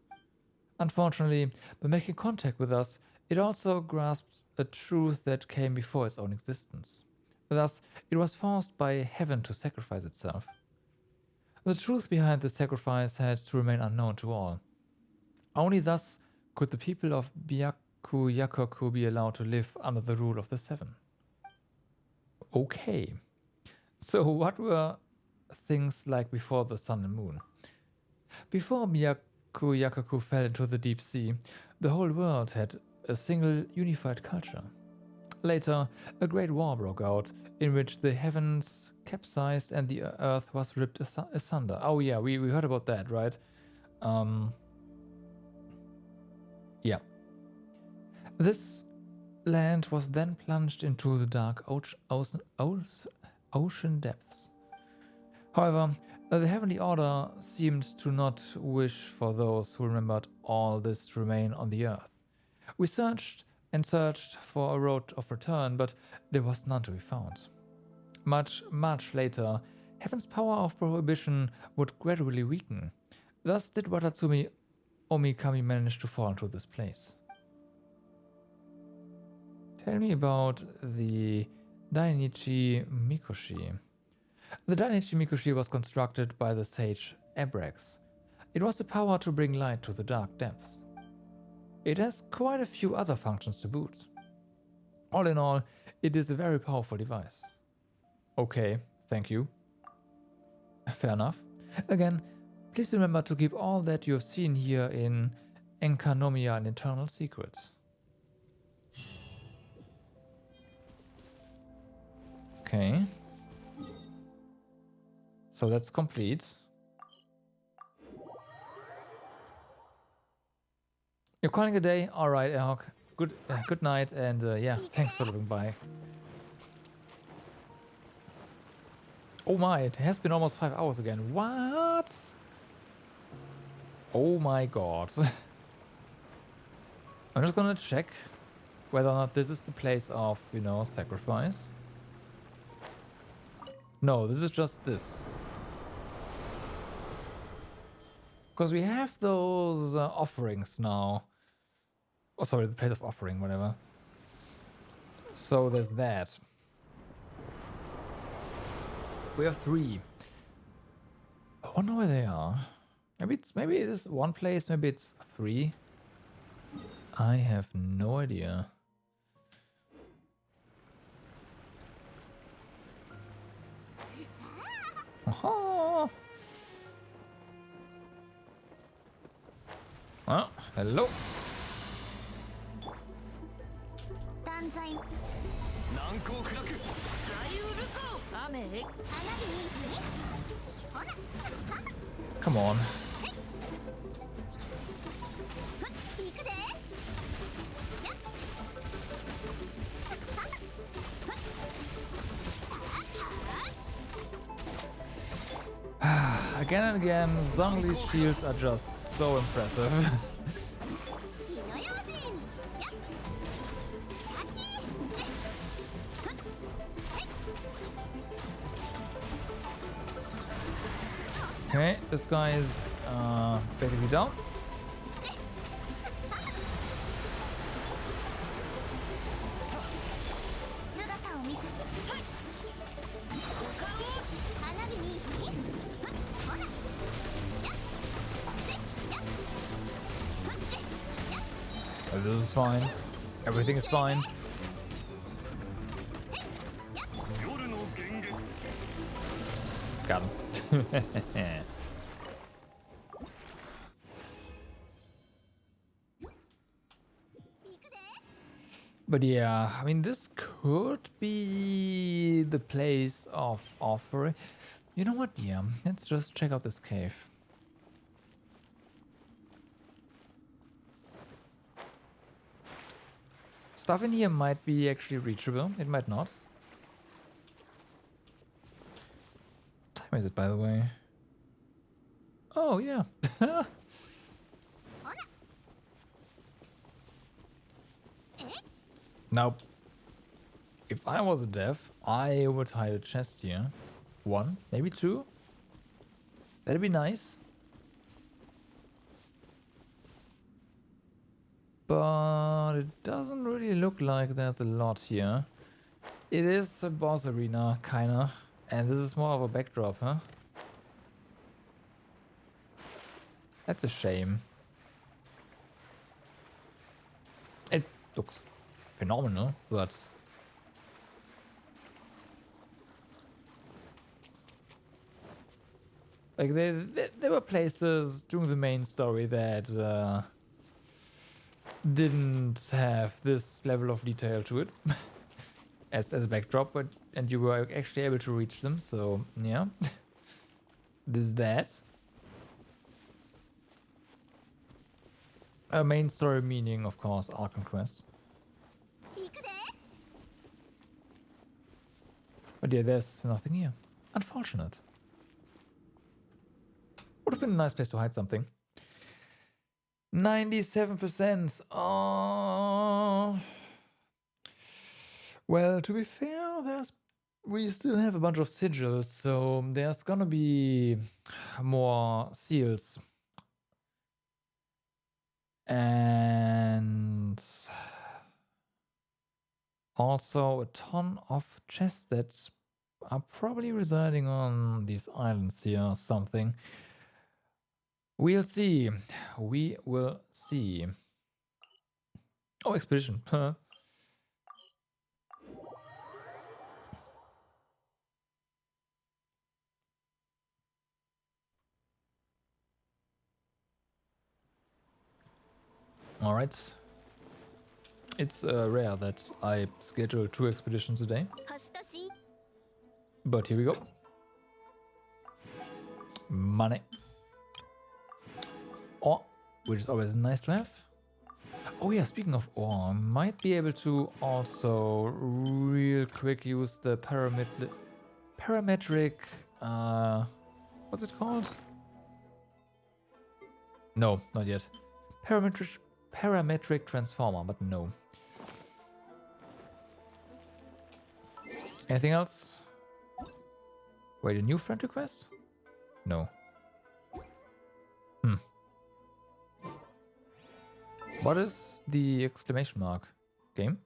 Unfortunately, by making contact with us, it also grasped a truth that came before its own existence. Thus, it was forced by heaven to sacrifice itself. The truth behind the sacrifice had to remain unknown to all. Only thus could the people of Byaku Yakoku be allowed to live under the rule of the Seven. Okay. So what were things like before the sun and moon? Before Byaku Yakoku fell into the deep sea, the whole world had a single unified culture. Later, a great war broke out, in which the heavens capsized and the earth was ripped asunder. Oh yeah, we heard about that, right? Yeah. This land was then plunged into the dark ocean depths. However, the Heavenly Order seemed to not wish for those who remembered all this to remain on the earth. We searched and searched for a road of return, but there was none to be found. Much, much later, Heaven's power of prohibition would gradually weaken. Thus did Watatsumi Omikami manage to fall into this place. Tell me about the Dainichi Mikoshi. The Dainichi Mikoshi was constructed by the sage Abrax. It was the power to bring light to the dark depths. It has quite a few other functions to boot. All in all, it is a very powerful device. Okay, thank you. Fair enough. Again, Please remember to keep all that you have seen here in Enkanomia an eternal secret. Okay. So that's complete. You're calling a day? Alright, Ahok. Good night, and yeah, thanks for dropping by. Oh my, it has been almost 5 hours again. What? Oh my god. I'm just gonna check whether or not this is the place of, you know, sacrifice. No, this is just this. Because we have those offerings now. Oh, sorry, the place of offering, whatever. So there's that. We have 3. I wonder where they are. Maybe it is one place, maybe it's 3. I have no idea. Aha! Oh, hello. Come on. Again and again, Zhongli's shields are just so impressive. Okay, this guy is basically down. This is fine. Everything is fine. Got him. But yeah, I mean, this could be the place of offering. You know what? Yeah, let's just check out this cave. Stuff in here might be actually reachable. It might not. What time is it, by the way? Oh, yeah. Now, if I was a dev, I would hide a chest here. 1, maybe 2. That'd be nice. But it doesn't really look like there's a lot here. It is a boss arena, kinda. And this is more of a backdrop, huh? That's a shame. It looks phenomenal, but... like, there were places during the main story that didn't have this level of detail to it as a backdrop, but and you were actually able to reach them, so yeah. This that. A main story meaning, of course, our conquest. But yeah, there's nothing here. Unfortunate. Would have been a nice place to hide something. 97%. Oh. Well, to be fair, we still have a bunch of sigils, so there's gonna be more seals. And also a ton of chests that are probably residing on these islands here or something. We'll see. We will see. Oh, expedition. Alright. It's rare that I schedule 2 expeditions a day. But here we go. Money. Ore, which is always nice to have. Oh yeah, speaking of ore, I might be able to also real quick use the parametric, what's it called? No, not yet. Parametric transformer, but no. Anything else? Wait, a new friend request? No. What is the exclamation mark? Game?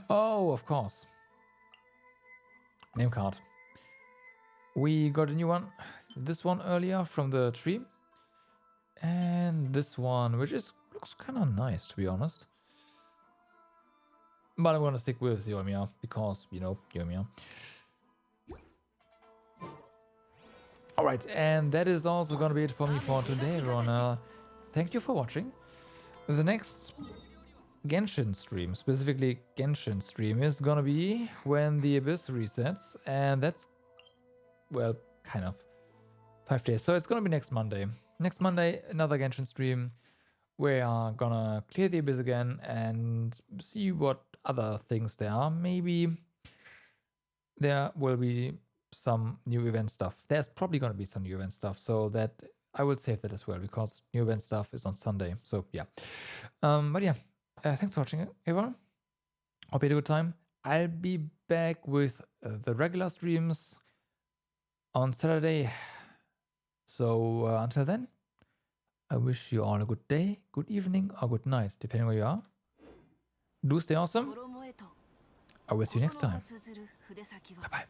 Oh, of course. Name card. We got a new one. This one earlier from the tree. And this one, which looks kind of nice, to be honest. But I'm gonna stick with Yoimiya, because, you know, Yoimiya. Alright, and that is also gonna be it for me for today, everyone. Thank you for watching. The next Genshin stream, specifically Genshin stream, is gonna be when the Abyss resets, and that's, well, kind of 5 days. So it's gonna be next Monday. Next Monday, another Genshin stream. We are gonna clear the Abyss again and see what other things there are. Maybe there will be some new event stuff. There's probably gonna be some new event stuff, so that I will save that as well, because new event stuff is on Sunday. So yeah. But yeah, thanks for watching, everyone. Hope you had a good time. I'll be back with the regular streams on Saturday. So until then, I wish you all a good day, good evening, or good night, depending where you are. Do stay awesome. I will see you next time. Bye bye.